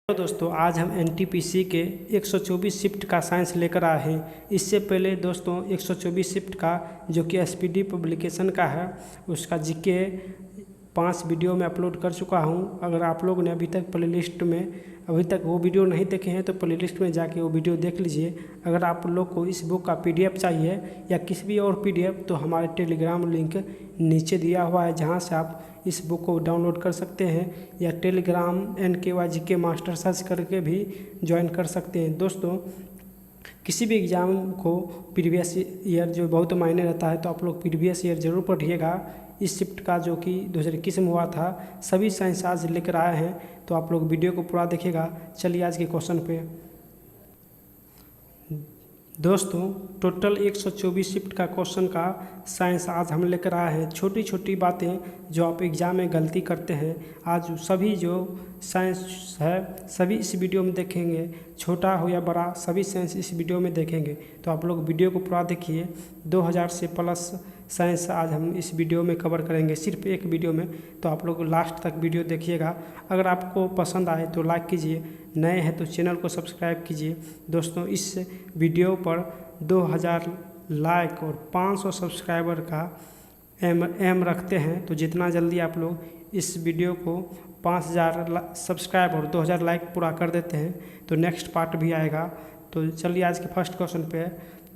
Hello दोस्तों, आज हम एनटीपीसी के 124 शिफ्ट का साइंस लेकर आए हैं। इससे पहले दोस्तों 124 शिफ्ट का जो कि एसपीडी पब्लिकेशन का है उसका जीके 5 वीडियो में अपलोड कर चुका हूं। अगर आप लोग ने अभी तक वो वीडियो नहीं देखे हैं तो प्लेलिस्ट में जाके वो वीडियो देख लीजिए। अगर आप लोग को इस बुक का पीडीएफ चाहिए या किसी भी और पीडीएफ तो हमारे टेलीग्राम लिंक नीचे दिया हुआ है, जहां से आप इस बुक को डाउनलोड कर सकते हैं या टेलीग्राम NKYGK मास्टर सर्च करके भी ज्वाइन कर सकते हैं। दोस्तों, किसी भी एग्ज़ाम को प्रीवियस ईयर जो बहुत मायने रहता है, तो आप लोग प्रीवियस ईयर ज़रूर पढ़िएगा। इस शिफ्ट का जो कि 2021 में हुआ था, सभी साइंस आज लेकर आए हैं, तो आप लोग वीडियो को पूरा देखिएगा। चलिए आज के क्वेश्चन पे। दोस्तों, टोटल 124 शिफ्ट का क्वेश्चन का साइंस आज हम लेकर आए हैं। छोटी छोटी बातें जो आप एग्ज़ाम में गलती करते हैं, आज सभी जो साइंस है सभी इस वीडियो में देखेंगे। छोटा हो या बड़ा, सभी साइंस इस वीडियो में देखेंगे, तो आप लोग वीडियो को पूरा देखिए। 2000 से प्लस साइंस आज हम इस वीडियो में कवर करेंगे, सिर्फ एक वीडियो में। तो आप लोग लास्ट तक वीडियो देखिएगा। अगर आपको पसंद आए तो लाइक कीजिए, नए हैं तो चैनल को सब्सक्राइब कीजिए। दोस्तों, इस वीडियो पर 2000 लाइक और 500 सब्सक्राइबर का एम रखते हैं, तो जितना जल्दी आप लोग इस वीडियो को 5000 सब्सक्राइब और 2000 लाइक पूरा कर देते हैं तो नेक्स्ट पार्ट भी आएगा। तो चलिए आज के फर्स्ट क्वेश्चन पे।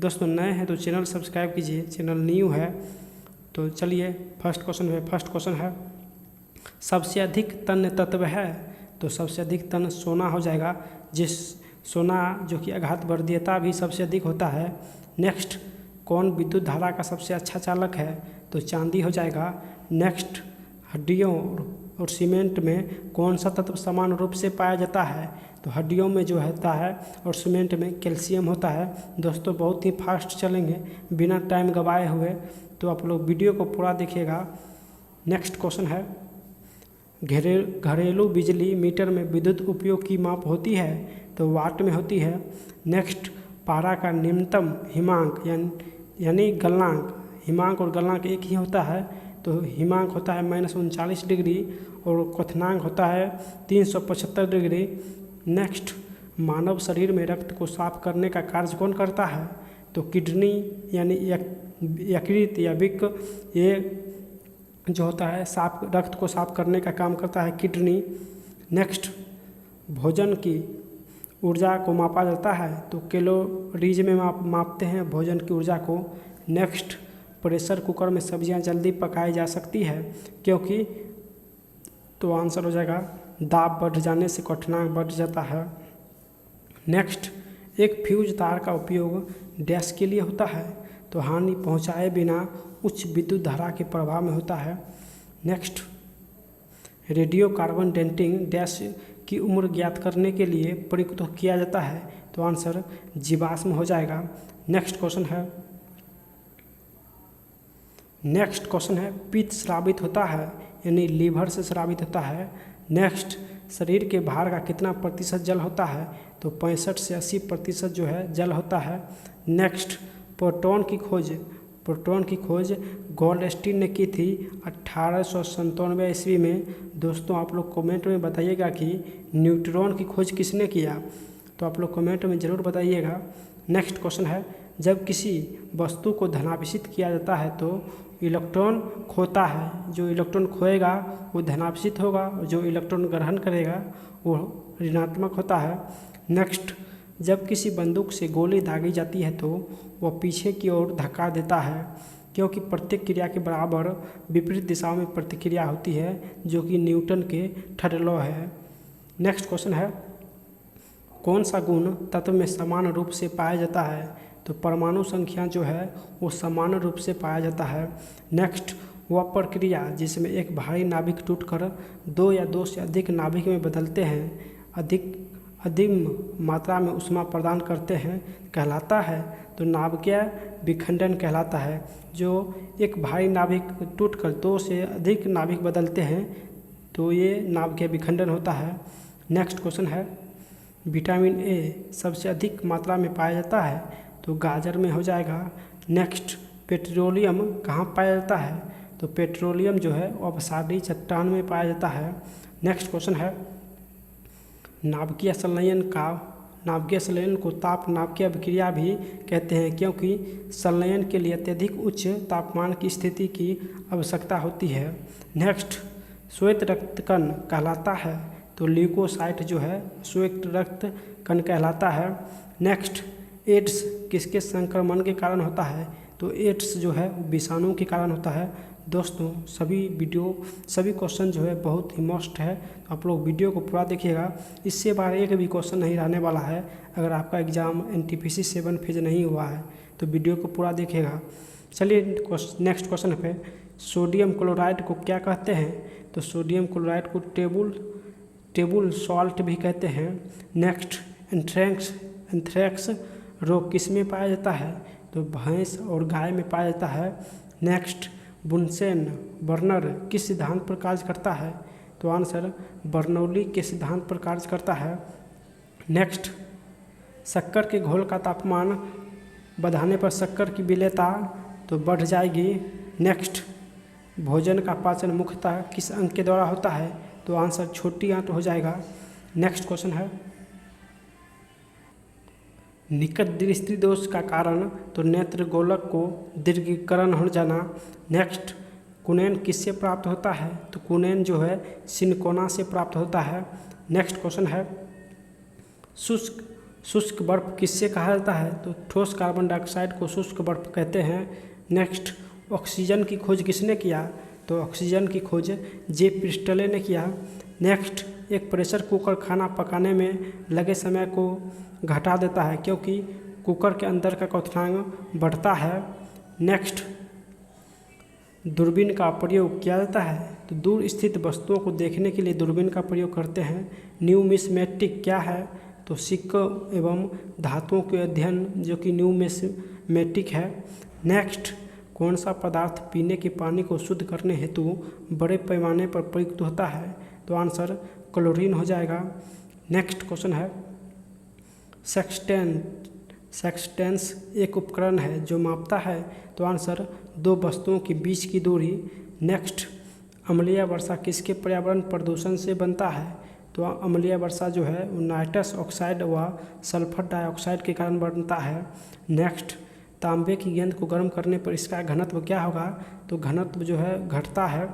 दोस्तों, नए हैं तो चैनल सब्सक्राइब कीजिए, चैनल न्यू है तो चलिए फर्स्ट क्वेश्चन है सबसे अधिक तन्य तत्व है, तो सबसे अधिक तन्य सोना हो जाएगा। जिस सोना जो कि आघात वर्धीयता भी सबसे अधिक होता है। नेक्स्ट, कौन विद्युत धारा का सबसे अच्छा चालक है, तो चांदी हो जाएगा। नेक्स्ट, हड्डियों और सीमेंट में कौन सा तत्व समान रूप से पाया जाता है, तो हड्डियों में जो होता है और सीमेंट में कैल्शियम होता है। दोस्तों, बहुत ही फास्ट चलेंगे बिना टाइम गवाए हुए, तो आप लोग वीडियो को पूरा देखिएगा। नेक्स्ट क्वेश्चन है घरेलू बिजली मीटर में विद्युत उपयोग की माप होती है, तो वाट में होती है। नेक्स्ट, पारा का निम्नतम हिमांक यानी गलनांक, हिमांक और गलनांक एक ही होता है, तो हिमांक होता है -39 डिग्री और क्वथनांक होता है 375 डिग्री। नेक्स्ट, मानव शरीर में रक्त को साफ करने का कार्य कौन करता है, तो किडनी यानी यकृत या वृक्क, ये जो होता है रक्त को साफ करने का काम करता है किडनी। नेक्स्ट, भोजन की ऊर्जा को मापा जाता है, तो कैलोरीज में मापते हैं भोजन की ऊर्जा को। नेक्स्ट, प्रेशर कुकर में सब्जियां जल्दी पकाई जा सकती है क्योंकि, तो आंसर हो जाएगा दाब बढ़ जाने से क्वथनांक बढ़ जाता है। नेक्स्ट, एक फ्यूज तार का उपयोग डैश के लिए होता है, तो हानि पहुंचाए बिना उच्च विद्युत धारा के प्रभाव में होता है। Next, radio carbon dating dash की उम्र ज्ञात करने के लिए प्रयुक्त किया जाता है, तो आंसर जीवाश्म हो जाएगा। नेक्स्ट क्वेश्चन है पित्त स्रावित होता है यानी लीवर से स्रावित होता है। नेक्स्ट, शरीर के भार का कितना प्रतिशत जल होता है, तो 65 से 80% जो है जल होता है। नेक्स्ट, प्रोटॉन की खोज गोल्डस्टीन ने की थी 1897 ईस्वी में। दोस्तों, आप लोग कमेंट में बताइएगा कि न्यूट्रॉन की खोज किसने किया, तो आप लोग कमेंट में ज़रूर बताइएगा। नेक्स्ट क्वेश्चन है जब किसी वस्तु को धनाभिषित किया जाता है तो इलेक्ट्रॉन खोता है, जो इलेक्ट्रॉन खोएगा वो धनाभिषित होगा और जो इलेक्ट्रॉन ग्रहण करेगा वो ऋणात्मक होता है। नेक्स्ट, जब किसी बंदूक से गोली दागी जाती है तो वह पीछे की ओर धक्का देता है क्योंकि प्रत्येक क्रिया के बराबर विपरीत दिशाओं में प्रतिक्रिया होती है, जो कि न्यूटन के थर्ड लॉ है। नेक्स्ट क्वेश्चन है कौन सा गुण तत्व में समान रूप से पाया जाता है, तो परमाणु संख्या जो है वो समान रूप से पाया जाता है। नेक्स्ट, वह प्रक्रिया जिसमें एक भारी नाभिक टूटकर 2 या 2 से अधिक नाभिक में बदलते हैं, अधिक मात्रा में ऊष्मा प्रदान करते हैं, कहलाता है, तो नाभिकीय विखंडन कहलाता है। जो एक भारी नाभिक टूटकर 2 से अधिक नाभिक बदलते हैं, तो ये नाभिकीय विखंडन होता है। नेक्स्ट क्वेश्चन है विटामिन ए सबसे अधिक मात्रा में पाया जाता है, तो गाजर में हो जाएगा। नेक्स्ट, पेट्रोलियम कहाँ पाया जाता है, तो पेट्रोलियम जो है वो अपसारी चट्टान में पाया जाता है। नेक्स्ट क्वेश्चन है नाभिकीय संलयन को ताप नाभिकीय अभिक्रिया भी कहते हैं, क्योंकि संलयन के लिए अत्यधिक उच्च तापमान की स्थिति की आवश्यकता होती है। नेक्स्ट, श्वेत रक्त कण कहलाता है, तो ल्यूकोसाइट जो है श्वेत रक्त कण कहलाता है। नेक्स्ट, एड्स किसके संक्रमण के कारण होता है, तो एड्स जो है विषाणु के कारण होता है। दोस्तों सभी क्वेश्चन जो है बहुत ही मस्ट है, तो आप लोग वीडियो को पूरा देखिएगा। इससे बाहर एक भी क्वेश्चन नहीं रहने वाला है। अगर आपका एग्ज़ाम NTPC 7 फेज नहीं हुआ है तो वीडियो को पूरा देखिएगा। चलिए नेक्स्ट क्वेश्चन पे, सोडियम क्लोराइड को क्या कहते हैं, तो सोडियम क्लोराइड को टेबल सॉल्ट भी कहते हैं। नेक्स्ट, एंथ्रेक्स रोग किस में पाया जाता है, तो भैंस और गाय में पाया जाता है। नेक्स्ट, बुनसेन बर्नर किस सिद्धांत पर कार्य करता है, तो आंसर बर्नौली के सिद्धांत पर कार्य करता है। नेक्स्ट, शक्कर के घोल का तापमान बढ़ाने पर शक्कर की विलेयता तो बढ़ जाएगी। नेक्स्ट, भोजन का पाचन मुख्यतः किस अंग के द्वारा होता है, तो आंसर छोटी आंत हो जाएगा। नेक्स्ट क्वेश्चन है, निकट दृष्टि दोष का कारण, तो नेत्र गोलक को दीर्घीकरण हो जाना। नेक्स्ट, कुनैन किससे प्राप्त होता है, तो कुनैन जो है सिनकोना से प्राप्त होता है। नेक्स्ट क्वेश्चन है, शुष्क बर्फ किससे कहा जाता है, तो ठोस कार्बन डाइऑक्साइड को शुष्क बर्फ कहते हैं। नेक्स्ट, ऑक्सीजन की खोज किसने किया, तो ऑक्सीजन की खोज जे प्रिस्टले ने किया। नेक्स्ट, एक प्रेशर कुकर खाना पकाने में लगे समय को घटा देता है, क्योंकि कुकर के अंदर का क्वथनांक बढ़ता है। नेक्स्ट, दूरबीन का प्रयोग किया जाता है, तो दूर स्थित वस्तुओं को देखने के लिए दूरबीन का प्रयोग करते हैं। न्यूमिस्मेटिक क्या है, तो सिक्कों एवं धातुओं के अध्ययन जो कि न्यूमिस्मेटिक है। नेक्स्ट, कौन सा पदार्थ पीने के पानी को शुद्ध करने हेतु बड़े पैमाने पर प्रयुक्त होता है, तो आंसर क्लोरीन हो जाएगा। नेक्स्ट क्वेश्चन है, सेक्सटेंस एक उपकरण है जो मापता है, तो आंसर दो वस्तुओं के बीच की दूरी। नेक्स्ट, अम्लीय वर्षा किसके पर्यावरण प्रदूषण से बनता है, तो अम्लीय वर्षा जो है वो नाइट्रस ऑक्साइड व सल्फर डाइऑक्साइड के कारण बनता है। नेक्स्ट, तांबे की गेंद को गर्म करने पर इसका घनत्व क्या होगा, तो घनत्व जो है घटता है।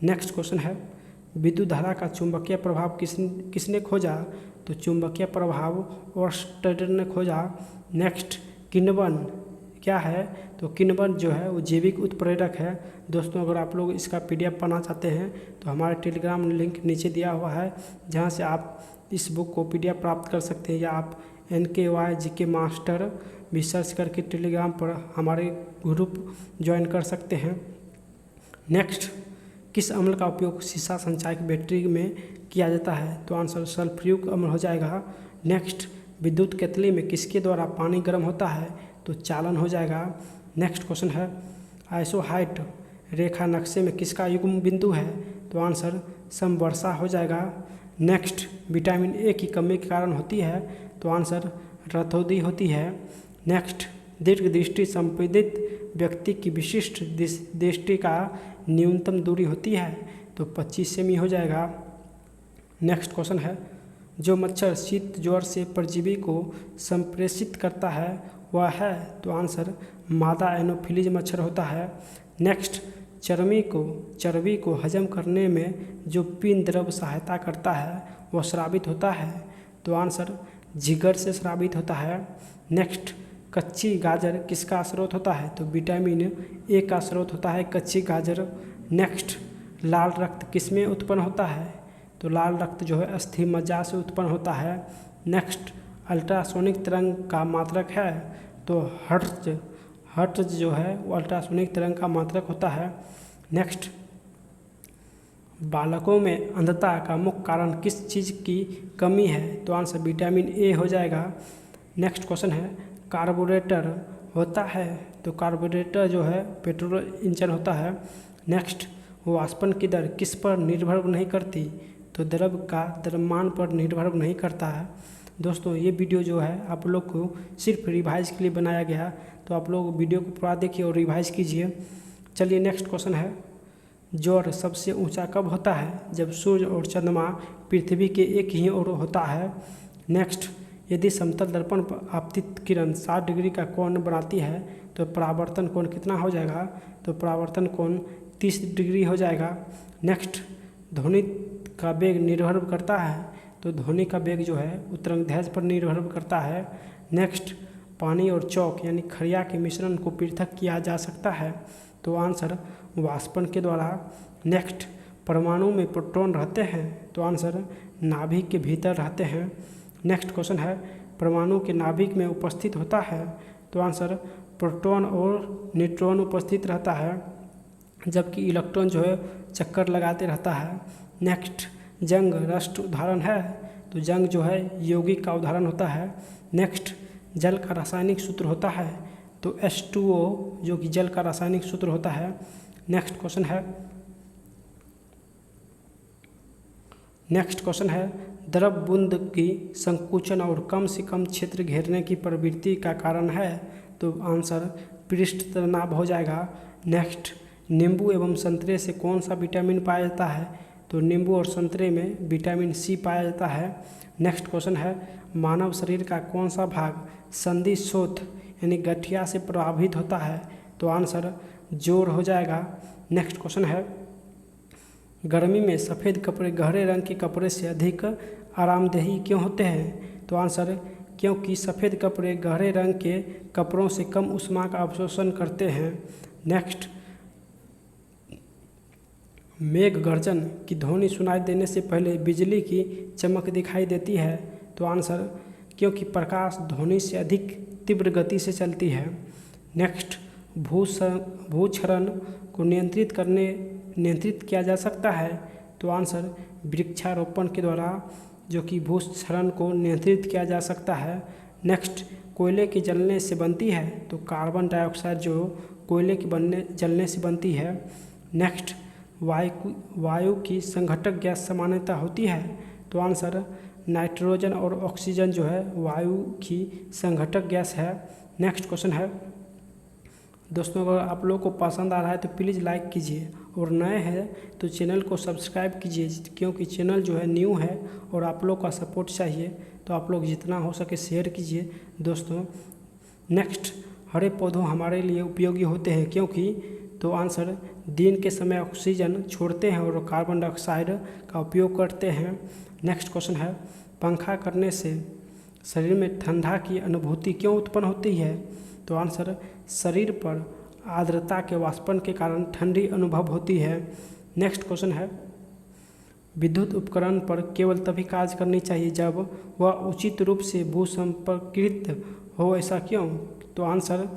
नेक्स्ट क्वेश्चन है, विद्युत धारा का चुंबकीय प्रभाव किसने खोजा, तो चुंबकीय प्रभाव ओर्स्टेड ने खोजा। नेक्स्ट, किण्वन क्या है, तो किण्वन जो है वो जैविक उत्प्रेरक है। दोस्तों अगर आप लोग इसका PDF पढ़ना चाहते हैं तो हमारे टेलीग्राम लिंक नीचे दिया हुआ है, जहां से आप इस बुक को PDF प्राप्त कर सकते हैं, या आप NKY GK मास्टर भी सर्च करके टेलीग्राम पर हमारे ग्रुप ज्वाइन कर सकते हैं। नेक्स्ट, किस अम्ल का उपयोग शीशा संचायक बैटरी में किया जाता है, तो आंसर सल्फ्यूरिक अम्ल हो जाएगा। नेक्स्ट, विद्युत केतली में किसके द्वारा पानी गर्म होता है, तो चालन हो जाएगा। नेक्स्ट क्वेश्चन है, आइसोहाइट रेखा नक्शे में किसका युग्म बिंदु है, तो आंसर समवर्षा हो जाएगा। नेक्स्ट, विटामिन A की कमी के कारण होती है, तो आंसर रतौंधी होती है। नेक्स्ट, दीर्घ दृष्टि संपीड़ित व्यक्ति की विशिष्ट दृष्टि का न्यूनतम दूरी होती है, तो 25 सेमी हो जाएगा। नेक्स्ट क्वेश्चन है, जो मच्छर शीत ज्वर से परजीवी को संप्रेषित करता है वह है, तो आंसर मादा एनोफिलीज मच्छर होता है। नेक्स्ट, चर्बी को हजम करने में जो पीन द्रव सहायता करता है वह स्रावित होता है, तो आंसर जिगर से स्रावित होता है। नेक्स्ट, कच्ची गाजर किसका स्रोत होता है, तो विटामिन A का स्रोत होता है कच्ची गाजर। नेक्स्ट, लाल रक्त किसमें उत्पन्न होता है, तो लाल रक्त जो है अस्थि मज्जा से उत्पन्न होता है। नेक्स्ट, अल्ट्रासोनिक तरंग का मात्रक है, तो हर्ट्ज जो है वो अल्ट्रासोनिक तरंग का मात्रक होता है। नेक्स्ट, बालकों में अंधता का मुख्य कारण किस चीज़ की कमी है, तो आंसर विटामिन A हो जाएगा। नेक्स्ट क्वेश्चन है, कार्बोरेटर होता है, तो कार्बोरेटर जो है पेट्रोल इंजन होता है। नेक्स्ट, वाष्पन की दर किस पर निर्भर नहीं करती, तो द्रव का द्रव्यमान पर निर्भर नहीं करता है। दोस्तों ये वीडियो जो है आप लोग को सिर्फ रिवाइज के लिए बनाया गया, तो आप लोग वीडियो को पूरा देखिए और रिवाइज कीजिए। चलिए नेक्स्ट क्वेश्चन है, ज्वार सबसे ऊंचा कब होता है? जब सूर्य और चंद्रमा पृथ्वी के एक ही ओर होता है। नेक्स्ट, यदि समतल दर्पण पर आपतित किरण 60 डिग्री का कोण बनाती है तो परावर्तन कोण कितना हो जाएगा? तो परावर्तन कोण 30 डिग्री हो जाएगा। नेक्स्ट, ध्वनि का वेग निर्भर करता है, तो ध्वनि का वेग जो है वो तरंगदैर्घ्य पर निर्भर करता है। नेक्स्ट, पानी और चौक यानी खड़िया के मिश्रण को पृथक किया जा सकता है, तो आंसर वाष्पन के द्वारा। नेक्स्ट, परमाणु में प्रोटॉन रहते हैं, तो आंसर नाभिक के भीतर रहते हैं। नेक्स्ट क्वेश्चन है, परमाणु के नाभिक में उपस्थित होता है, तो आंसर प्रोटॉन और न्यूट्रॉन उपस्थित रहता है, जबकि इलेक्ट्रॉन जो है चक्कर लगाते रहता है। नेक्स्ट, जंग रस्ट उदाहरण है, तो जंग जो है यौगिक का उदाहरण होता है। नेक्स्ट, जल का रासायनिक सूत्र होता है, तो H2O जो कि जल का रासायनिक सूत्र होता है। नेक्स्ट क्वेश्चन है, द्रव बूंद की संकुचन और कम से कम क्षेत्र घेरने की प्रवृत्ति का कारण है, तो आंसर पृष्ठ तनाव हो जाएगा। नेक्स्ट, नींबू एवं संतरे से कौन सा विटामिन पाया जाता है? तो नींबू और संतरे में विटामिन सी पाया जाता है। नेक्स्ट क्वेश्चन है, मानव शरीर का कौन सा भाग संधि शोथ यानी गठिया से प्रभावित होता है? तो आंसर जोड़ हो जाएगा। नेक्स्ट क्वेश्चन है, गर्मी में सफ़ेद कपड़े गहरे रंग के कपड़े से अधिक आरामदेही क्यों होते हैं? तो आंसर क्योंकि सफ़ेद कपड़े गहरे रंग के कपड़ों से कम ऊष्मा का अवशोषण करते हैं। नेक्स्ट, मेघ गर्जन की ध्वनि सुनाई देने से पहले बिजली की चमक दिखाई देती है, तो आंसर क्योंकि प्रकाश ध्वनि से अधिक तीव्र गति से चलती है। नेक्स्ट, भूक्षरण को नियंत्रित किया जा सकता है, तो आंसर वृक्षारोपण के द्वारा जो कि भूक्षरण को नियंत्रित किया जा सकता है। नेक्स्ट, कोयले के जलने से बनती है, तो कार्बन डाइऑक्साइड जो कोयले के जलने से बनती है। नेक्स्ट, वायु की संघटक गैस सामान्यतः होती है, तो आंसर नाइट्रोजन और ऑक्सीजन जो है वायु की संघटक गैस है। नेक्स्ट क्वेश्चन है, दोस्तों अगर आप लोगों को पसंद आ रहा है तो प्लीज़ लाइक कीजिए, और नए हैं तो चैनल को सब्सक्राइब कीजिए, क्योंकि चैनल जो है न्यू है और आप लोग का सपोर्ट चाहिए, तो आप लोग जितना हो सके शेयर कीजिए दोस्तों। नेक्स्ट, हरे पौधों हमारे लिए उपयोगी होते हैं क्योंकि, तो आंसर दिन के समय ऑक्सीजन छोड़ते हैं और कार्बन डाइऑक्साइड का उपयोग करते हैं। नेक्स्ट क्वेश्चन है, पंखा करने से शरीर में ठंडा की अनुभूति क्यों उत्पन्न होती है? तो आंसर शरीर पर आर्द्रता के वाष्पन के कारण ठंडी अनुभव होती है। नेक्स्ट क्वेश्चन है, विद्युत उपकरण पर केवल तभी कार्य करनी चाहिए जब वह उचित रूप से भूसंपर्कित हो, ऐसा क्यों? तो आंसर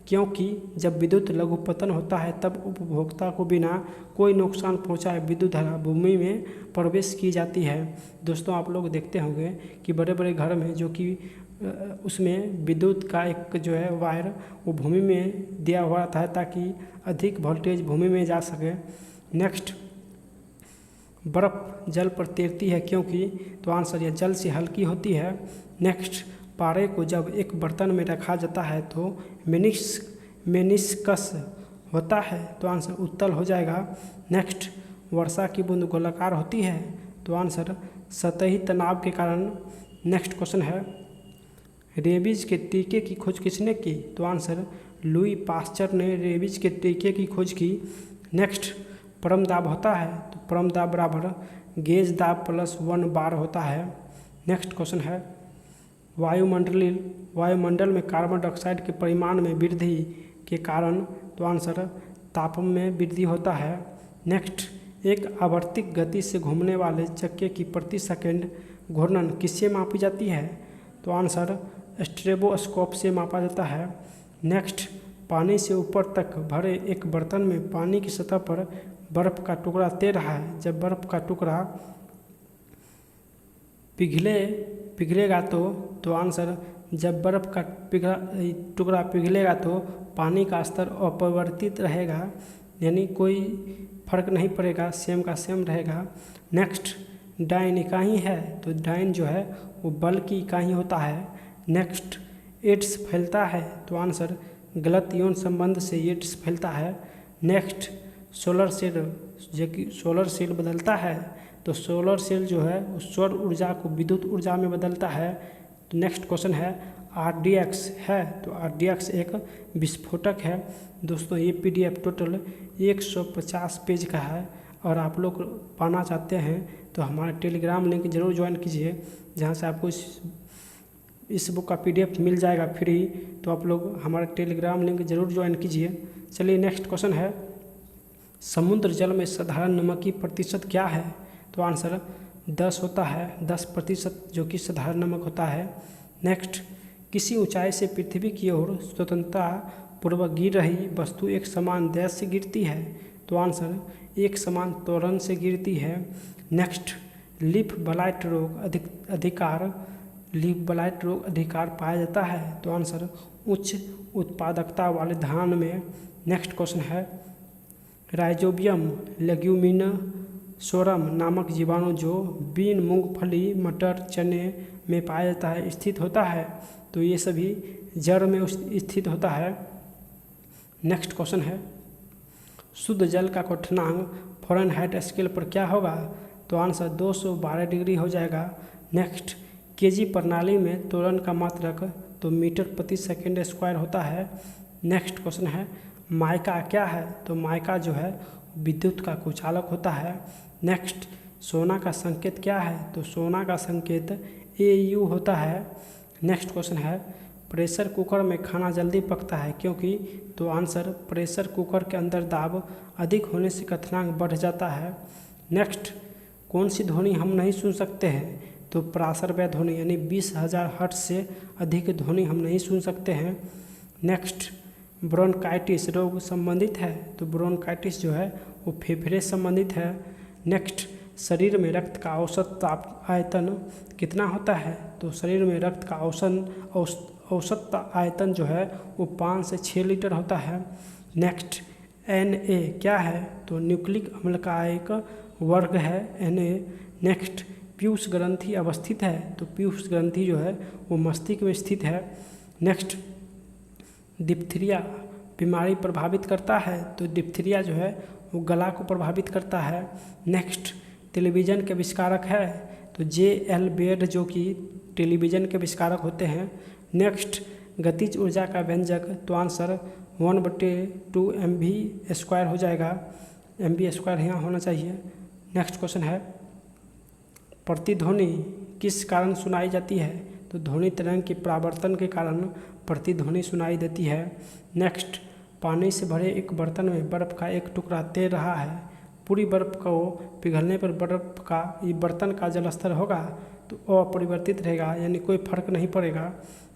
क्योंकि जब विद्युत लघुपतन होता है तब उपभोक्ता को बिना कोई नुकसान पहुंचाए विद्युत धारा भूमि में प्रवेश की जाती है। दोस्तों आप लोग देखते होंगे कि बड़े बड़े घर में जो कि उसमें विद्युत का एक जो है वायर वो भूमि में दिया हुआ रहता है ताकि अधिक वोल्टेज भूमि में जा सके। नेक्स्ट, बर्फ़ जल पर तैरती है क्योंकि, तो आंसर यह जल से हल्की होती है। नेक्स्ट, पारे को जब एक बर्तन में रखा जाता है तो मेनिस्कस होता है, तो आंसर उत्तल हो जाएगा। नेक्स्ट, वर्षा की बूंद गोलाकार होती है, तो आंसर सतही तनाव के कारण। नेक्स्ट क्वेश्चन है, रेबीज के टीके की खोज किसने की? तो आंसर लुई पास्चर ने रेबीज के टीके की खोज की। नेक्स्ट, परम दाब होता है, तो परम दाब बराबर गेज दाब प्लस 1 बार होता है। नेक्स्ट क्वेश्चन है, वायुमंडल में कार्बन डाइऑक्साइड के परिमाण में वृद्धि के कारण, तो आंसर तापमान में वृद्धि होता है। नेक्स्ट, एक आवर्तिक गति से घूमने वाले चक्के की प्रति सेकंड घूर्णन किससे मापी जाती है? तो आंसर स्ट्रेबोस्कोप से मापा जाता है। नेक्स्ट, पानी से ऊपर तक भरे एक बर्तन में पानी की सतह पर बर्फ़ का टुकड़ा तैर रहा है। जब बर्फ़ का टुकड़ा पिघलेगा तो आंसर जब बर्फ़ का टुकड़ा पिघलेगा तो पानी का स्तर अपरिवर्तित रहेगा, यानी कोई फर्क नहीं पड़ेगा, सेम का सेम रहेगा। नेक्स्ट, डाइन इकाई है, तो डाइन जो है वो बल की इकाई होता है। नेक्स्ट, एड्स फैलता है, तो आंसर गलत यौन संबंध से एड्स फैलता है। नेक्स्ट, सोलर सेल जो कि सोलर सेल बदलता है, तो सोलर सेल जो है उस सौर ऊर्जा को विद्युत ऊर्जा में बदलता है। तो नेक्स्ट क्वेश्चन है RDX है, तो RDX एक विस्फोटक है। दोस्तों ये PDF टोटल 150 पेज का है, और आप लोग पाना चाहते हैं तो हमारा टेलीग्राम लिंक ज़रूर ज्वाइन कीजिए, जहाँ से आपको इस बुक का PDF मिल जाएगा फ्री। तो आप लोग हमारा टेलीग्राम लिंक ज़रूर ज्वाइन कीजिए। चलिए नेक्स्ट क्वेश्चन है, समुद्र जल में साधारण नमक की प्रतिशत क्या है? तो आंसर 10 होता है, 10% जो कि साधारण नमक होता है। नेक्स्ट, किसी ऊंचाई से पृथ्वी की ओर स्वतंत्रता पूर्वक गिर रही वस्तु एक समान दर से गिरती है? तो आंसर एक समान त्वरण से गिरती है। नेक्स्ट, लीफ ब्लाइट रोग अधिकार पाया जाता है? तो आंसर उच्च उत्पादकता वाले धान में। नेक्स्ट क्वेश्चन है, राइजोबियम लेग्यूमिनोसोरम नामक जीवाणु जो बीन, मूंगफली, मटर, चने में पाया जाता है स्थित होता है? तो ये सभी जड़ में स्थित होता है। नेक्स्ट क्वेश्चन है, शुद्ध जल का क्वथनांक फ़ारेनहाइट स्केल पर क्या होगा? तो आंसर 212 डिग्री हो जाएगा। नेक्स्ट, केजी प्रणाली में त्वरण का मात्रक तो मीटर प्रति सेकंड स्क्वायर होता है। नेक्स्ट क्वेश्चन है, माइका क्या है? तो माइका जो है विद्युत का कुचालक होता है। नेक्स्ट, सोना का संकेत क्या है? तो सोना का संकेत AU होता है। नेक्स्ट क्वेश्चन है, प्रेशर कुकर में खाना जल्दी पकता है क्योंकि? तो आंसर प्रेशर कुकर के अंदर दाब अधिक होने से क्वथनांक बढ़ जाता है। नेक्स्ट, कौन सी ध्वनि हम नहीं सुन सकते हैं? तो प्रासरव्य ध्वनि, यानी 20,000 हर्ट्ज से अधिक ध्वनि हम नहीं सुन सकते हैं। नेक्स्ट, ब्रोंकाइटिस रोग संबंधित है? तो ब्रोंकाइटिस जो है वो फेफड़े संबंधित है। नेक्स्ट, शरीर में रक्त का औसत आयतन कितना होता है? तो शरीर में रक्त का औसत आयतन जो है वो 5 से 6 लीटर होता है। नेक्स्ट, Na क्या है? तो न्यूक्लिक अम्ल का एक वर्ग है Na। नेक्स्ट, पीयूष ग्रंथि अवस्थित है? तो पीयूष ग्रंथि जो है वो मस्तिष्क में स्थित है। नेक्स्ट, डिप्थीरिया बीमारी प्रभावित करता है? तो डिप्थीरिया जो है वो गला को प्रभावित करता है। नेक्स्ट, टेलीविज़न के आविष्कारक है? तो J.L. बेड जो कि टेलीविज़न के आविष्कारक होते हैं। नेक्स्ट, गतिज ऊर्जा का व्यंजक? तो आंसर 1/2 mv² हो जाएगा, mv² यहाँ होना चाहिए। नेक्स्ट क्वेश्चन है, प्रतिध्वनि किस कारण सुनाई जाती है? तो ध्वनि तरंग के परावर्तन के कारण प्रतिध्वनि सुनाई देती है। नेक्स्ट, पानी से भरे एक बर्तन में बर्फ़ का एक टुकड़ा तैर रहा है, पूरी बर्फ़ को पिघलने पर बर्फ़ का ये बर्तन का जलस्तर होगा? तो अपरिवर्तित रहेगा, यानी कोई फर्क नहीं पड़ेगा।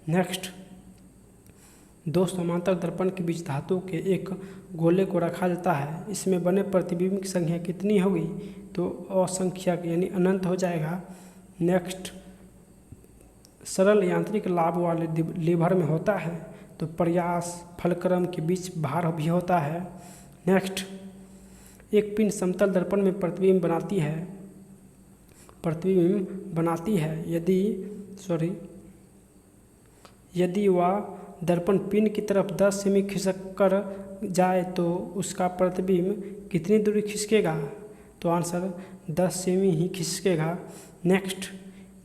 नेक्स्ट, दो समांतर दर्पण के बीच धातु के एक गोले को रखा जाता है, इसमें बने प्रतिबिंब की संख्या कितनी होगी? तो असंख्यक यानी अनंत हो जाएगा। नेक्स्ट, सरल यांत्रिक लाभ वाले लीवर में होता है? तो प्रयास फलक्रम के बीच भार भी होता है। नेक्स्ट, एक पिंड समतल दर्पण में प्रतिबिंब बनाती है यदि वह दर्पण पिंड की तरफ 10 सेमी खिसक कर जाए तो उसका प्रतिबिंब कितनी दूरी खिसकेगा? तो आंसर 10 सेमी ही खिसकेगा। नेक्स्ट,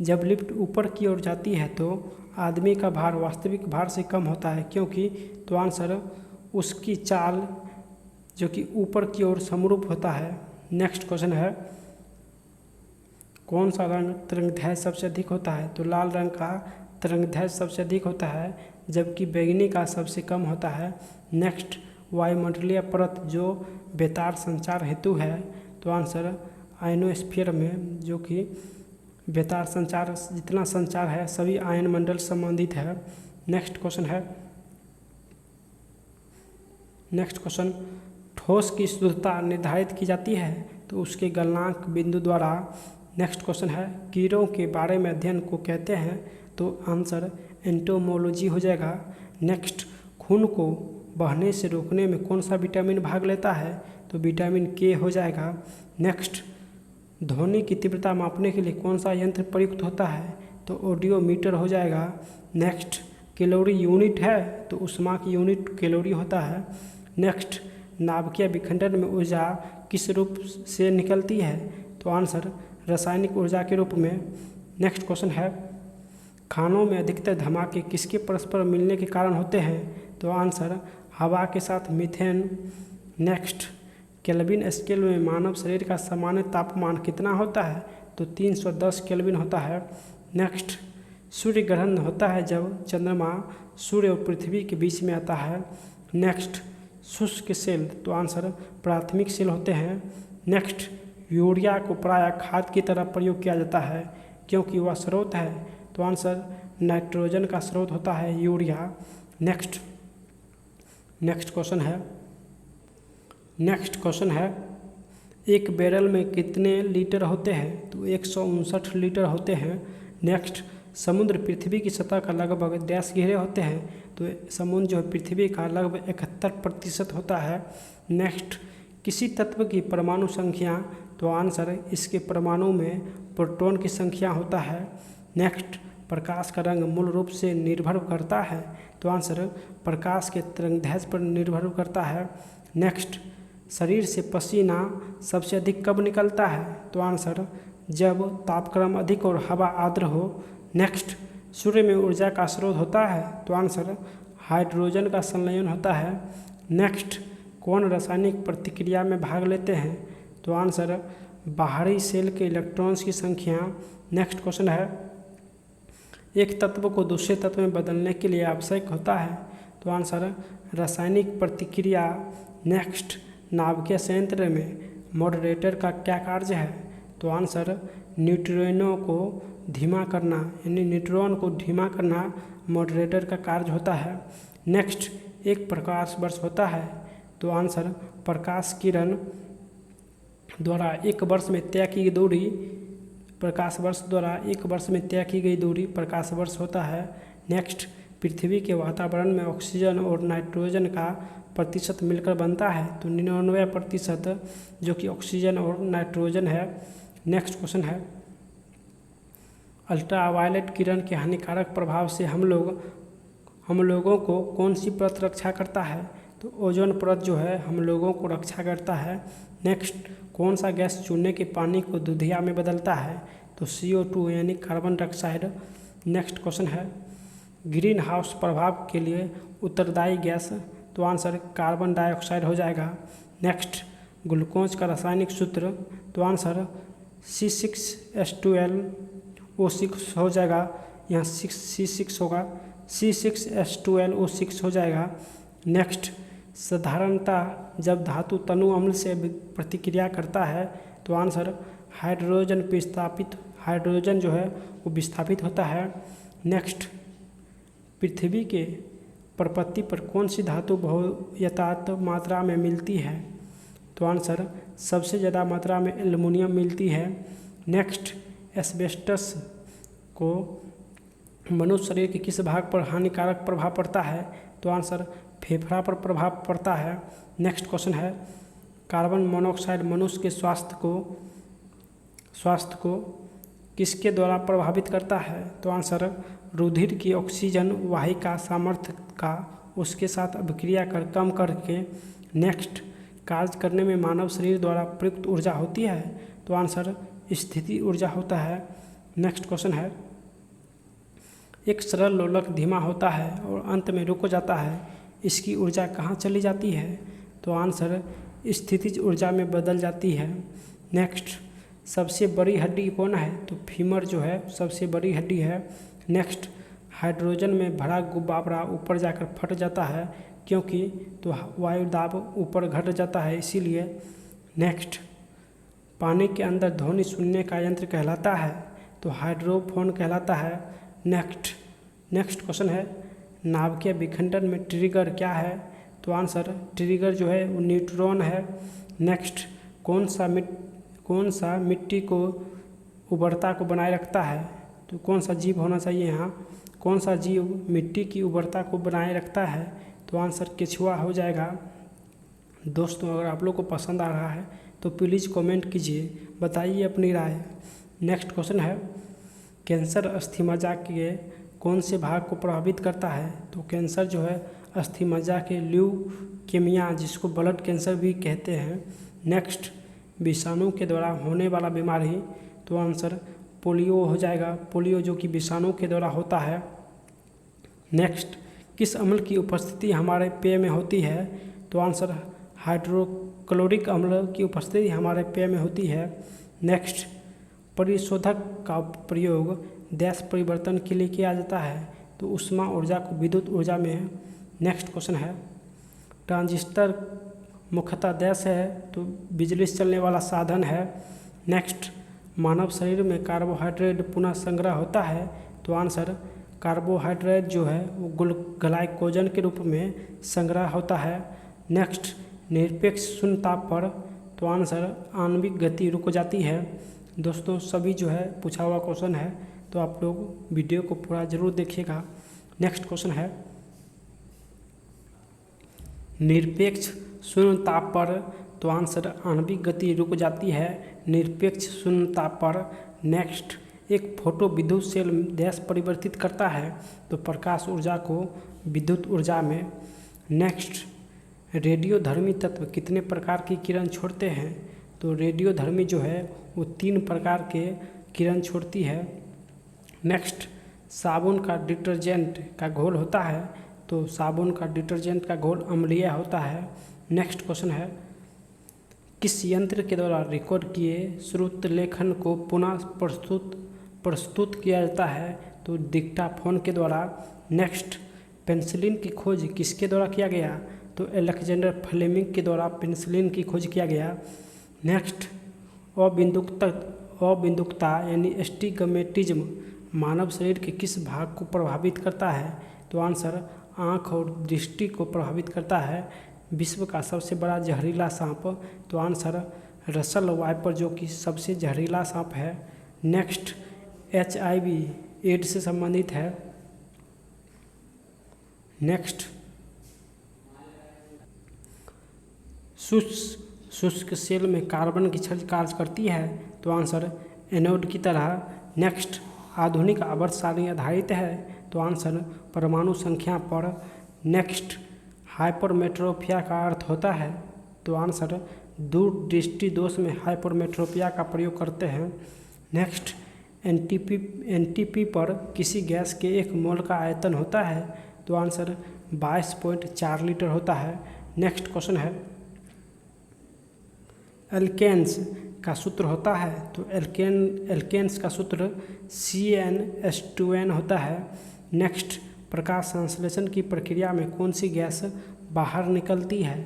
जब लिफ्ट ऊपर की ओर जाती है तो आदमी का भार वास्तविक भार से कम होता है क्योंकि? तो आंसर उसकी चाल जो कि ऊपर की ओर समरूप होता है। नेक्स्ट क्वेश्चन है, कौन सा रंग तरंगदैर्घ्य सबसे अधिक होता है? तो लाल रंग का तरंगदैर्घ्य सबसे अधिक होता है, जबकि बैंगनी का सबसे कम होता है। नेक्स्ट, वायुमंडलीय परत जो बेतार संचार हेतु है? तो आंसर आयनोस्फीयर में, जो कि बेतार संचार जितना संचार है सभी आयन मंडल संबंधित है। नेक्स्ट क्वेश्चन, ठोस की शुद्धता निर्धारित की जाती है? तो उसके गलनांक बिंदु द्वारा। नेक्स्ट क्वेश्चन है, कीड़ों के बारे में अध्ययन को कहते हैं? तो आंसर एंटोमोलॉजी हो जाएगा। नेक्स्ट, खून को बहने से रोकने में कौन सा विटामिन भाग लेता है? तो विटामिन K हो जाएगा। नेक्स्ट, ध्वनि की तीव्रता मापने के लिए कौन सा यंत्र प्रयुक्त होता है? तो ऑडियोमीटर हो जाएगा। नेक्स्ट, कैलोरी यूनिट है? तो ऊष्मा की यूनिट कैलोरी होता है। नेक्स्ट, नाभिकीय विखंडन में ऊर्जा किस रूप से निकलती है? तो आंसर रासायनिक ऊर्जा के रूप में। नेक्स्ट क्वेश्चन है, खानों में अधिकतर धमाके किसके परस्पर मिलने के कारण होते हैं? तो आंसर हवा के साथ मीथेन। नेक्स्ट, केल्विन स्केल में मानव शरीर का सामान्य तापमान कितना होता है? तो 310 केल्विन होता है। नेक्स्ट, सूर्य ग्रहण होता है जब चंद्रमा सूर्य और पृथ्वी के बीच में आता है। नेक्स्ट, शुष्क सेल, तो आंसर प्राथमिक सेल होते हैं। नेक्स्ट, यूरिया को प्रायः खाद की तरह प्रयोग किया जाता है क्योंकि वह स्रोत है। तो आंसर नाइट्रोजन का स्रोत होता है यूरिया। नेक्स्ट क्वेश्चन है, एक बैरल में कितने लीटर होते हैं? तो 159 लीटर होते हैं। नेक्स्ट, समुद्र पृथ्वी की सतह का लगभग डैश घेरे होते हैं? तो समुद्र जो है पृथ्वी का लगभग 71% होता है। नेक्स्ट, किसी तत्व की परमाणु संख्या? तो आंसर इसके परमाणु में प्रोटॉन की संख्या होता है। नेक्स्ट, प्रकाश का रंग मूल रूप से निर्भर करता है? तो आंसर प्रकाश के तरंगदैर्ध्य पर निर्भर करता है। नेक्स्ट, शरीर से पसीना सबसे अधिक कब निकलता है? तो आंसर जब तापक्रम अधिक और हवा आर्द्र हो। नेक्स्ट, सूर्य में ऊर्जा का स्रोत होता है? तो आंसर हाइड्रोजन का संलयन होता है। नेक्स्ट, कौन रासायनिक प्रतिक्रिया में भाग लेते हैं? तो आंसर बाहरी सेल के इलेक्ट्रॉन्स की संख्या। नेक्स्ट क्वेश्चन है, एक तत्व को दूसरे तत्व में बदलने के लिए आवश्यक होता है? तो आंसर रासायनिक प्रतिक्रिया। नेक्स्ट, नाभिकीय संयंत्र में मॉडरेटर का क्या कार्य है? तो आंसर न्यूट्रिनो को धीमा करना, यानी न्यूट्रॉन को धीमा करना मॉडरेटर का कार्य होता है। नेक्स्ट, एक प्रकाश वर्ष होता है? तो आंसर प्रकाश किरण द्वारा एक वर्ष में तय की गई दूरी, प्रकाश वर्ष द्वारा एक वर्ष में तय की गई दूरी प्रकाश वर्ष होता है। नेक्स्ट, पृथ्वी के वातावरण में ऑक्सीजन और नाइट्रोजन का प्रतिशत मिलकर बनता है? तो 99% जो कि ऑक्सीजन और नाइट्रोजन है। नेक्स्ट क्वेश्चन है, अल्ट्रावायलेट किरण के हानिकारक प्रभाव से हम लोगों को कौन सी परत रक्षा करता है? तो ओजोन परत जो है हम लोगों को रक्षा करता है। नेक्स्ट, कौन सा गैस चूने के पानी को दूधिया में बदलता है? तो CO2 यानी कार्बन डाइऑक्साइड। नेक्स्ट क्वेश्चन है, ग्रीन हाउस प्रभाव के लिए उत्तरदायी गैस? तो आंसर कार्बन डाइऑक्साइड हो जाएगा। नेक्स्ट, ग्लूकोज का रासायनिक सूत्र? तो आंसर C6H12O6 हो जाएगा, यहाँ C6 होगा, C6H12O6 हो जाएगा। नेक्स्ट, साधारणतः जब धातु तनु अम्ल से प्रतिक्रिया करता है? तो आंसर हाइड्रोजन जो है वो विस्थापित होता है। नेक्स्ट, पृथ्वी के प्रपत्ति पर कौन सी धातु बहुतायत मात्रा में मिलती है? तो आंसर सबसे ज़्यादा मात्रा में एल्युमिनियम मिलती है। नेक्स्ट, एस्बेस्टस को मनुष्य शरीर के किस भाग पर हानिकारक प्रभाव पड़ता है? तो आंसर फेफड़ा पर प्रभाव पड़ता है। नेक्स्ट क्वेश्चन है, कार्बन मोनोऑक्साइड मनुष्य के स्वास्थ्य को किसके द्वारा प्रभावित करता है? तो आंसर रुधिर की ऑक्सीजन वाहिका सामर्थ्य का उसके साथ अभिक्रिया कर कम करके। नेक्स्ट, कार्य करने में मानव शरीर द्वारा प्रयुक्त ऊर्जा होती है? तो आंसर स्थिति ऊर्जा होता है। नेक्स्ट क्वेश्चन है, एक सरल लोलक धीमा होता है और अंत में रुक जाता है, इसकी ऊर्जा कहाँ चली जाती है? तो आंसर स्थितिज ऊर्जा में बदल जाती है। नेक्स्ट, सबसे बड़ी हड्डी कौन है? तो फीमर जो है सबसे बड़ी हड्डी है। नेक्स्ट, हाइड्रोजन में भरा गुब्बारा ऊपर जाकर फट जाता है क्योंकि? तो वायु दाब ऊपर घट जाता है इसीलिए। नेक्स्ट, पानी के अंदर ध्वनि सुनने का यंत्र कहलाता है? तो हाइड्रोफोन कहलाता है। नेक्स्ट क्वेश्चन है, नाभिकीय विखंडन में ट्रिगर क्या है? तो आंसर ट्रिगर जो है वो न्यूट्रॉन है। नेक्स्ट, कौन सा मिट्टी को उर्वरता को बनाए रखता है? तो कौन सा जीव होना चाहिए यहाँ? कौन सा जीव मिट्टी की उर्वरता को बनाए रखता है? तो आंसर केचुआ हो जाएगा। दोस्तों, अगर आप लोग को पसंद आ रहा है तो प्लीज़ कमेंट कीजिए, बताइए अपनी राय। नेक्स्ट क्वेश्चन है, कैंसर अस्थि मज्जा के कौन से भाग को प्रभावित करता है? तो कैंसर जो है अस्थि मज्जा के ल्यूकेमिया, जिसको ब्लड कैंसर भी कहते हैं। नेक्स्ट, विषाणु के द्वारा होने वाला बीमारी, तो आंसर पोलियो हो जाएगा। पोलियो जो कि विषाणु के द्वारा होता है। नेक्स्ट, किस अम्ल की उपस्थिति हमारे पेय में होती है, तो आंसर हाइड्रोक्लोरिक अम्ल की उपस्थिति हमारे पेय में होती है। नेक्स्ट, परिशोधक का प्रयोग देश परिवर्तन के लिए किया जाता है, तो ऊष्मा ऊर्जा को विद्युत ऊर्जा में है। नेक्स्ट क्वेश्चन है, ट्रांजिस्टर मुख्यतः देश है, तो बिजली से चलने वाला साधन है। नेक्स्ट, मानव शरीर में कार्बोहाइड्रेट पुनः संग्रह होता है, तो आंसर कार्बोहाइड्रेट जो है वो ग्लाइकोजन के रूप में संग्रह होता है। नेक्स्ट, निरपेक्ष शून्य ताप पर, तो आंसर आणविक गति रुक जाती है। दोस्तों सभी जो है पूछा हुआ क्वेश्चन है, तो आप लोग वीडियो को पूरा जरूर देखिएगा। नेक्स्ट क्वेश्चन है, निरपेक्ष शून्य ताप पर, तो आंसर आणविक गति रुक जाती है निरपेक्ष शून्य ताप पर। नेक्स्ट, एक फोटो विद्युत सेल देश परिवर्तित करता है, तो प्रकाश ऊर्जा को विद्युत ऊर्जा में। नेक्स्ट, रेडियोधर्मी तत्व कितने प्रकार की किरण छोड़ते हैं, तो रेडियोधर्मी जो है वो 3 प्रकार के किरण छोड़ती है। नेक्स्ट, साबुन का डिटर्जेंट का घोल होता है, तो साबुन का डिटर्जेंट का घोल अम्लीय होता है। नेक्स्ट क्वेश्चन है, किस यंत्र के द्वारा रिकॉर्ड किए श्रुत लेखन को पुनः प्रस्तुत किया जाता है, तो डिक्टाफोन के द्वारा। नेक्स्ट, पेनिसिलिन की खोज किसके द्वारा किया गया, तो अलेक्जेंडर फ्लेमिंग के द्वारा पेनिसिलिन की खोज किया गया। नेक्स्ट, अबिंदुकता यानी एस्टिग्मेटिज्म मानव शरीर के किस भाग को प्रभावित करता है, तो आंसर आँख और दृष्टि को प्रभावित करता है। विश्व का सबसे बड़ा जहरीला सांप, तो आंसर रसल वाइपर जो कि सबसे जहरीला सांप है। नेक्स्ट, HIV एड्स से संबंधित है। नेक्स्ट, शुष्क सेल में कार्बन की छड़ कार्य करती है, तो आंसर एनोड की तरह। नेक्स्ट, आधुनिक आवर्त सारणी आधारित है, तो आंसर परमाणु संख्या पर। नेक्स्ट, हाइपरमेट्रोपिया का अर्थ होता है, तो आंसर दूरदृष्टि दोष में हाइपरमेट्रोपिया का प्रयोग करते हैं। नेक्स्ट, एनटीपी पर किसी गैस के 1 मोल का आयतन होता है, तो आंसर 22.4 लीटर होता है। नेक्स्ट क्वेश्चन है, एल्केन्स का सूत्र होता है, तो एल्केन्स का सूत्र CnH2n होता है। नेक्स्ट, प्रकाश संश्लेषण की प्रक्रिया में कौन सी गैस बाहर निकलती है,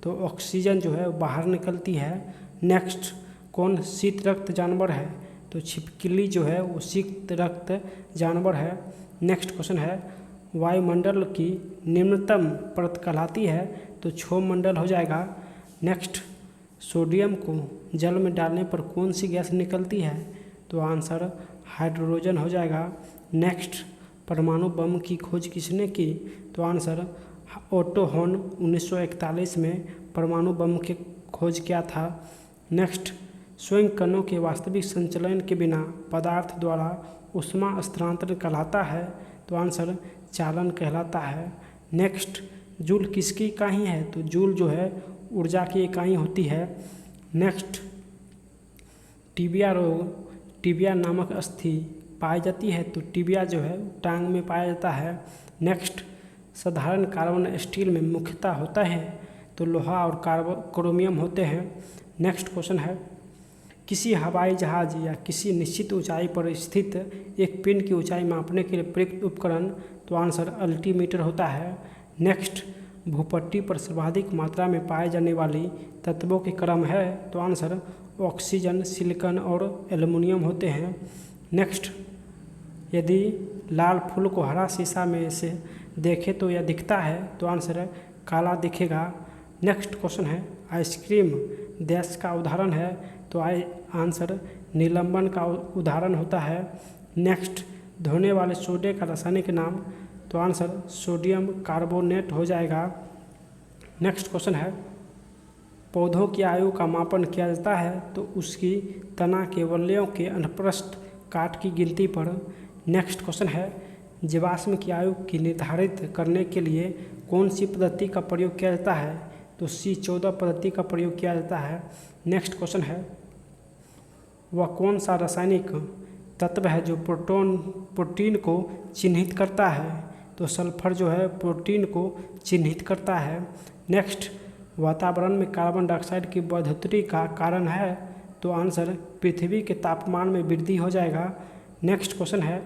तो ऑक्सीजन जो है बाहर निकलती है। नेक्स्ट, कौन शीत रक्त जानवर है, तो छिपकली जो है वो शीत रक्त जानवर है। नेक्स्ट क्वेश्चन है, वायुमंडल की निम्नतम परत कहलाती है, तो क्षोभमंडल हो जाएगा। नेक्स्ट, सोडियम को जल में डालने पर कौन सी गैस निकलती है, तो आंसर हाइड्रोजन हो जाएगा। नेक्स्ट, परमाणु बम की खोज किसने की, तो आंसर ओटो हॉर्न 1941 में परमाणु बम की खोज किया था। नेक्स्ट, स्वयं कणों के वास्तविक संचलन के बिना पदार्थ द्वारा ऊष्मा स्थानांतरण कहलाता है, तो आंसर चालन कहलाता है। नेक्स्ट, जूल किसकी इकाई है, तो जूल जो है ऊर्जा की इकाई होती है। नेक्स्ट, टिबिया रोग, टिबिया नामक अस्थि पाई जाती है, तो टिबिया जो है टांग में पाया जाता है। नेक्स्ट, साधारण कार्बन स्टील में मुख्यतः होता है, तो लोहा और क्रोमियम होते हैं। नेक्स्ट क्वेश्चन है, किसी हवाई जहाज या किसी निश्चित ऊंचाई पर स्थित एक पिंड की ऊंचाई मापने के लिए प्रयुक्त उपकरण, तो आंसर अल्टीमीटर होता है। नेक्स्ट, भूपट्टी पर सर्वाधिक मात्रा में पाए जाने वाली तत्वों के क्रम है, तो आंसर ऑक्सीजन, सिलिकॉन और एल्युमिनियम होते हैं। नेक्स्ट, यदि लाल फूल को हरा शीशा में से देखे तो यह दिखता है, तो आंसर काला दिखेगा। नेक्स्ट क्वेश्चन है, आइसक्रीम देश का उदाहरण है, तो आंसर निलंबन का उदाहरण होता है। नेक्स्ट, धोने वाले सोडे का रासायनिक नाम, तो आंसर सोडियम कार्बोनेट हो जाएगा। नेक्स्ट क्वेश्चन है, पौधों की आयु का मापन किया जाता है, तो उसकी तना के वलयों के अनुप्रस्थ काट की गिनती पर। नेक्स्ट क्वेश्चन है, जीवाश्म की आयु की निर्धारित करने के लिए कौन सी पद्धति का प्रयोग किया जाता है, तो C14 पद्धति का प्रयोग किया जाता है। नेक्स्ट क्वेश्चन है, वह कौन सा रासायनिक तत्व है जो प्रोटीन को चिन्हित करता है? तो सल्फर जो है प्रोटीन को चिन्हित करता है। नेक्स्ट, वातावरण में कार्बन डाइऑक्साइड की बढ़ोतरी का कारण है? तो आंसर पृथ्वी के तापमान में वृद्धि हो जाएगा। नेक्स्ट क्वेश्चन है,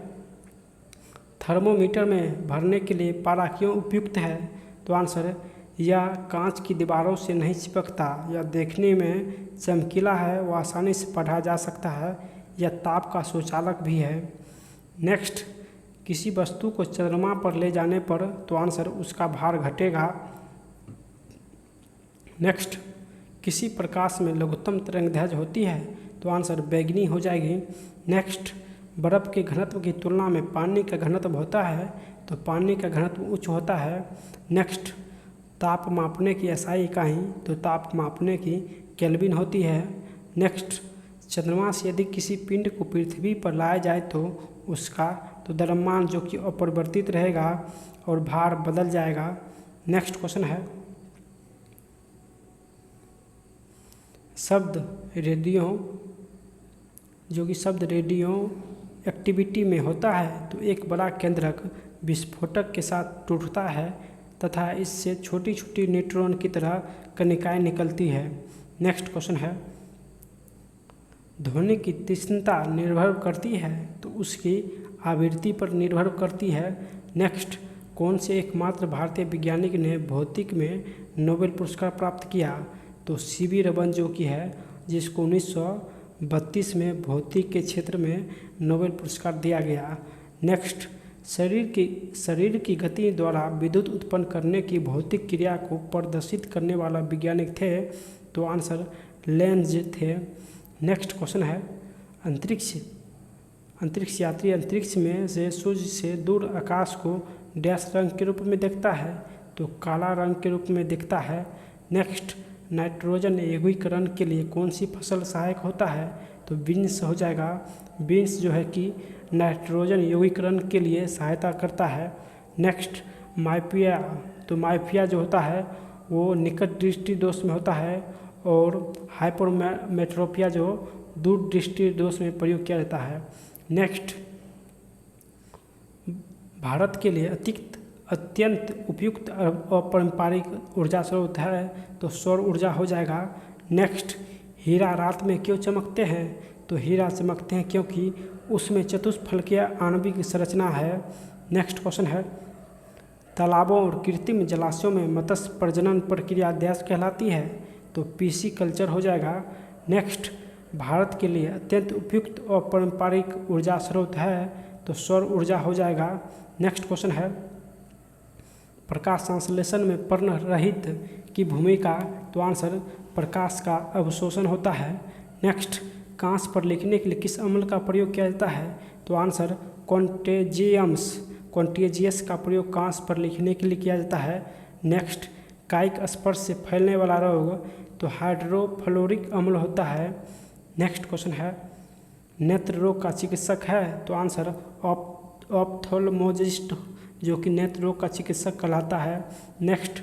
थर्मोमीटर में भरने के लिए पारा क्यों उपयुक्त है? तो आंसर, यह कांच की दीवारों से नहीं चिपकता, यह देखने में चमकीला है, वह आसानी से पढ़ा जा सकता है, यह ताप का सुचालक भी है। नेक्स्ट, किसी वस्तु को चंद्रमा पर ले जाने पर तो आंसर उसका भार घटेगा। नेक्स्ट, किसी प्रकाश में लघुत्तम तरंगदैर्घ्य होती है? तो आंसर बैगनी हो जाएगी। नेक्स्ट, बर्फ़ के घनत्व की तुलना में पानी का घनत्व होता है? तो पानी का घनत्व उच्च होता है। नेक्स्ट, ताप मापने की एसआई इकाई? तो ताप मापने की केल्विन होती है। नेक्स्ट, चंद्रमा से यदि किसी पिंड को पृथ्वी पर लाया जाए तो उसका द्रव्यमान जो कि अपरिवर्तित रहेगा और भार बदल जाएगा। नेक्स्ट क्वेश्चन है, शब्द रेडियो जो कि शब्द रेडियो एक्टिविटी में होता है तो एक बड़ा केंद्रक विस्फोटक के साथ टूटता है तथा इससे छोटी छोटी न्यूट्रॉन की तरह कणिकाएं निकलती है। नेक्स्ट क्वेश्चन है, ध्वनि की तीक्ष्णता निर्भर करती है? तो उसकी आवृत्ति पर निर्भर करती है। नेक्स्ट, कौन से एकमात्र भारतीय वैज्ञानिक ने भौतिक में नोबेल पुरस्कार प्राप्त किया? तो सीवी रमन जो कि है, जिसको 1932 में भौतिक के क्षेत्र में नोबेल पुरस्कार दिया गया। नेक्स्ट, शरीर की गति द्वारा विद्युत उत्पन्न करने की भौतिक क्रिया को प्रदर्शित करने वाला वैज्ञानिक थे? तो आंसर लेंज थे। नेक्स्ट क्वेश्चन है, अंतरिक्ष यात्री अंतरिक्ष में से सूर्य से दूर आकाश को डैश रंग के रूप में देखता है? तो काला रंग के रूप में दिखता है। नेक्स्ट, नाइट्रोजन यौगिकरण के लिए कौन सी फसल सहायक होता है? तो बीन्स हो जाएगा। बीन्स जो है कि नाइट्रोजन यौगिकरण के लिए सहायता करता है। नेक्स्ट, माइपिया, तो माइपिया जो होता है वो निकट दृष्टि दोष में होता है और हाइपरमेट्रोपिया जो दूर दृष्टि दोष में प्रयोग किया जाता है। नेक्स्ट, भारत के लिए अत्यंत उपयुक्त और पारंपरिक ऊर्जा स्रोत है? तो सौर ऊर्जा हो जाएगा। नेक्स्ट, हीरा रात में क्यों चमकते हैं? तो हीरा चमकते हैं क्योंकि उसमें चतुष्फलकीय आणविक संरचना है। नेक्स्ट क्वेश्चन है, तालाबों और कृत्रिम जलाशयों में मत्स्य प्रजनन प्रक्रिया डैश कहलाती है? तो पीसी कल्चर हो जाएगा। नेक्स्ट, भारत के लिए अत्यंत उपयुक्त और पारंपरिक ऊर्जा स्रोत है? तो सौर ऊर्जा हो जाएगा। नेक्स्ट क्वेश्चन है, प्रकाश संश्लेषण में पर्ण रहित की भूमिका? तो आंसर प्रकाश का अवशोषण होता है। नेक्स्ट, कांच पर लिखने के लिए किस अम्ल का प्रयोग किया जाता है? तो आंसर कॉन्टेजियस का प्रयोग कांच पर लिखने के लिए किया जाता है। नेक्स्ट, कायिक स्पर्श से फैलने वाला रोग? तो हाइड्रोफ्लोरिक अम्ल होता है। नेक्स्ट क्वेश्चन है, नेत्र रोग का चिकित्सक है? तो आंसर ऑप्थेल्मोलॉजिस्ट जो कि नेत्र रोग का चिकित्सक कहलाता है। नेक्स्ट,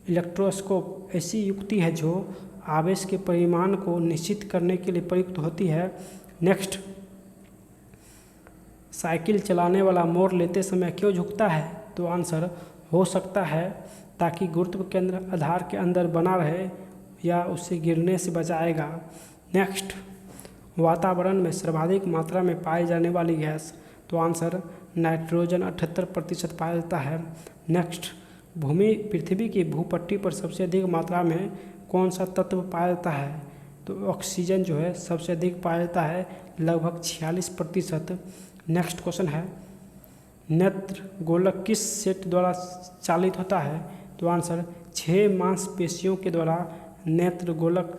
इलेक्ट्रोस्कोप ऐसी युक्ति है जो आवेश के परिमाण को निश्चित करने के लिए प्रयुक्त होती है। नेक्स्ट, साइकिल चलाने वाला मोड़ लेते समय क्यों झुकता है? तो आंसर हो सकता है ताकि गुरुत्व केंद्र आधार के अंदर बना रहे या उससे गिरने से बचाएगा। नेक्स्ट, वातावरण में सर्वाधिक मात्रा में पाई जाने वाली गैस? तो आंसर नाइट्रोजन 78% पाया जाता है। नेक्स्ट, पृथ्वी की भूपट्टी पर सबसे अधिक मात्रा में कौन सा तत्व पाया जाता है? तो ऑक्सीजन जो है सबसे अधिक पाया जाता है, लगभग 46%। नेक्स्ट क्वेश्चन है, नेत्र गोलक किस सेट द्वारा चालित होता है? तो आंसर 6 मांसपेशियों के द्वारा नेत्र गोलक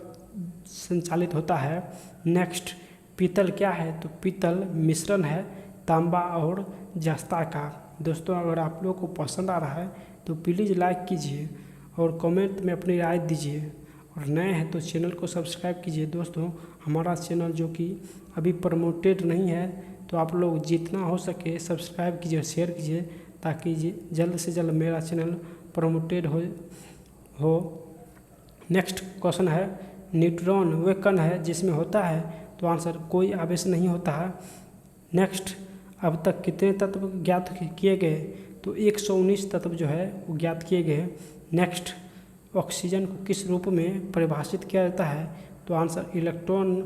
संचालित होता है। नेक्स्ट, पीतल क्या है? तो पीतल मिश्रण है तांबा और जस्ता का। दोस्तों, अगर आप लोगों को पसंद आ रहा है तो प्लीज़ लाइक कीजिए और कमेंट में अपनी राय दीजिए और नए हैं तो चैनल को सब्सक्राइब कीजिए। दोस्तों, हमारा चैनल जो कि अभी प्रमोटेड नहीं है तो आप लोग जितना हो सके सब्सक्राइब कीजिए, शेयर कीजिए ताकि जल्द से जल्द मेरा चैनल प्रमोटेड हो। नेक्स्ट क्वेश्चन है न्यूट्रॉन वे कण है जिसमें होता है, तो आंसर कोई आवेश नहीं होता है। नेक्स्ट अब तक कितने तत्व ज्ञात किए गए, तो 119 तत्व जो है वो ज्ञात किए गए। नेक्स्ट ऑक्सीजन को किस रूप में परिभाषित किया जाता है, तो आंसर इलेक्ट्रॉन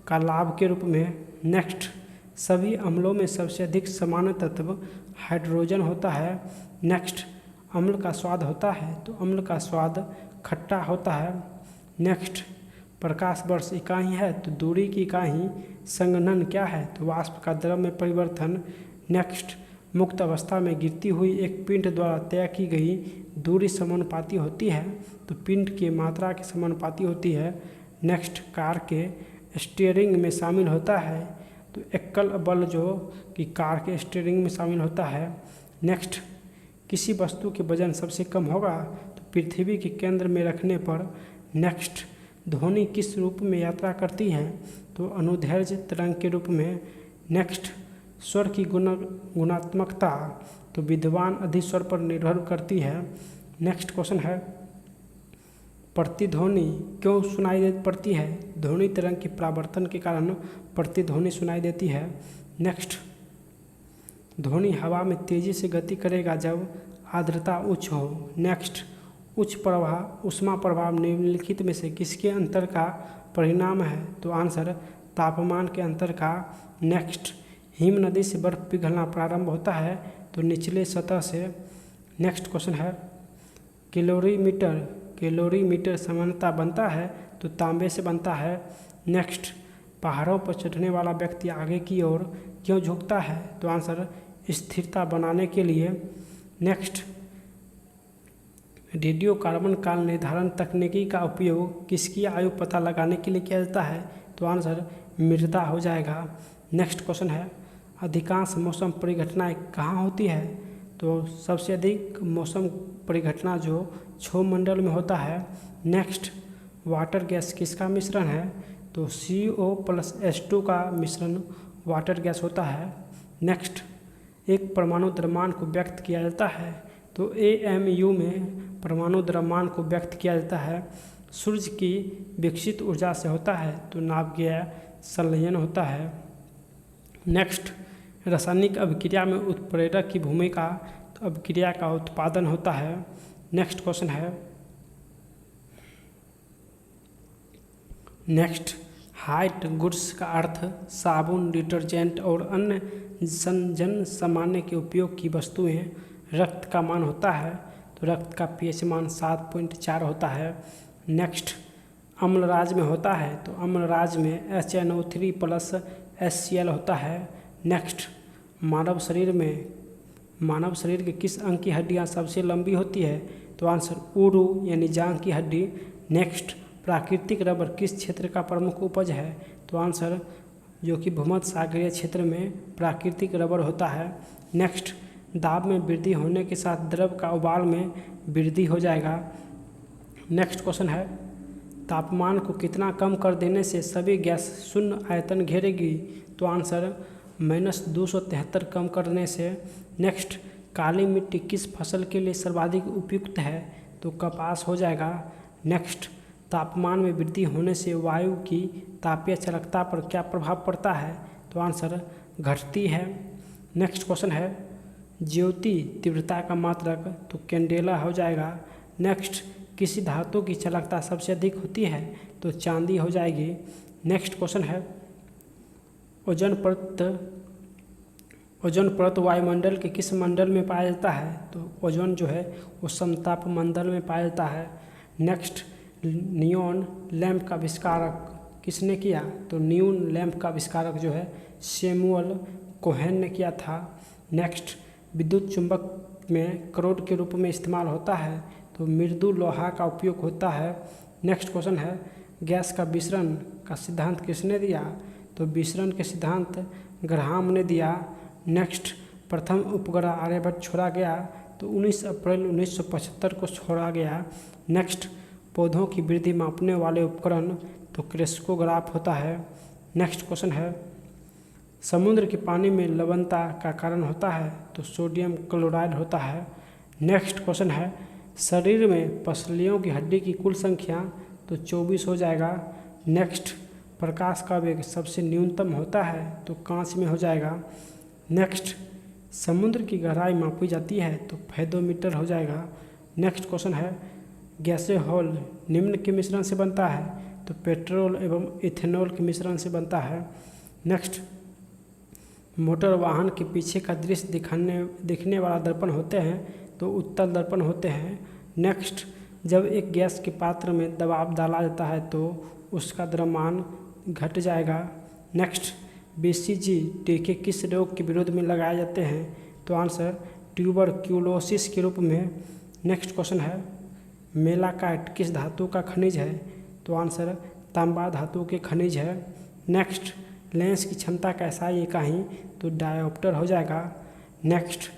का लाभ के रूप में। नेक्स्ट सभी अम्लों में सबसे अधिक सामान्य तत्व हाइड्रोजन होता है। नेक्स्ट अम्ल का स्वाद होता है, तो अम्ल का स्वाद खट्टा होता है। नेक्स्ट प्रकाश वर्ष इकाई है, तो दूरी की इकाई संघनन क्या है, तो वाष्प का द्रव में परिवर्तन। नेक्स्ट मुक्त अवस्था में गिरती हुई एक पिंड द्वारा तय की गई दूरी समानुपाती होती है, तो पिंड की मात्रा के समानुपाती होती है। नेक्स्ट कार के स्टीयरिंग में शामिल होता है, तो एकल बल जो कि कार के स्टीयरिंग में शामिल होता है। नेक्स्ट किसी वस्तु के वजन सबसे कम होगा, तो पृथ्वी के केंद्र में रखने पर। नेक्स्ट ध्वनि किस रूप में यात्रा करती है, तो अनुदैर्घ्य तरंग के रूप में। नेक्स्ट स्वर की गुणात्मकता तो विद्वान अधिस्वर पर निर्भर करती है। नेक्स्ट क्वेश्चन है प्रतिध्वनि क्यों सुनाई पड़ती है, ध्वनि तरंग के परावर्तन के कारण प्रतिध्वनि सुनाई देती है। नेक्स्ट ध्वनि हवा में तेजी से गति करेगा जब आर्द्रता उच्च हो। नेक्स्ट उच्च प्रवाह ऊष्मा प्रभाव निम्नलिखित में से किसके अंतर का परिणाम है, तो आंसर तापमान के अंतर का। नेक्स्ट हिम नदी से बर्फ पिघलना प्रारंभ होता है, तो निचले सतह से। नेक्स्ट क्वेश्चन है कैलोरीमीटर सामान्यतः बनता है, तो तांबे से बनता है। नेक्स्ट पहाड़ों पर चढ़ने वाला व्यक्ति आगे की ओर क्यों झुकता है, तो आंसर स्थिरता बनाने के लिए। नेक्स्ट रेडियो कार्बन काल निर्धारण तकनीकी का उपयोग किसकी आयु पता लगाने के लिए किया जाता है, तो आंसर मृदा हो जाएगा। नेक्स्ट क्वेश्चन है अधिकांश मौसम परिघटनाएं कहाँ होती है, तो सबसे अधिक मौसम परिघटना जो क्षोभमंडल में होता है। नेक्स्ट वाटर गैस किसका मिश्रण है, तो CO+H2 का मिश्रण वाटर गैस होता है। नेक्स्ट एक परमाणु द्रव्यमान को व्यक्त किया जाता है, तो AMU में परमाणु द्रव्यमान को व्यक्त किया जाता है। सूर्य की विकसित ऊर्जा से होता है, तो नाभिकीय संलयन होता है। नेक्स्ट रासायनिक अभिक्रिया में उत्प्रेरक की भूमिका, तो अभिक्रिया का उत्पादन होता है। नेक्स्ट क्वेश्चन है नेक्स्ट हाइट गुड्स का अर्थ साबुन डिटर्जेंट और अन्य जन सामान्य के उपयोग की वस्तुएं। रक्त का मान होता है, तो रक्त का pH मान 7.4 होता है। नेक्स्ट अम्लराज में होता है, तो अम्लराज में HNO3+HCl होता है। नेक्स्ट मानव शरीर के किस अंग की हड्डियां सबसे लंबी होती है, तो आंसर ऊरू यानी जांघ की हड्डी। नेक्स्ट प्राकृतिक रबर किस क्षेत्र का प्रमुख उपज है, तो आंसर जो कि भूमध्य सागरीय क्षेत्र में प्राकृतिक रबर होता है। नेक्स्ट दाब में वृद्धि होने के साथ द्रव का उबाल में वृद्धि हो जाएगा। नेक्स्ट क्वेश्चन है तापमान को कितना कम कर देने से सभी गैस शून्य आयतन घेरेगी, तो आंसर -273 कम करने से। नेक्स्ट काली मिट्टी किस फसल के लिए सर्वाधिक उपयुक्त है, तो कपास हो जाएगा। नेक्स्ट तापमान में वृद्धि होने से वायु की तापीय चालकता पर क्या प्रभाव पड़ता है, तो आंसर घटती है। नेक्स्ट क्वेश्चन है ज्योति तीव्रता का मात्रक, तो कैंडेला हो जाएगा। नेक्स्ट किसी धातु की चालकता सबसे अधिक होती है, तो चांदी हो जाएगी। नेक्स्ट क्वेश्चन है ओजोन परत वायुमंडल के किस मंडल में पाया जाता है, तो ओजोन जो है वो समताप मंडल में पाया जाता है। नेक्स्ट नियॉन लैंप का आविष्कारक किसने किया, तो नियॉन लैंप का आविष्कारक जो है सैमुअल कोहेन ने किया था। नेक्स्ट विद्युत चुंबक में करोड के रूप में इस्तेमाल होता है, तो मृदु लोहा का उपयोग होता है। नेक्स्ट क्वेश्चन है गैस का विसरण का सिद्धांत किसने दिया, तो विसरण के सिद्धांत ग्राहम ने दिया। नेक्स्ट प्रथम उपग्रह आर्यभट्ट छोड़ा गया, तो 19 अप्रैल 1975 को छोड़ा गया। नेक्स्ट पौधों की वृद्धि मापने वाले उपकरण, तो क्रेस्कोग्राफ होता है। नेक्स्ट क्वेश्चन है समुद्र के पानी में लवणता का कारण होता है, तो सोडियम क्लोराइड होता है। नेक्स्ट क्वेश्चन है शरीर में पसलियों की हड्डी की कुल संख्या तो 24 हो जाएगा। नेक्स्ट, प्रकाश का वेग सबसे न्यूनतम होता है तो कांच में हो जाएगा। नेक्स्ट, समुद्र की गहराई मापी जाती है तो फेदोमीटर हो जाएगा। नेक्स्ट क्वेश्चन है, गैसीय हॉल निम्न के मिश्रण से बनता है तो पेट्रोल एवं इथेनॉल के मिश्रण से बनता है। नेक्स्ट, मोटर वाहन के पीछे का दृश्य दिखने वाला दर्पण होते हैं तो उत्तल दर्पण होते हैं। नेक्स्ट, जब एक गैस के पात्र में दबाव डाला जाता है तो उसका द्रव्यमान घट जाएगा। नेक्स्ट, BCG टीके किस रोग के विरोध में लगाए जाते हैं तो आंसर ट्यूबरक्यूलोसिस के रूप में। नेक्स्ट क्वेश्चन है, मेलाकाइट किस धातु का खनिज है तो आंसर तांबा धातु के खनिज है। नेक्स्ट, लेंस की क्षमता का SI इकाई तो डायोप्टर हो जाएगा। नेक्स्ट,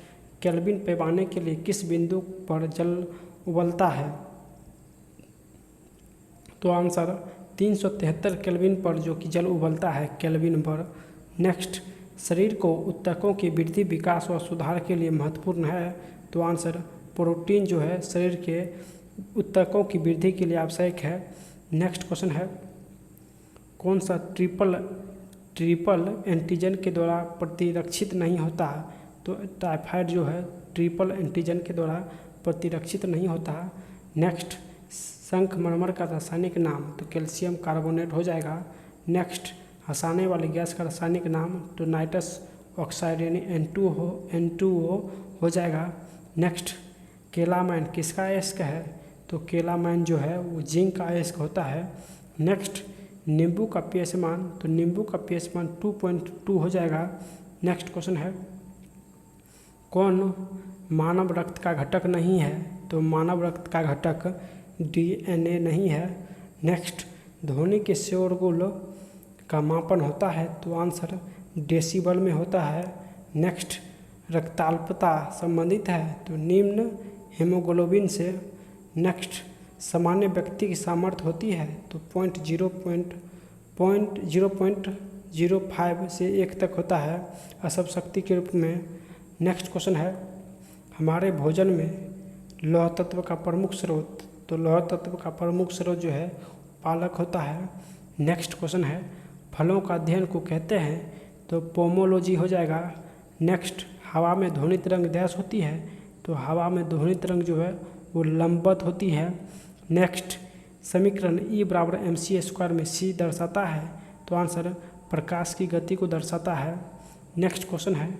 केल्विन पैमाने के लिए किस बिंदु पर जल उबलता है तो आंसर 373 केल्विन पर जो कि जल उबलता है केल्विन पर। नेक्स्ट, शरीर को ऊतकों की वृद्धि, विकास और सुधार के लिए महत्वपूर्ण है तो आंसर प्रोटीन जो है शरीर के ऊतकों की वृद्धि के लिए आवश्यक है। नेक्स्ट क्वेश्चन है, कौन सा ट्रिपल एंटीजन के द्वारा प्रतिरक्षित नहीं होता तो टाइफाइड जो है ट्रिपल एंटीजन के द्वारा प्रतिरक्षित नहीं होता। नेक्स्ट, संगमरमर का रासायनिक नाम तो कैल्शियम कार्बोनेट हो जाएगा। नेक्स्ट, हंसाने वाली गैस का रासायनिक नाम तो नाइट्रस ऑक्साइड यानी N2O हो जाएगा। नेक्स्ट, केलामाइन किसका अयस्क है तो केलामाइन जो है वो जिंक का अयस्क होता है। नेक्स्ट, नींबू का pH मान तो नींबू का pH मान 2.2 हो जाएगा। नेक्स्ट क्वेश्चन है, कौन मानव रक्त का घटक नहीं है तो मानव रक्त का घटक DNA नहीं है। नेक्स्ट, ध्वनि के शोरगुल का मापन होता है तो आंसर डेसिबल में होता है। नेक्स्ट, रक्ताल्पता संबंधित है तो निम्न हीमोग्लोबिन से। नेक्स्ट, सामान्य व्यक्ति की सामर्थ्य होती है तो 0.05 से 1 तक होता है असब शक्ति के रूप में। नेक्स्ट क्वेश्चन है, हमारे भोजन में लौह तत्व का प्रमुख स्रोत तो लौह तत्व का प्रमुख स्रोत जो है पालक होता है। नेक्स्ट क्वेश्चन है, फलों का अध्ययन को कहते हैं तो पोमोलॉजी हो जाएगा। नेक्स्ट, हवा में ध्वनि तरंग डैश होती है तो हवा में ध्वनि तरंग जो है वो लंबवत होती है। नेक्स्ट, समीकरण E बराबर mc² में C दर्शाता है तो आंसर प्रकाश की गति को दर्शाता है। नेक्स्ट क्वेश्चन है,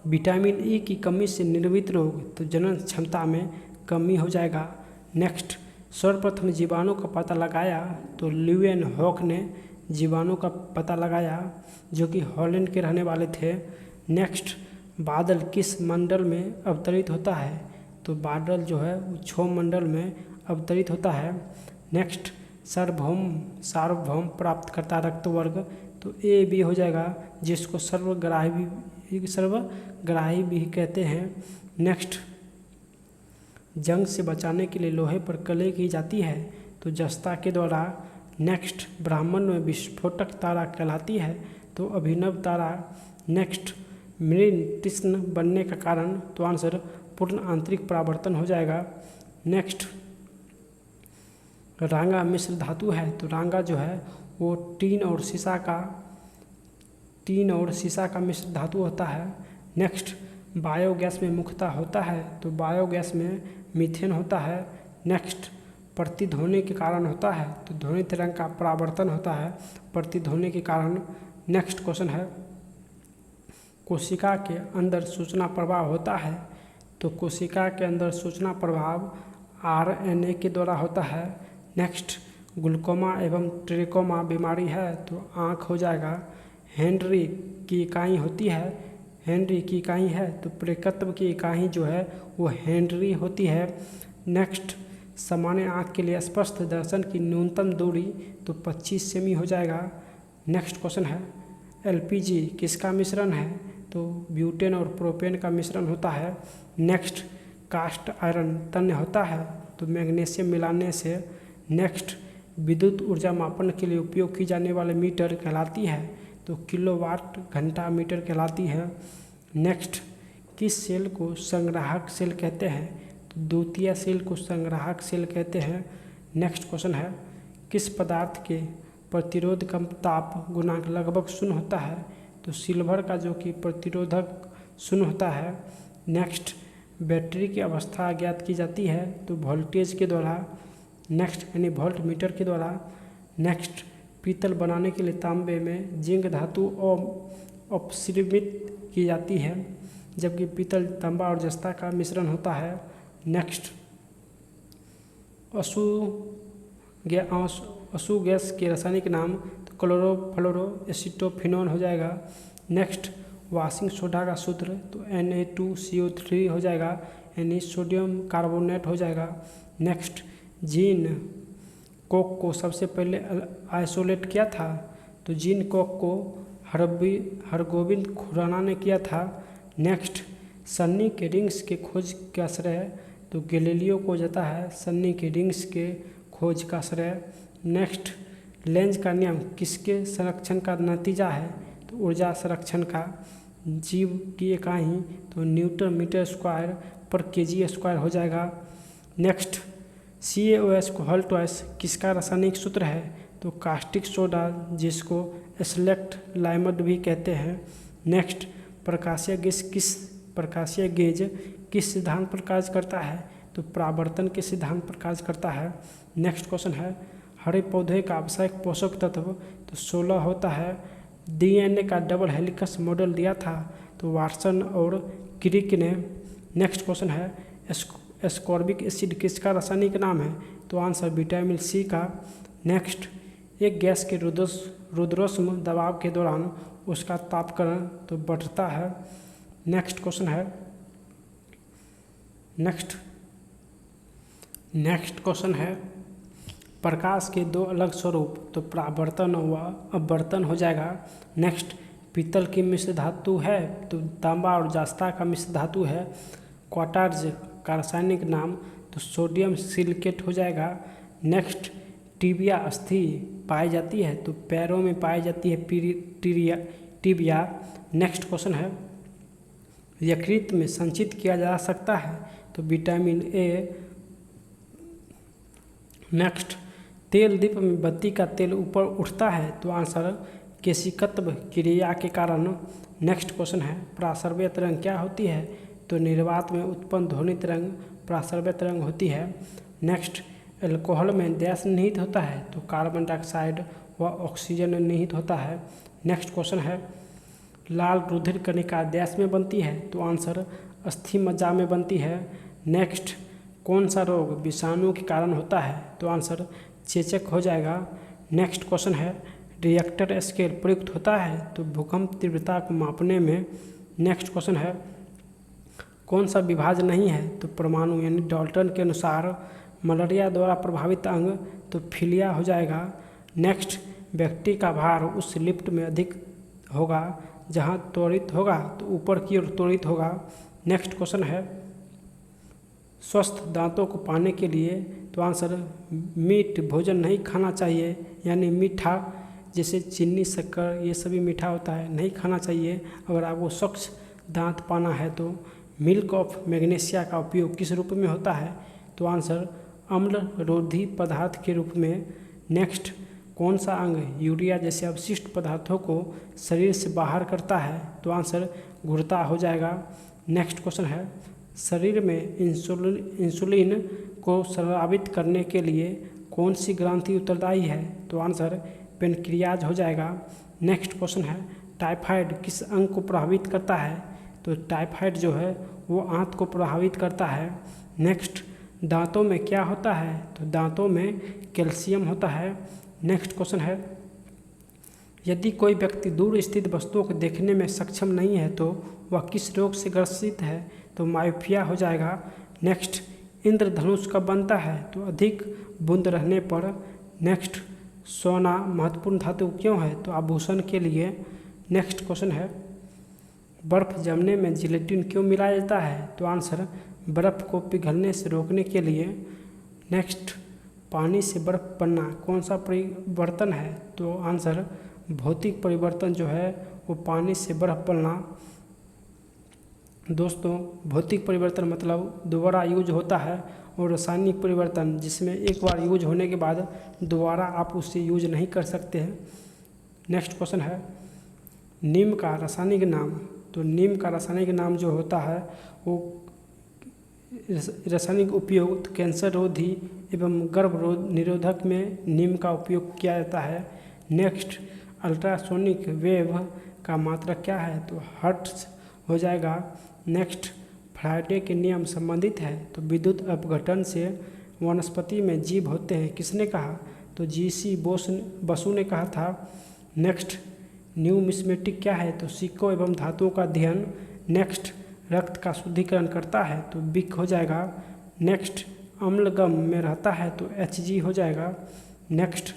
विटामिन E की कमी से निर्मित रोग तो जनन क्षमता में कमी हो जाएगा। नेक्स्ट, सर्वप्रथम जीवाणु का पता लगाया तो ल्यूएनहॉक ने जीवाणु का पता लगाया जो कि हॉलैंड के रहने वाले थे। नेक्स्ट, बादल किस मंडल में अवतरित होता है तो बादल जो है वो क्षोभ मंडल में अवतरित होता है। नेक्स्ट, सार्वभौम प्राप्त करता रक्त वर्ग तो AB हो जाएगा जिसको सर्वग्राही भी कहते हैं। नेक्स्ट, जंग से बचाने के लिए लोहे पर कलई की जाती है तो जस्ता के द्वारा। नेक्स्ट, ब्रह्मांड में विस्फोटक तारा कहलाती है तो अभिनव तारा। नेक्स्ट, मृण कृष्ण बनने का कारण तो आंसर पूर्ण आंतरिक परावर्तन हो जाएगा। नेक्स्ट, रांगा मिश्र धातु है तो रांगा जो है वो टीन और शीशा का मिश्र धातु होता है। नेक्स्ट, बायोगैस में मुख्यतः होता है तो बायोगैस में मीथेन होता है। नेक्स्ट, प्रतिध्वनि के कारण होता है तो ध्वनि तरंग का परावर्तन होता है प्रतिध्वनि के कारण। नेक्स्ट क्वेश्चन है, कोशिका के अंदर सूचना प्रवाह होता है तो कोशिका के अंदर सूचना प्रभाव RNA के द्वारा होता है। नेक्स्ट, ग्लूकोमा एवं ट्रिकोमा बीमारी है तो आँख हो जाएगा। हेनरी की इकाई है तो परिकत्व की इकाई जो है वो हेनरी होती है। नेक्स्ट, सामान्य आँख के लिए स्पष्ट दर्शन की न्यूनतम दूरी तो 25 सेमी हो जाएगा। नेक्स्ट क्वेश्चन है, LPG किसका मिश्रण है तो ब्यूटेन और प्रोपेन का मिश्रण होता है। नेक्स्ट, कास्ट आयरन तन्य होता है तो मैग्नीशियम मिलाने से। नेक्स्ट, विद्युत ऊर्जा मापन के लिए उपयोग की जाने वाले मीटर कहलाती है तो किलोवाट घंटा मीटर कहलाती है। नेक्स्ट, किस सेल को संग्राहक सेल कहते हैं तो द्वितीय सेल को संग्राहक सेल कहते हैं। नेक्स्ट क्वेश्चन है किस पदार्थ के प्रतिरोध का ताप गुणांक लगभग शून्य होता है? तो सिल्वर का जो कि प्रतिरोधक शून्य होता है। नेक्स्ट बैटरी की अवस्था ज्ञात की जाती है तो वोल्टेज के द्वारा। नेक्स्ट यानी वोल्ट मीटर के द्वारा। नेक्स्ट पीतल बनाने के लिए तांबे में जिंक धातु अपस्रीमित की जाती है जबकि पीतल तांबा और जस्ता का मिश्रण होता है। नेक्स्ट असु गैस के रासायनिक नाम तो क्लोरोफ्लोरो एसीटोफिनोन हो जाएगा। नेक्स्ट वाशिंग सोडा का सूत्र तो Na2CO3 हो जाएगा, यानी सोडियम कार्बोनेट हो जाएगा। नेक्स्ट जीन कोक को सबसे पहले आइसोलेट किया था तो जीन कोक को हरगोविंद खुराना ने किया था। नेक्स्ट सन्नी के रिंग्स के खोज का श्रेय तो गैलीलियो को जाता है सन्नी के रिंग्स के खोज का श्रेय। नेक्स्ट लेंज का नियम किसके संरक्षण का नतीजा है? तो ऊर्जा संरक्षण का। जीव की इकाई तो न्यूटन मीटर स्क्वायर पर केजी स्क्वायर हो जाएगा। नेक्स्ट CaOH को हॉल्टवाइस किसका रासायनिक सूत्र है? तो कास्टिक सोडा जिसको स्लेक्ट लाइमड भी कहते हैं। नेक्स्ट प्रकाशीय गेज किस सिद्धांत पर कार्य करता है? तो परावर्तन के सिद्धांत पर कार्य करता है। नेक्स्ट क्वेश्चन है हरे पौधे का आवश्यक पोषक तत्व तो 16 होता है। DNA का डबल हेलिक्स मॉडल दिया था तो वाटसन और क्रिक ने। नेक्स्ट क्वेश्चन है एस्कॉर्बिक एसिड किसका रासायनिक नाम है? तो आंसर विटामिन C का। नेक्स्ट एक गैस के रुद्रोष्म दबाव के दौरान उसका तापकरण तो बढ़ता है। नेक्स्ट क्वेश्चन है नेक्स्ट क्वेश्चन है प्रकाश के दो अलग स्वरूप तो परावर्तन व अपवर्तन हो जाएगा। नेक्स्ट पीतल की मिश्र धातु है तो तांबा और जस्ता का मिश्र धातु है। क्वार्ट्ज का रासायनिक नाम तो सोडियम सिलिकेट हो जाएगा। नेक्स्ट टिबिया अस्थि पाई जाती है तो पैरों में पाई जाती है टिबिया। नेक्स्ट क्वेश्चन है यकृत में संचित किया जा सकता है तो विटामिन A। नेक्स्ट तेल दीप में बत्ती का तेल ऊपर उठता है तो आंसर केशिकत्व क्रिया के कारण। नेक्स्ट क्वेश्चन है प्रासर्व्य तरंग क्या होती है? तो निर्वात में उत्पन्न ध्वनि तरंग प्रासर्व्य तरंग होती है। नेक्स्ट एल्कोहल में गैस निहित होता है तो कार्बन डाइऑक्साइड व ऑक्सीजन निहित होता है। नेक्स्ट क्वेश्चन है लाल रुधिर कणिका गैस में बनती है तो आंसर अस्थि मज्जा में बनती है। नेक्स्ट कौन सा रोग विषाणु के कारण होता है? तो आंसर चेचक हो जाएगा। नेक्स्ट क्वेश्चन है रिएक्टर स्केल प्रयुक्त होता है तो भूकंप तीव्रता को मापने में। नेक्स्ट क्वेश्चन है कौन सा विभाजन नहीं है? तो परमाणु, यानी डाल्टन के अनुसार मलेरिया द्वारा प्रभावित अंग तो फिलिया हो जाएगा। नेक्स्ट व्यक्ति का भार उस लिफ्ट में अधिक होगा जहां त्वरित होगा तो ऊपर की ओर त्वरित होगा। नेक्स्ट क्वेश्चन है स्वस्थ दांतों को पाने के लिए तो आंसर मीठ भोजन नहीं खाना चाहिए, यानी मीठा जैसे चीनी शक्कर ये सभी मीठा होता है नहीं खाना चाहिए। अगर आपको स्वच्छ दांत पाना है तो मिल्क ऑफ मैग्नीशिया का उपयोग किस रूप में होता है? तो आंसर अम्ल रोधी पदार्थ के रूप में। नेक्स्ट कौन सा अंग यूरिया जैसे अवशिष्ट पदार्थों को शरीर से बाहर करता है? तो आंसर गुर्दा हो जाएगा। नेक्स्ट क्वेश्चन है शरीर में इंसुलिन को स्रावित करने के लिए कौन सी ग्रंथि उत्तरदायी है? तो आंसर पेनक्रियाज हो जाएगा। नेक्स्ट क्वेश्चन है टाइफाइड किस अंग को प्रभावित करता है? तो टाइफाइड जो है वो आंत को प्रभावित करता है। नेक्स्ट दांतों में क्या होता है? तो दांतों में कैल्शियम होता है। नेक्स्ट क्वेश्चन है यदि कोई व्यक्ति दूर स्थित वस्तुओं को देखने में सक्षम नहीं है तो वह किस रोग से ग्रसित है? तो मायोपिया हो जाएगा। नेक्स्ट इंद्रधनुष कब बनता है? तो अधिक बूंद रहने पर। नेक्स्ट सोना महत्वपूर्ण धातु क्यों है? तो आभूषण के लिए। नेक्स्ट क्वेश्चन है बर्फ़ जमने में जिलेटिन क्यों मिलाया जाता है? तो आंसर बर्फ़ को पिघलने से रोकने के लिए। नेक्स्ट पानी से बर्फ़ बनना कौन सा परिवर्तन है? तो आंसर भौतिक परिवर्तन जो है वो पानी से बर्फ़ बनना। दोस्तों भौतिक परिवर्तन मतलब दोबारा यूज होता है, और रासायनिक परिवर्तन जिसमें एक बार यूज होने के बाद दोबारा आप उससे यूज नहीं कर सकते हैं। नेक्स्ट क्वेश्चन है नीम का रासायनिक नाम। तो नीम का रासायनिक नाम जो होता है वो रासायनिक उपयोग तो कैंसर रोधी एवं गर्भ निरोधक में नीम का उपयोग किया जाता है। नेक्स्ट अल्ट्रासोनिक वेव का मात्रक क्या है, तो हर्ट्ज हो जाएगा। नेक्स्ट फ्राइडे के नियम संबंधित है, तो विद्युत अपघटन से वनस्पति में जीव होते हैं, किसने कहा, तो जीसी बसु ने कहा था। नेक्स्ट न्यूमिस्मेटिक क्या है, तो सिक्कों एवं धातुओं का अध्ययन। नेक्स्ट रक्त का शुद्धिकरण करता है, तो बिक हो जाएगा। नेक्स्ट अम्लगम में रहता है, तो Hg हो जाएगा। नेक्स्ट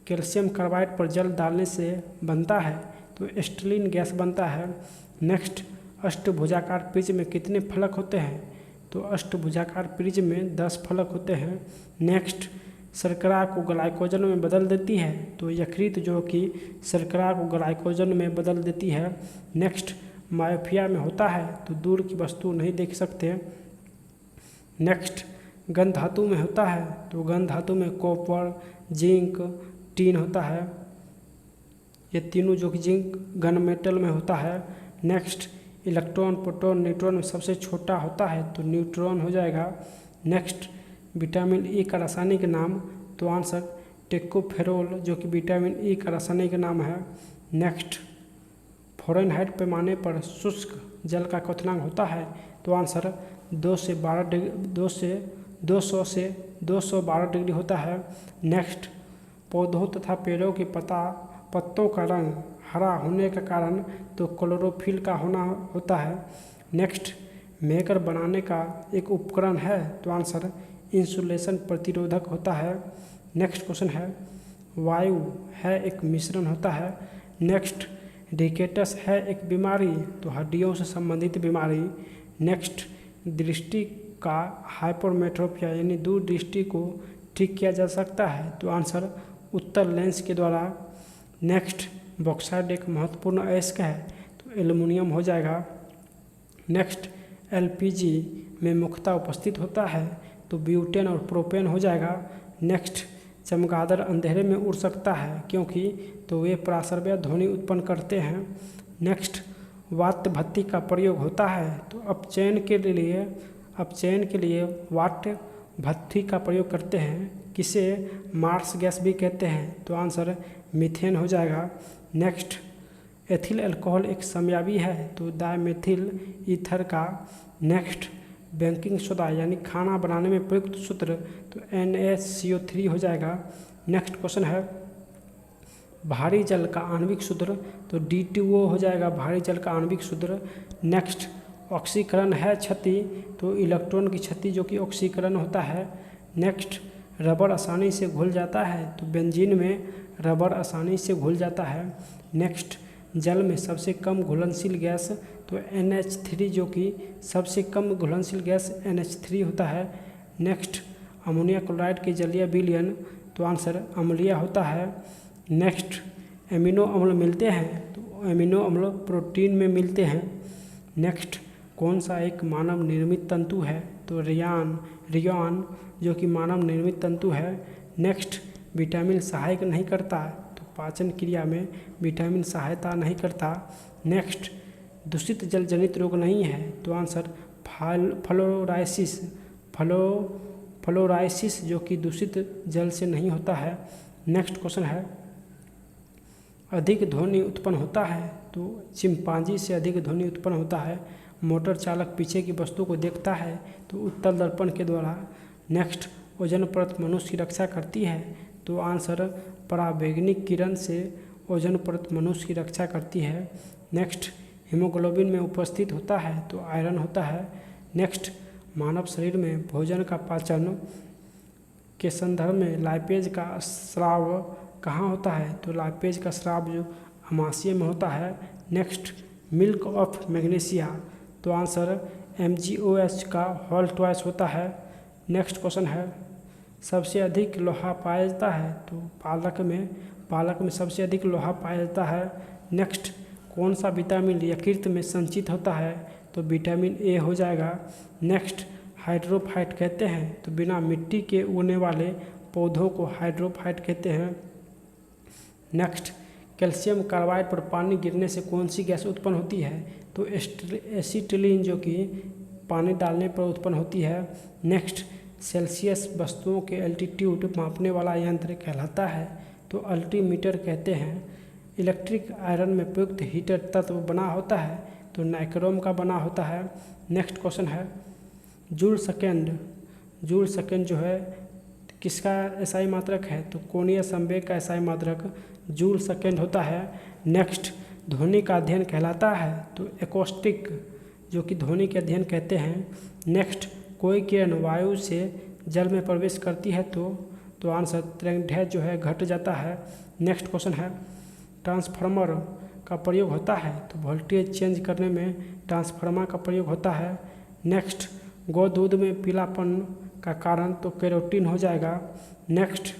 कैल्शियम कार्बाइड पर जल डालने से बनता है, तो एस्टिलीन गैस बनता है। नेक्स्ट अष्टभुजाकार प्रिज्म में कितने फलक होते हैं, तो अष्टभुजाकार प्रिज्म में 10 फलक होते हैं। नेक्स्ट शर्करा को ग्लाइकोजन में बदल देती है, तो यकृत जो कि शर्करा को ग्लाइकोजन में बदल देती है। नेक्स्ट मायोपिया में होता है, तो दूर की वस्तु नहीं देख सकते। नेक्स्ट गन धातु में होता है, तो गन धातु में कॉपर, जिंक, टीन होता है, ये तीनों जो कि जिंक गन मेटल में होता है। नेक्स्ट इलेक्ट्रॉन, प्रोटॉन, न्यूट्रॉन में सबसे छोटा होता है, तो न्यूट्रॉन हो जाएगा। नेक्स्ट विटामिन ई का रासायनिक नाम, तो आंसर टेकोफेरोल जो कि विटामिन ई का रासायनिक नाम है। नेक्स्ट फ़ारेनहाइट पैमाने पर शुष्क जल का क्वथनांक होता है, तो आंसर 200 से 212 डिग्री होता है। नेक्स्ट पौधों तथा पेड़ों के पत्तों का रंग हरा होने का कारण, तो क्लोरोफिल का होना होता है। नेक्स्ट मेकर बनाने का एक उपकरण है, तो आंसर इंसुलेशन प्रतिरोधक होता है। नेक्स्ट क्वेश्चन है वायु है एक मिश्रण होता है। नेक्स्ट रिकेटस है एक बीमारी, तो हड्डियों से संबंधित बीमारी। नेक्स्ट दृष्टि का हाइपरमेट्रोपिया यानी दूर दृष्टि को ठीक किया जा सकता है, तो आंसर उत्तर लेंस के द्वारा। नेक्स्ट बॉक्साइड एक महत्वपूर्ण अयस्क है, तो एल्युमिनियम हो जाएगा। नेक्स्ट एलपीजी में मुख्यतः उपस्थित होता है, तो ब्यूटेन और प्रोपेन हो जाएगा। नेक्स्ट चमगादड़ अंधेरे में उड़ सकता है क्योंकि, तो वे प्रासर्व्य ध्वनि उत्पन्न करते हैं। नेक्स्ट वात भट्टी का प्रयोग होता है, तो अपचयन के लिए वात भट्टी का प्रयोग करते हैं, किसे मार्स गैस भी कहते हैं, तो आंसर मीथेन हो जाएगा। नेक्स्ट एथिल अल्कोहल एक समयावी है, तो डायमेथिल ईथर का। नेक्स्ट बेकिंग सोडा यानी खाना बनाने में प्रयुक्त सूत्र, तो NaCO3 हो जाएगा। नेक्स्ट क्वेश्चन है भारी जल का आणविक सूत्र, तो D2O हो जाएगा भारी जल का आणविक सूत्र। नेक्स्ट ऑक्सीकरण है क्षति, तो इलेक्ट्रॉन की क्षति जो कि ऑक्सीकरण होता है। नेक्स्ट रबर आसानी से घुल जाता है, तो बेंजीन में रबर आसानी से घुल जाता है। नेक्स्ट जल में सबसे कम घुलनशील गैस, तो NH3 जो कि सबसे कम घुलनशील गैस NH3 होता है। नेक्स्ट अमोनिया क्लोराइड के जलीय विलयन, तो आंसर अम्लीय होता है। नेक्स्ट एमिनो अम्ल मिलते हैं, तो एमिनो अम्ल प्रोटीन में मिलते हैं। नेक्स्ट कौन सा एक मानव निर्मित तंतु है, तो रेयॉन जो कि मानव निर्मित तंतु है। नेक्स्ट विटामिन सहायक नहीं करता, तो पाचन क्रिया में विटामिन सहायता नहीं करता। नेक्स्ट दूषित जल जनित रोग नहीं है, तो आंसर फ्लोराइसिस जो कि दूषित जल से नहीं होता है। नेक्स्ट क्वेश्चन है अधिक ध्वनि उत्पन्न होता है, तो चिंपांजी से अधिक ध्वनि उत्पन्न होता है। मोटर चालक पीछे की वस्तु को देखता है, तो उत्तल दर्पण के द्वारा। नेक्स्ट ओजोन परत मनुष्य की रक्षा करती है, तो आंसर पराबैंगनी किरण से ओजोन परत मनुष्य की रक्षा करती है। नेक्स्ट हीमोग्लोबिन में उपस्थित होता है, तो आयरन होता है। नेक्स्ट मानव शरीर में भोजन का पाचन के संदर्भ में लाइपेज का स्राव कहाँ होता है, तो लाइपेज का स्राव जो अमाशय में होता है। नेक्स्ट मिल्क ऑफ मैग्नीशिया, तो आंसर MgOH का होल ट्वाइस होता है। नेक्स्ट क्वेश्चन है सबसे अधिक लोहा पाया जाता है, तो पालक में सबसे अधिक लोहा पाया जाता है। नेक्स्ट कौन सा विटामिन यकृत में संचित होता है, तो विटामिन ए हो जाएगा। नेक्स्ट हाइड्रोफाइट कहते हैं तो बिना मिट्टी के उगने वाले पौधों को हाइड्रोफाइट कहते हैं। नेक्स्ट कैल्शियम कार्बाइड पर पानी गिरने से कौन सी गैस उत्पन्न होती है, तो एसिटिलीन, जो कि पानी डालने पर उत्पन्न होती है। नेक्स्ट सेल्सियस वस्तुओं के एल्टीट्यूड मापने वाला यंत्र कहलाता है, तो अल्टीमीटर कहते हैं। इलेक्ट्रिक आयरन में प्रयुक्त हीटर तत्व बना होता है, तो नाइक्रोम का बना होता है। नेक्स्ट क्वेश्चन है जूल सेकेंड। जूल सेकेंड जो है किसका एसआई मात्रक है, तो कोणीय संवेग का एसआई मात्रक जूल सेकेंड होता है। नेक्स्ट ध्वनि का अध्ययन कहलाता है, तो एकॉस्टिक, जो कि ध्वनि के अध्ययन कहते हैं। नेक्स्ट कोई किरण वायु से जल में प्रवेश करती है तो आंसर तरंगदैर्घ्य जो है घट जाता है। नेक्स्ट क्वेश्चन है ट्रांसफार्मर का प्रयोग होता है, तो वोल्टेज चेंज करने में ट्रांसफार्मर का प्रयोग होता है। नेक्स्ट गौ दूध में पीलापन का कारण तो केरोटीन हो जाएगा। नेक्स्ट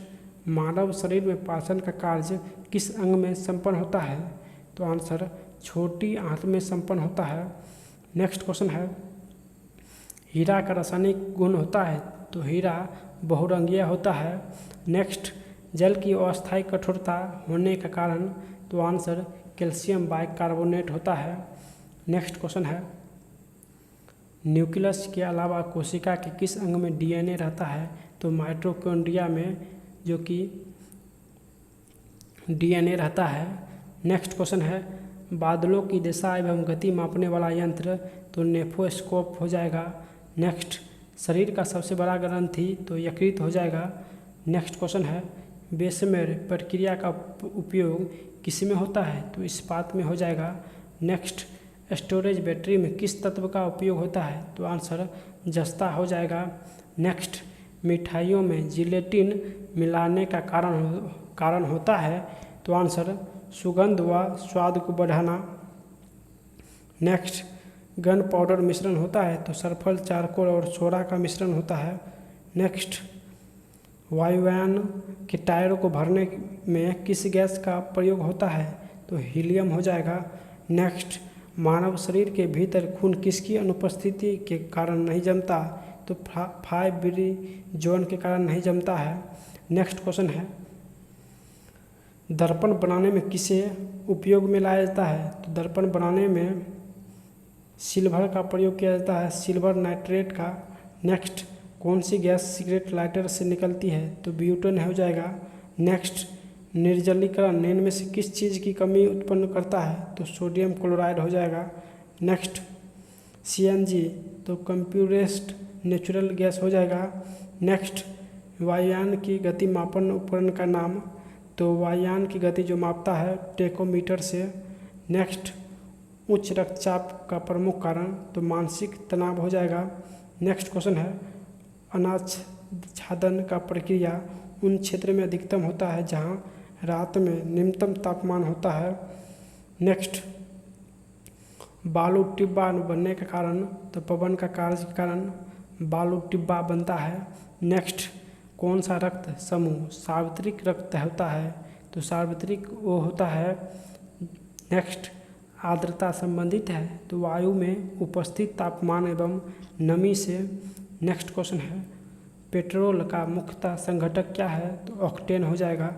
मानव शरीर में पाचन का कार्य किस अंग में संपन्न होता है, तो आंसर छोटी आंत में संपन्न होता है। नेक्स्ट क्वेश्चन है हीरा का रासायनिक गुण होता है, तो हीरा बहुरंगीय होता है। नेक्स्ट जल की अस्थायी कठोरता होने का कारण, तो आंसर कैल्शियम बाइकार्बोनेट होता है। नेक्स्ट क्वेश्चन है न्यूक्लियस के अलावा कोशिका के किस अंग में डीएनए रहता है, तो माइटोकॉन्ड्रिया में जो कि डीएनए रहता है। नेक्स्ट क्वेश्चन है बादलों की दिशा एवं गति मापने वाला यंत्र, तो नेफोस्कोप हो जाएगा। नेक्स्ट शरीर का सबसे बड़ा ग्रंथि तो यकृत हो जाएगा। नेक्स्ट क्वेश्चन है बेसमेर प्रक्रिया का उपयोग किस में होता है, तो इस्पात में हो जाएगा। नेक्स्ट स्टोरेज बैटरी में किस तत्व का उपयोग होता है, तो आंसर जस्ता हो जाएगा। नेक्स्ट मिठाइयों में जिलेटिन मिलाने का कारण होता है, तो आंसर सुगंध व स्वाद को बढ़ाना। नेक्स्ट गन पाउडर मिश्रण होता है, तो सल्फर, चारकोल और सोडा का मिश्रण होता है। नेक्स्ट वायुयान के टायरों को भरने में किस गैस का प्रयोग होता है, तो हीलियम हो जाएगा। नेक्स्ट मानव शरीर के भीतर खून किसकी अनुपस्थिति के कारण नहीं जमता, तो फाइब्रिनोजन के कारण नहीं जमता है। नेक्स्ट क्वेश्चन है दर्पण बनाने में किसे उपयोग में लाया जाता है, तो दर्पण बनाने में सिल्वर का प्रयोग किया जाता है, सिल्वर नाइट्रेट का। नेक्स्ट कौन सी गैस सिगरेट लाइटर से निकलती है, तो ब्यूटेन हो जाएगा। नेक्स्ट निर्जलीकरण इनमें से किस चीज़ की कमी उत्पन्न करता है, तो सोडियम क्लोराइड हो जाएगा। नेक्स्ट सीएनजी तो कंप्रेस्ड नेचुरल गैस हो जाएगा। नेक्स्ट वायुयान की गति मापन उपकरण का नाम, तो वायुयान की गति जो मापता है टेकोमीटर से। नेक्स्ट उच्च रक्तचाप का प्रमुख कारण, तो मानसिक तनाव हो जाएगा। नेक्स्ट क्वेश्चन है अनाच्छादन का प्रक्रिया उन क्षेत्र में अधिकतम होता है जहां रात में न्यूनतम तापमान होता है। नेक्स्ट बालू टिब्बा बनने का कारण, तो पवन का कार्य के कारण बालू टिब्बा बनता है। नेक्स्ट कौन सा रक्त समूह सार्वत्रिक रक्त होता है, तो सार्वत्रिक वो होता है। नेक्स्ट आर्द्रता संबंधित है, तो वायु में उपस्थित तापमान एवं नमी से। नेक्स्ट क्वेश्चन है पेट्रोल का मुख्यतः संघटक क्या है, तो ऑक्टेन हो जाएगा।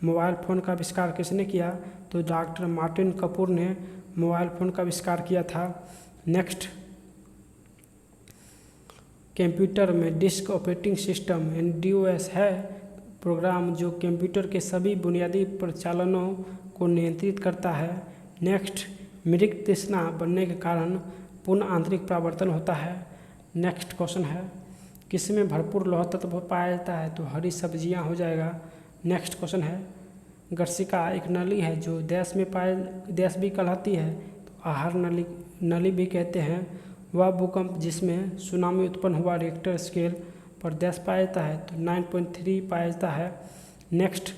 मोबाइल फ़ोन का आविष्कार किसने किया, तो डॉक्टर मार्टिन कपूर ने मोबाइल फ़ोन का आविष्कार किया था। नेक्स्ट कंप्यूटर में डिस्क ऑपरेटिंग सिस्टम DOS है प्रोग्राम जो कंप्यूटर के सभी बुनियादी प्रचालनों को नियंत्रित करता है। नेक्स्ट मृग तृष्णा बनने के कारण पूर्ण आंतरिक परावर्तन होता है। नेक्स्ट क्वेश्चन है किसमें भरपूर लौह तत्व पाया जाता है, तो हरी सब्जियां हो जाएगा। नेक्स्ट क्वेश्चन है गर्सिका एक नली है जो देश भी कहलाती है, तो आहार नली भी कहते हैं। वह भूकंप जिसमें सुनामी उत्पन्न हुआ रिक्टर स्केल पर देश पाया जाता है, तो 9.3 पाया जाता है। नेक्स्ट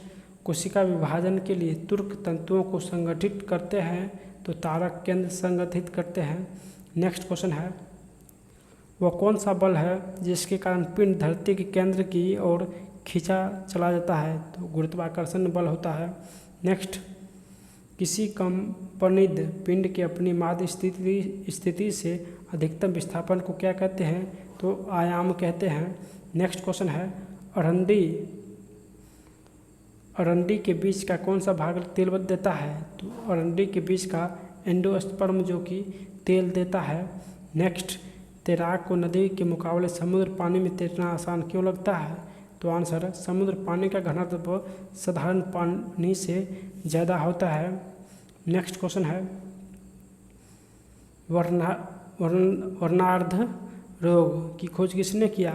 कोशिका विभाजन के लिए तुर्क तंतुओं को संगठित करते हैं, तो तारक केंद्र संगठित करते हैं। नेक्स्ट क्वेश्चन है वह कौन सा बल है जिसके कारण पिंड धरती के केंद्र की ओर खींचा चला जाता है, तो गुरुत्वाकर्षण बल होता है। नेक्स्ट किसी कंपनिद पिंड के अपनी माध्य स्थिति से अधिकतम विस्थापन को क्या कहते हैं? तो आयाम कहते हैं। नेक्स्ट क्वेश्चन है अरंडी के बीज का कौन सा भाग तेल देता है? तो अरंडी के बीज का एंडोस्पर्म जो कि तेल देता है। नेक्स्ट, तैराक को नदी के मुकाबले समुद्र पानी में तैरना आसान क्यों लगता है? तो आंसर, समुद्र पानी का घनत्व साधारण पानी से ज़्यादा होता है। नेक्स्ट क्वेश्चन है वर्णार्ध रोग की खोज किसने किया?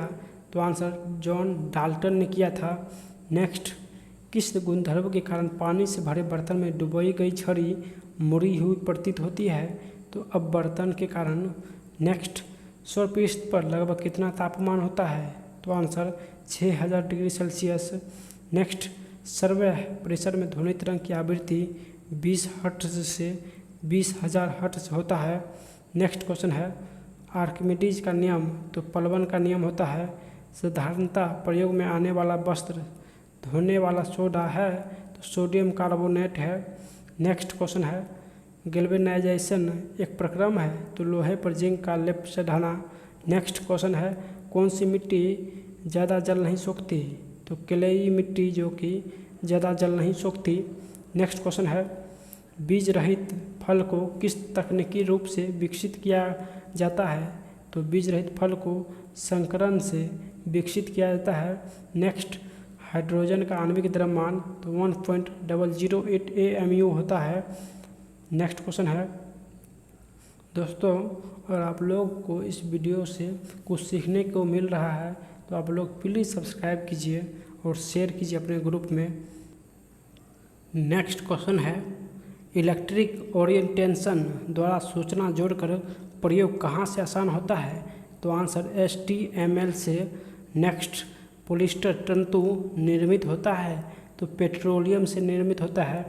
तो आंसर, जॉन डाल्टन ने किया था। नेक्स्ट, किस गुणधर्म के कारण पानी से भरे बर्तन में डुबोई गई छड़ी मुड़ी हुई प्रतीत होती है? तो अपवर्तन के कारण। नेक्स्ट, सौरपृष्ठ पर लगभग कितना तापमान होता है? तो आंसर, 6000 डिग्री सेल्सियस। नेक्स्ट, सर्वे प्रेशर में ध्वनि तरंग की आवृत्ति 20 हर्ट्ज से 20,000 हर्ट्ज होता है। नेक्स्ट क्वेश्चन है आर्किमिडीज का नियम। तो प्लवन का नियम होता है। साधारणतः प्रयोग में आने वाला वस्त्र धोने वाला सोडा है, तो सोडियम कार्बोनेट है। नेक्स्ट क्वेश्चन है गैल्वेनाइजेशन एक प्रक्रम है, तो लोहे पर जिंक का लेप से ढाना। नेक्स्ट क्वेश्चन है कौन सी मिट्टी ज़्यादा जल नहीं सोखती? तो क्लेई मिट्टी जो कि ज़्यादा जल नहीं सोखती। नेक्स्ट क्वेश्चन है बीज रहित फल को किस तकनीकी रूप से विकसित किया जाता है? तो बीज रहित फल को संकरण से विकसित किया जाता है। नेक्स्ट, हाइड्रोजन का आणविक द्रव्यमान तो 1.008 AMU होता है। नेक्स्ट क्वेश्चन है दोस्तों, अगर आप लोग को इस वीडियो से कुछ सीखने को मिल रहा है तो आप लोग प्लीज़ सब्सक्राइब कीजिए और शेयर कीजिए अपने ग्रुप में। नेक्स्ट क्वेश्चन है इलेक्ट्रिक ओरिएंटेशन द्वारा सूचना जोड़कर प्रयोग कहाँ से आसान होता है? तो आंसर, HTML से। नेक्स्ट, पॉलिएस्टर तंतु निर्मित होता है, तो पेट्रोलियम से निर्मित होता है।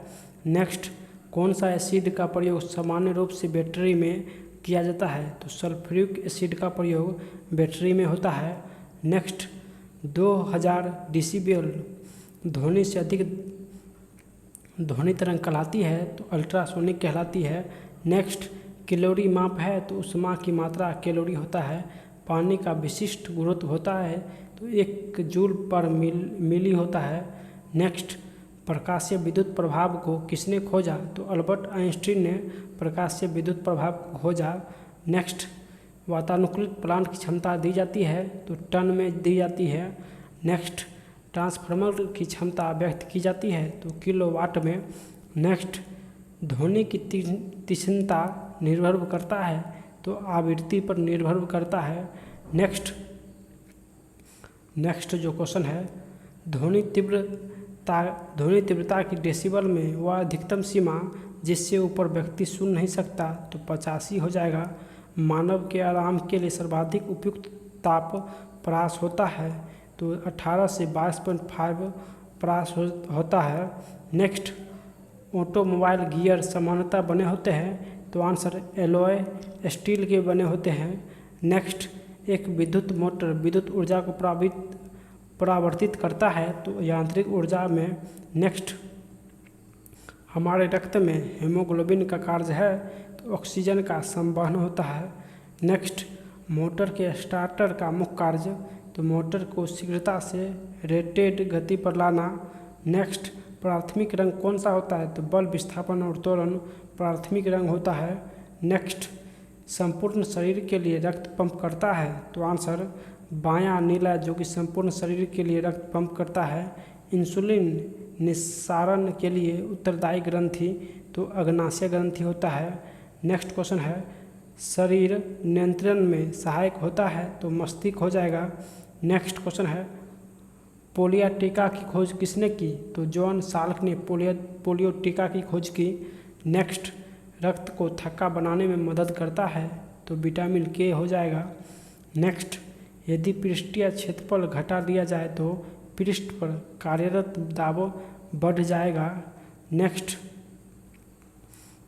नेक्स्ट, कौन सा एसिड का प्रयोग सामान्य रूप से बैटरी में किया जाता है? तो सल्फ्यूरिक एसिड का प्रयोग बैटरी में होता है। नेक्स्ट, 2000 डेसिबल ध्वनि से अधिक ध्वनि तरंग कहलाती है, तो अल्ट्रासोनिक कहलाती है। नेक्स्ट, कैलोरी माप है, तो ऊष्मा की मात्रा कैलोरी होता है। पानी का विशिष्ट गुरुत्व होता है, तो 1 जूल पर मिली होता है। नेक्स्ट, प्रकाशीय विद्युत प्रभाव को किसने खोजा? तो अल्बर्ट आइंस्टीन ने प्रकाशीय विद्युत प्रभाव को खोजा। नेक्स्ट, वातानुकूलित प्लांट की क्षमता दी जाती है, तो टन में दी जाती है। नेक्स्ट, ट्रांसफार्मर की क्षमता व्यक्त की जाती है, तो किलोवाट में। नेक्स्ट, ध्वनि की तीक्ष्णता निर्भर करता है, तो आवृत्ति पर निर्भर करता है। नेक्स्ट जो क्वेश्चन है ध्वनि तीव्रता की डेसिबल में वह अधिकतम सीमा जिससे ऊपर व्यक्ति सुन नहीं सकता, तो 85 हो जाएगा। मानव के आराम के लिए सर्वाधिक उपयुक्त ताप प्रास होता है, तो 18 से 22.5 प्रास होता है। नेक्स्ट, ऑटोमोबाइल गियर सामान्यतः बने होते हैं, तो आंसर एलॉय स्टील के बने होते हैं। नेक्स्ट, एक विद्युत मोटर विद्युत ऊर्जा को परावर्तित करता है, तो यांत्रिक ऊर्जा में। नेक्स्ट, हमारे रक्त में हीमोग्लोबिन का कार्य है, तो ऑक्सीजन का संवहन होता है। नेक्स्ट, मोटर के स्टार्टर का मुख्य कार्य, तो मोटर को शीघ्रता से रेटेड गति पर लाना। नेक्स्ट, प्राथमिक रंग कौन सा होता है? तो बल, विस्थापन और त्वरण प्राथमिक रंग होता है। नेक्स्ट, संपूर्ण शरीर के लिए रक्त पंप करता है, तो आंसर बायां नीला जो कि संपूर्ण शरीर के लिए रक्त पंप करता है। इंसुलिन निस्सारण के लिए उत्तरदायी ग्रंथि, तो अग्नाशय ग्रंथि होता है। नेक्स्ट क्वेश्चन है शरीर नियंत्रण में सहायक होता है, तो मस्तिष्क हो जाएगा। नेक्स्ट क्वेश्चन है पोलियो टीका की खोज किसने की? तो जॉन साल्क ने पोलियो टीका की खोज की। नेक्स्ट, रक्त को थक्का बनाने में मदद करता है, तो विटामिन के हो जाएगा। नेक्स्ट, यदि पृष्ठीय क्षेत्रफल घटा दिया जाए तो पृष्ठ पर कार्यरत दाब बढ़ जाएगा। नेक्स्ट,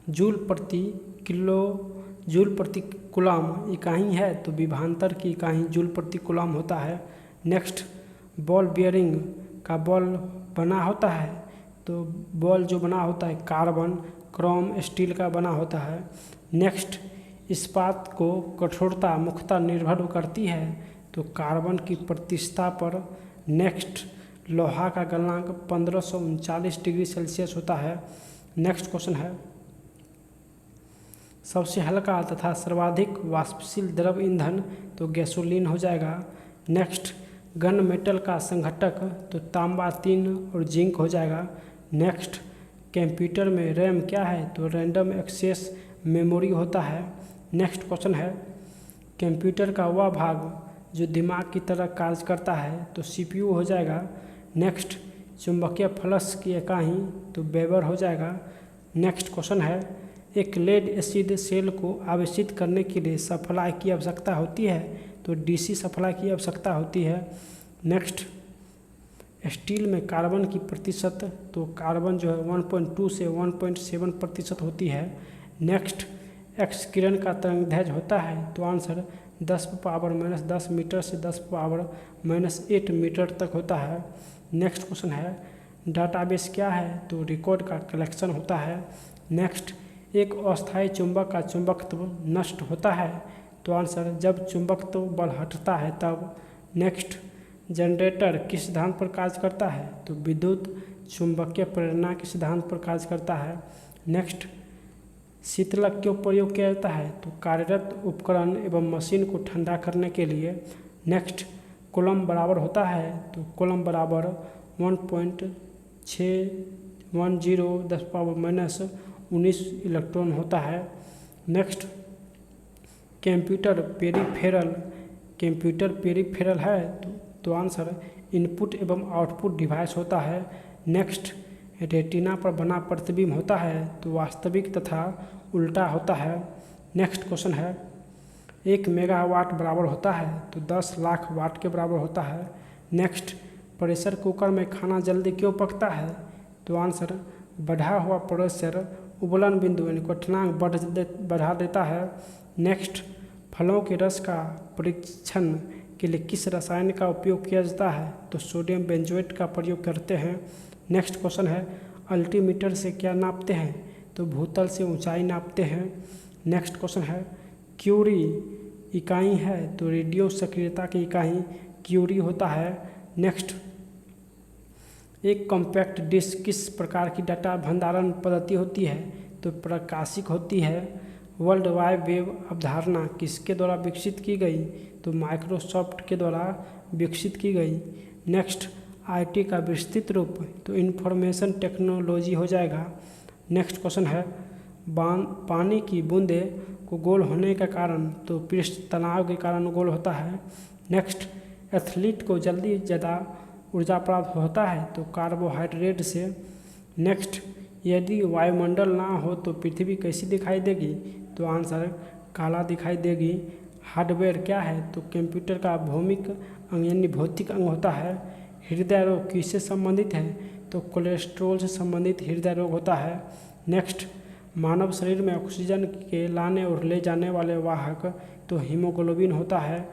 जूल प्रति कूलम इकाई है, तो विभवांतर की इकाई जूल प्रति कूलम होता है। नेक्स्ट, बॉल बियरिंग का बॉल बना होता है, तो बॉल जो बना होता है कार्बन, क्रोम, स्टील का बना होता है। नेक्स्ट, इस्पात को कठोरता मुख्यतः निर्भर करती है तो कार्बन की प्रतिशतता पर। नेक्स्ट, लोहा का गलनांक 1539 डिग्री सेल्सियस होता है। नेक्स्ट क्वेश्चन है, सबसे हल्का तथा सर्वाधिक वाष्पशील द्रव ईंधन तो गैसोलीन हो जाएगा। नेक्स्ट, गन मेटल का संघटक तो तांबा 3 और जिंक हो जाएगा। नेक्स्ट, कंप्यूटर में रैम क्या है तो रैंडम एक्सेस मेमोरी होता है। नेक्स्ट क्वेश्चन है, कंप्यूटर का वह भाग जो दिमाग की तरह कार्य करता है तो सीपीयू हो जाएगा। नेक्स्ट, चुंबकीय फ्लक्स की इकाई तो वेबर हो जाएगा। नेक्स्ट क्वेश्चन है, एक लेड एसिड सेल को आवेशित करने के लिए सप्लाई की आवश्यकता होती है तो डीसी सप्लाई की आवश्यकता होती है। नेक्स्ट, स्टील में कार्बन की प्रतिशत तो कार्बन जो है 1.2 से 1.7% होती है। नेक्स्ट, एक्स किरण का तरंगदैर्घ्य होता है तो आंसर 10⁻⁻10 मीटर से 10⁻⁻8 मीटर तक होता है। नेक्स्ट क्वेश्चन है, डाटाबेस क्या है तो रिकॉर्ड का कलेक्शन होता है। नेक्स्ट, एक अस्थायी चुंबक का चुंबकत्व नष्ट होता है तो आंसर जब चुंबकत्व बल हटता है तब। नेक्स्ट, जनरेटर किस सिद्धांत पर कार्य करता है तो विद्युत चुंबकीय प्रेरणा के सिद्धांत पर कार्य करता है। नेक्स्ट, शीतलक क्यों प्रयोग किया जाता है तो कार्यरत उपकरण एवं मशीन को ठंडा करने के लिए। नेक्स्ट, कूलम्ब बराबर होता है तो कूलम्ब बराबर 1.610 10⁻⁻19 इलेक्ट्रॉन होता है। नेक्स्ट, कंप्यूटर पेरीफेरल है तो आंसर इनपुट एवं आउटपुट डिवाइस होता है। नेक्स्ट, रेटिना पर बना प्रतिबिंब होता है तो वास्तविक तथा उल्टा होता है। नेक्स्ट क्वेश्चन है, 1 मेगावाट बराबर होता है तो 10 लाख वाट के बराबर होता है। नेक्स्ट, प्रेशर कुकर में खाना जल्दी क्यों पकता है तो आंसर बढ़ा हुआ प्रेशर उबलन बिंदु यानी क्वथनांक बढ़ा देता है। नेक्स्ट, फलों के रस का परीक्षण के लिए किस रसायन का उपयोग किया जाता है तो सोडियम बेंजोएट का प्रयोग करते हैं। नेक्स्ट क्वेश्चन है, अल्टीमीटर से क्या नापते हैं तो भूतल से ऊंचाई नापते हैं। नेक्स्ट क्वेश्चन है, क्यूरी इकाई है तो रेडियो सक्रियता की इकाई क्यूरी होता है। नेक्स्ट, एक कॉम्पैक्ट डिस्क किस प्रकार की डाटा भंडारण पद्धति होती है तो प्रकाशिक होती है। वर्ल्ड वाइड वेब अवधारणा किसके द्वारा विकसित की गई तो माइक्रोसॉफ्ट के द्वारा विकसित की गई। नेक्स्ट, आईटी का विस्तृत रूप तो इंफॉर्मेशन टेक्नोलॉजी हो जाएगा। नेक्स्ट क्वेश्चन है, पानी की बूंदे को गोल होने का कारण तो पृष्ठ तनाव के कारण गोल होता है। नेक्स्ट, एथलीट को जल्दी ज़्यादा ऊर्जा प्राप्त होता है तो कार्बोहाइड्रेट से। नेक्स्ट, यदि वायुमंडल ना हो तो पृथ्वी कैसी दिखाई देगी तो आंसर काला दिखाई देगी। हार्डवेयर क्या है तो कंप्यूटर का भौमिक अंग यानी भौतिक अंग होता है। हृदय रोग किससे संबंधित है तो कोलेस्ट्रॉल से संबंधित हृदय रोग होता है। नेक्स्ट, मानव शरीर में ऑक्सीजन के लाने और ले जाने वाले वाहक तो हीमोग्लोबिन होता है।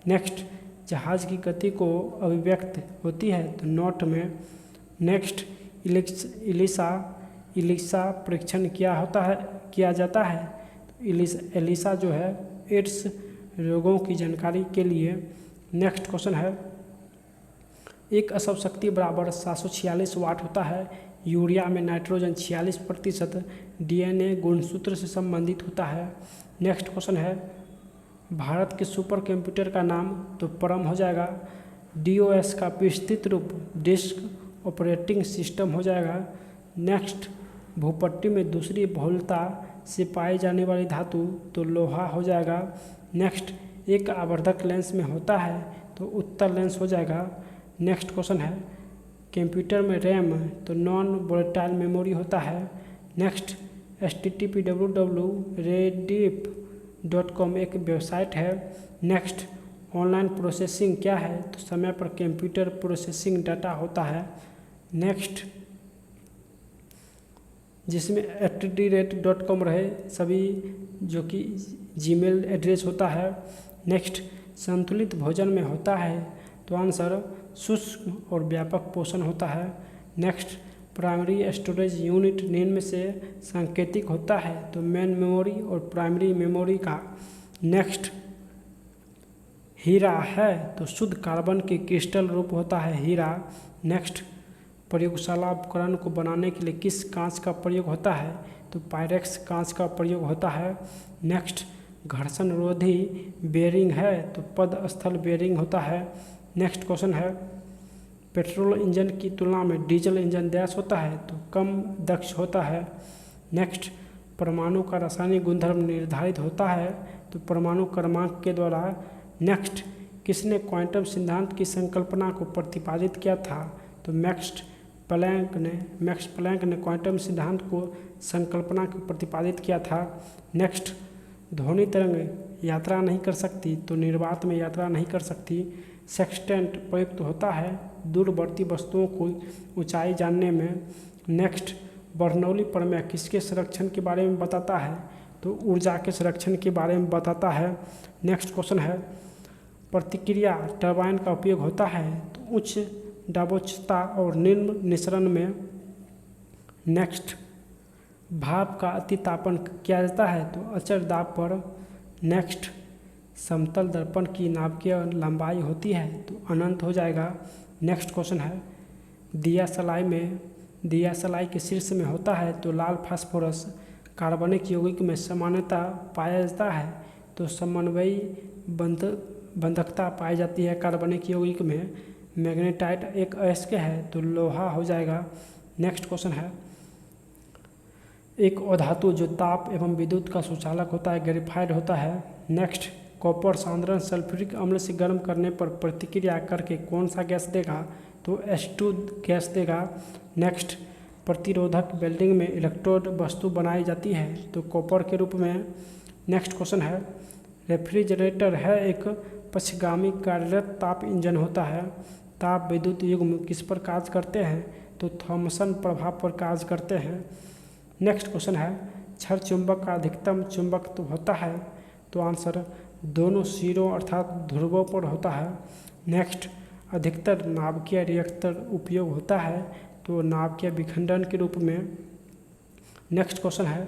नेक्स्ट, जहाज की गति को अभिव्यक्त होती है तो नॉट में। नेक्स्ट, इलिसा परीक्षण किया जाता है। एलिसा जो है एड्स रोगों की जानकारी के लिए। नेक्स्ट क्वेश्चन है, एक असव शक्ति बराबर 746 वाट होता है। यूरिया में नाइट्रोजन 46% डीएनए गुणसूत्र से संबंधित होता है। नेक्स्ट क्वेश्चन है, भारत के सुपर कंप्यूटर का नाम तो परम हो जाएगा। डीओएस का विस्तृत रूप डिस्क ऑपरेटिंग सिस्टम हो जाएगा। नेक्स्ट, भूपट्टी में दूसरी बहुलता से पाई जाने वाली धातु तो लोहा हो जाएगा। नेक्स्ट, एक आवर्धक लेंस में होता है तो उत्तल लेंस हो जाएगा। नेक्स्ट क्वेश्चन है, कंप्यूटर में रैम तो नॉन वोलेटाइल मेमोरी होता है। नेक्स्ट, http://rediff.com एक वेबसाइट है। नेक्स्ट, ऑनलाइन प्रोसेसिंग क्या है तो समय पर कंप्यूटर प्रोसेसिंग डाटा होता है। नेक्स्ट, जिसमें @.com रहे सभी जो कि जीमेल एड्रेस होता है। नेक्स्ट, संतुलित भोजन में होता है तो आंसर शुष्क और व्यापक पोषण होता है। नेक्स्ट, प्राइमरी स्टोरेज यूनिट निम्न में से सांकेतिक होता है? तो मेन मेमोरी और प्राइमरी मेमोरी का। नेक्स्ट, हीरा है तो शुद्ध कार्बन के क्रिस्टल रूप होता है हीरा। नेक्स्ट, प्रयोगशाला उपकरण को बनाने के लिए किस कांच का प्रयोग होता है? तो पायरेक्स कांच का प्रयोग होता है। नेक्स्ट, घर्षण रोधी बेयरिंग है तो पदस्थल बेयरिंग होता है। नेक्स्ट क्वेश्चन है, पेट्रोल इंजन की तुलना में डीजल इंजन डैश होता है? तो कम दक्ष होता है। नेक्स्ट, परमाणु का रासायनिक गुणधर्म निर्धारित होता है? तो परमाणु क्रमांक के द्वारा। नेक्स्ट, किसने क्वांटम सिद्धांत की संकल्पना को प्रतिपादित किया था? तो मैक्स प्लैंक ने क्वांटम सिद्धांत को संकल्पना को प्रतिपादित किया था। नेक्स्ट, ध्वनि तरंग यात्रा नहीं कर सकती तो निर्वात में यात्रा नहीं कर सकती। सेक्सटेंट प्रयुक्त होता है दूरवर्ती वस्तुओं को ऊंचाई जानने में। नेक्स्ट, बर्नौली प्रमेय किसके संरक्षण के बारे में बताता है? तो ऊर्जा के संरक्षण के बारे में बताता है। नेक्स्ट क्वेश्चन है, प्रतिक्रिया टरबाइन का उपयोग होता है? तो उच्च दाबोचता और निम्न निसरण में। नेक्स्ट, भाप का अतितापन किया जाता है? तो अचर दाब पर। नेक्स्ट, समतल दर्पण की नाभिकीय लंबाई होती है? तो अनंत हो जाएगा। नेक्स्ट क्वेश्चन है, दिया सलाई के शीर्ष में होता है तो लाल फास्फोरस कार्बनिक यौगिक में सामान्यता पाया जाता है? तो समन्वयी बंधकता पाई जाती है कार्बनिक यौगिक में। मैग्नेटाइट एक अयस्क है तो लोहा हो जाएगा। नेक्स्ट क्वेश्चन है, एक अधातु जो ताप एवं विद्युत का सुचालक होता है ग्रेफाइट होता है। नेक्स्ट, कॉपर सांद्रण सल्फ्यूरिक अम्ल से गर्म करने पर प्रतिक्रिया करके कौन सा गैस देगा? तो H2 गैस देगा। नेक्स्ट, प्रतिरोधक वेल्डिंग में इलेक्ट्रोड वस्तु बनाई जाती है तो कॉपर के रूप में। नेक्स्ट क्वेश्चन है, रेफ्रिजरेटर है एक पक्षगामी कार्यरत ताप इंजन होता है। ताप विद्युत युग्म किस पर कार्य करते हैं? तो थॉमसन प्रभाव पर कार्य करते हैं। नेक्स्ट क्वेश्चन है, क्षण चुंबक का अधिकतम चुंबकत्व होता है? तो आंसर दोनों सिरों अर्थात ध्रुवों पर होता है। नेक्स्ट, अधिकतर नाभिकीय रिएक्टर उपयोग होता है? तो नाभिकीय विखंडन के रूप में। नेक्स्ट क्वेश्चन है,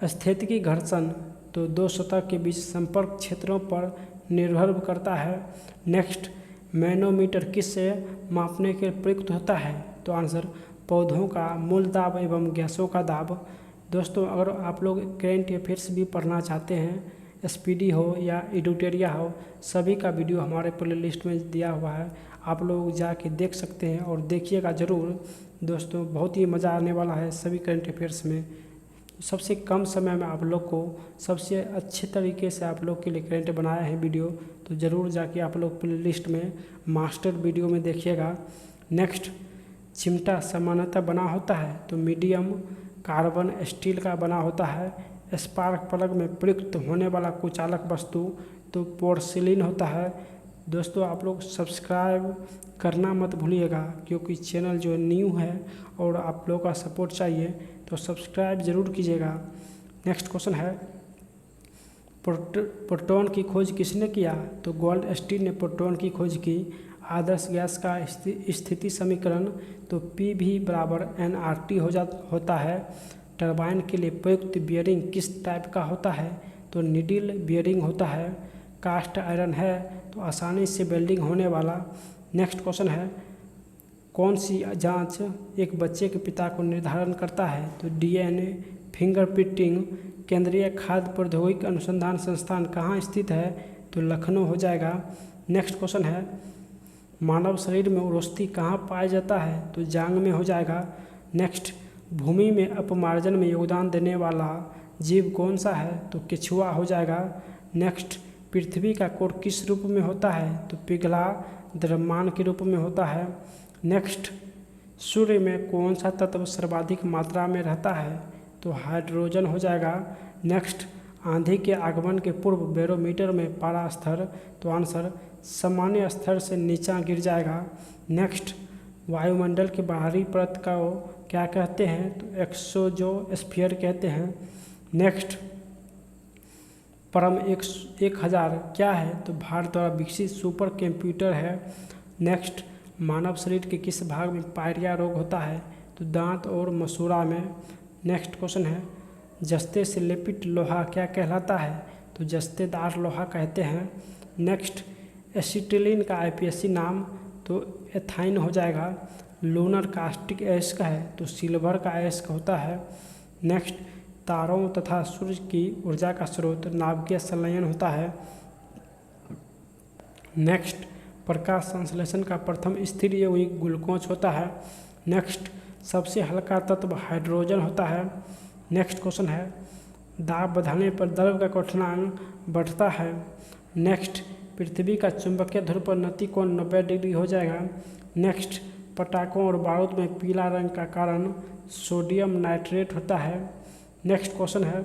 स्थैतिकी घर्षण तो दो सतह के बीच संपर्क क्षेत्रों पर निर्भर करता है। नेक्स्ट, मैनोमीटर किससे मापने के प्रयुक्त होता है? तो आंसर पौधों का मूल दाब एवं गैसों का दाब। दोस्तों, अगर आप लोग करेंट अफेयर्स भी पढ़ना चाहते हैं, SPD हो या एडिटोरिया हो, सभी का वीडियो हमारे प्लेलिस्ट में दिया हुआ है, आप लोग जाके देख सकते हैं और देखिएगा ज़रूर। दोस्तों, बहुत ही मज़ा आने वाला है सभी करंट अफेयर्स में। सबसे कम समय में आप लोग को सबसे अच्छे तरीके से आप लोग के लिए करंट बनाया है वीडियो, तो ज़रूर जाके आप लोग प्लेलिस्ट में मास्टर वीडियो में देखिएगा। नेक्स्ट, चिमटा सामान्यतः बना होता है? तो मीडियम कार्बन स्टील का बना होता है। स्पार्क प्लग में प्रयुक्त होने वाला कुचालक वस्तु तो पोर्सिलिन होता है। दोस्तों, आप लोग सब्सक्राइब करना मत भूलिएगा क्योंकि चैनल जो न्यू है और आप लोगों का सपोर्ट चाहिए, तो सब्सक्राइब ज़रूर कीजिएगा। नेक्स्ट क्वेश्चन है, प्रोटॉन की खोज किसने किया? तो गोल्डस्टीन ने प्रोटॉन की खोज की। आदर्श गैस का स्थिति समीकरण तो PV = nRT होता है। टरबाइन के लिए प्रयुक्त बियरिंग किस टाइप का होता है? तो नीडल बियरिंग होता है। कास्ट आयरन है तो आसानी से वेल्डिंग होने वाला। नेक्स्ट क्वेश्चन है, कौन सी जांच एक बच्चे के पिता को निर्धारण करता है? तो DNA फिंगरप्रिंटिंग। केंद्रीय खाद्य प्रौद्योगिकी अनुसंधान संस्थान कहाँ स्थित है? तो लखनऊ हो जाएगा। नेक्स्ट क्वेश्चन है, मानव शरीर में उर्वस्ती कहाँ पाया जाता है? तो जांग में हो जाएगा। नेक्स्ट, भूमि में अपमार्जन में योगदान देने वाला जीव कौन सा है? तो केचुआ हो जाएगा। नेक्स्ट, पृथ्वी का कोर किस रूप में होता है? तो पिघला द्रव्यमान के रूप में होता है। नेक्स्ट, सूर्य में कौन सा तत्व सर्वाधिक मात्रा में रहता है? तो हाइड्रोजन हो जाएगा। नेक्स्ट, आंधी के आगमन के पूर्व बैरोमीटर में पारा स्तर तो आंसर सामान्य स्तर से नीचा गिर जाएगा। नेक्स्ट, वायुमंडल की बाहरी परत का क्या कहते हैं? तो एक्सोजोस्फीयर कहते हैं। नेक्स्ट, परम 1000 क्या है? तो भारत द्वारा विकसित सुपर कंप्यूटर है। नेक्स्ट, मानव शरीर के किस भाग में पायरिया रोग होता है? तो दांत और मसूड़ा में। नेक्स्ट क्वेश्चन है जस्ते से लेपित लोहा क्या कहलाता है? तो जस्तेदार लोहा कहते हैं। नेक्स्ट एसिटिलीन का आईपीएससी नाम तो एथाइन हो जाएगा। लूनर कास्टिक अयस्क है तो सिल्वर का अयस्क होता है। नेक्स्ट तारों तथा सूर्य की ऊर्जा का स्रोत नाभिकीय संलयन होता है। नेक्स्ट प्रकाश संश्लेषण का प्रथम स्थिर यौगिक ग्लूकोज होता है। नेक्स्ट सबसे हल्का तत्व हाइड्रोजन होता है। नेक्स्ट क्वेश्चन है दाब बढ़ाने पर द्रव का क्वथनांक बढ़ता है। नेक्स्ट पृथ्वी का चुंबकीय ध्रुव पर नति कोण 90 डिग्री हो जाएगा। नेक्स्ट पटाखों और बारूद में पीला रंग का कारण सोडियम नाइट्रेट होता है। नेक्स्ट क्वेश्चन है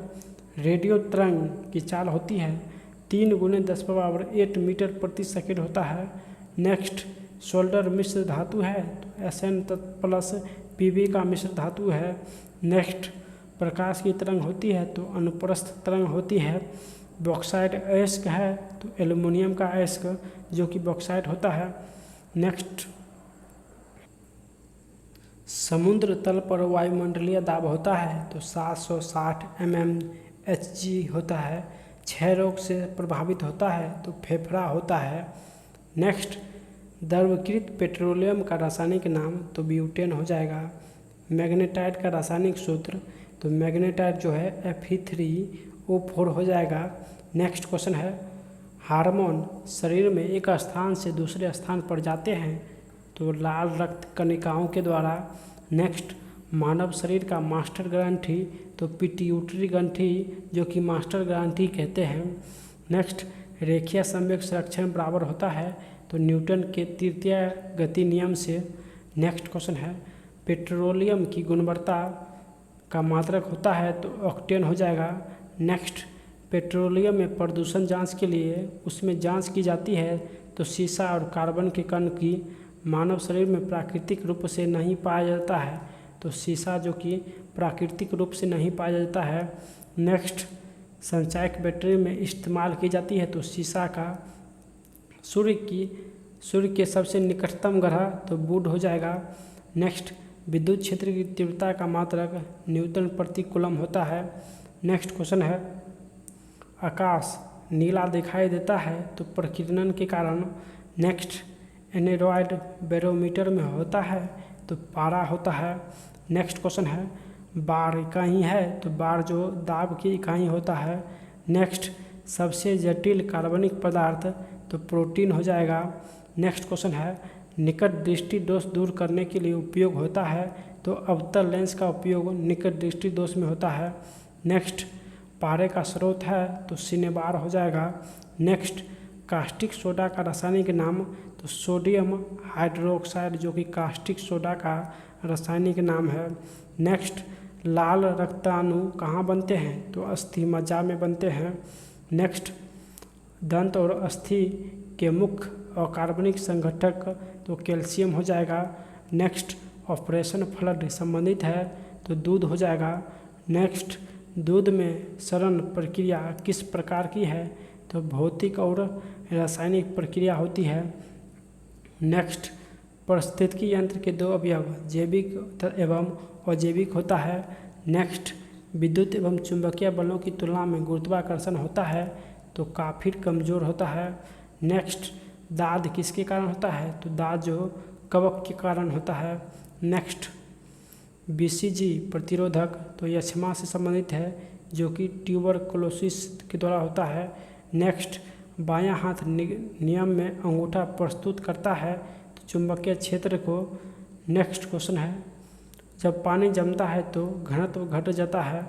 रेडियो तरंग की चाल होती है 3 × 10⁸ मीटर प्रति सेकंड होता है। नेक्स्ट सोल्डर मिश्र धातु है तो Sn प्लस Pb का मिश्र धातु है। नेक्स्ट प्रकाश की तरंग होती है तो अनुप्रस्थ तरंग होती है। बॉक्साइट अयस्क है तो एल्युमिनियम का अयस्क जो कि बॉक्साइट होता है। नेक्स्ट समुद्र तल पर वायुमंडलीय दाब होता है तो 760 mmHg होता है। क्षय रोग से प्रभावित होता है तो फेफड़ा होता है। नेक्स्ट द्रवीकृत पेट्रोलियम का रासायनिक नाम तो ब्यूटेन हो जाएगा। मैग्नेटाइट का रासायनिक सूत्र तो मैग्नेटाइट जो है Fe3O4 हो जाएगा। नेक्स्ट क्वेश्चन है हार्मोन शरीर में एक स्थान से दूसरे स्थान पर जाते हैं तो लाल रक्त कणिकाओं के द्वारा। नेक्स्ट मानव शरीर का मास्टर ग्रंथि तो पिट्यूटरी ग्रंथि जो कि मास्टर ग्रंथि कहते हैं। नेक्स्ट रेखीय संवेग संरक्षण बराबर होता है तो न्यूटन के तृतीय गति नियम से। नेक्स्ट क्वेश्चन है पेट्रोलियम की गुणवत्ता का मात्रक होता है तो ऑक्टेन हो जाएगा। नेक्स्ट पेट्रोलियम में प्रदूषण जांच के लिए उसमें जांच की जाती है तो सीसा और कार्बन के कण की मानव शरीर में प्राकृतिक रूप से नहीं पाया जाता है तो सीसा जो कि प्राकृतिक रूप से नहीं पाया जाता है। नेक्स्ट संचायक बैटरी में इस्तेमाल की जाती है तो सीसा का। सूर्य के सबसे निकटतम ग्रह तो बुध हो जाएगा। नेक्स्ट विद्युत क्षेत्र की तीव्रता का मात्रक न्यूटन प्रति कूलम होता है। नेक्स्ट क्वेश्चन है आकाश नीला दिखाई देता है तो प्रकीर्णन के कारण। नेक्स्ट एनेरॉयड बैरोमीटर में होता है तो पारा होता है। नेक्स्ट क्वेश्चन है बार इकाई है तो बार जो दाब की इकाई होता है। नेक्स्ट सबसे जटिल कार्बनिक पदार्थ तो प्रोटीन हो जाएगा। नेक्स्ट क्वेश्चन है निकट दृष्टि दोष दूर करने के लिए उपयोग होता है तो अवतल लेंस का उपयोग निकट दृष्टि दोष में होता है। नेक्स्ट पारे का स्रोत है तो सिनेबार हो जाएगा। नेक्स्ट कास्टिक सोडा का रासायनिक नाम तो सोडियम हाइड्रोक्साइड जो कि कास्टिक सोडा का रासायनिक नाम है। नेक्स्ट लाल रक्ताणु कहाँ बनते हैं तो अस्थि मज्जा में बनते हैं। नेक्स्ट दंत और अस्थि के मुख्य अकार्बनिक संघटक तो कैल्शियम हो जाएगा। नेक्स्ट ऑपरेशन फ्लड संबंधित है तो दूध हो जाएगा। नेक्स्ट दूध में सरण प्रक्रिया किस प्रकार की है तो भौतिक और रासायनिक प्रक्रिया होती है। नेक्स्ट पारिस्थितिकी यंत्र के 2 अवयव जैविक एवं अजैविक होता है। नेक्स्ट विद्युत एवं चुंबकीय बलों की तुलना में गुरुत्वाकर्षण होता है तो काफ़ी कमज़ोर होता है। नेक्स्ट दाद किसके कारण होता है तो दाद जो कवक के कारण होता है। नेक्स्ट BCG प्रतिरोधक तो यक्ष्मा से संबंधित है जो कि ट्यूबरकुलोसिस के द्वारा होता है। नेक्स्ट बायां हाथ नियम में अंगूठा प्रस्तुत करता है तो चुंबकीय क्षेत्र को। नेक्स्ट क्वेश्चन है जब पानी जमता है तो घनत्व घट जाता है।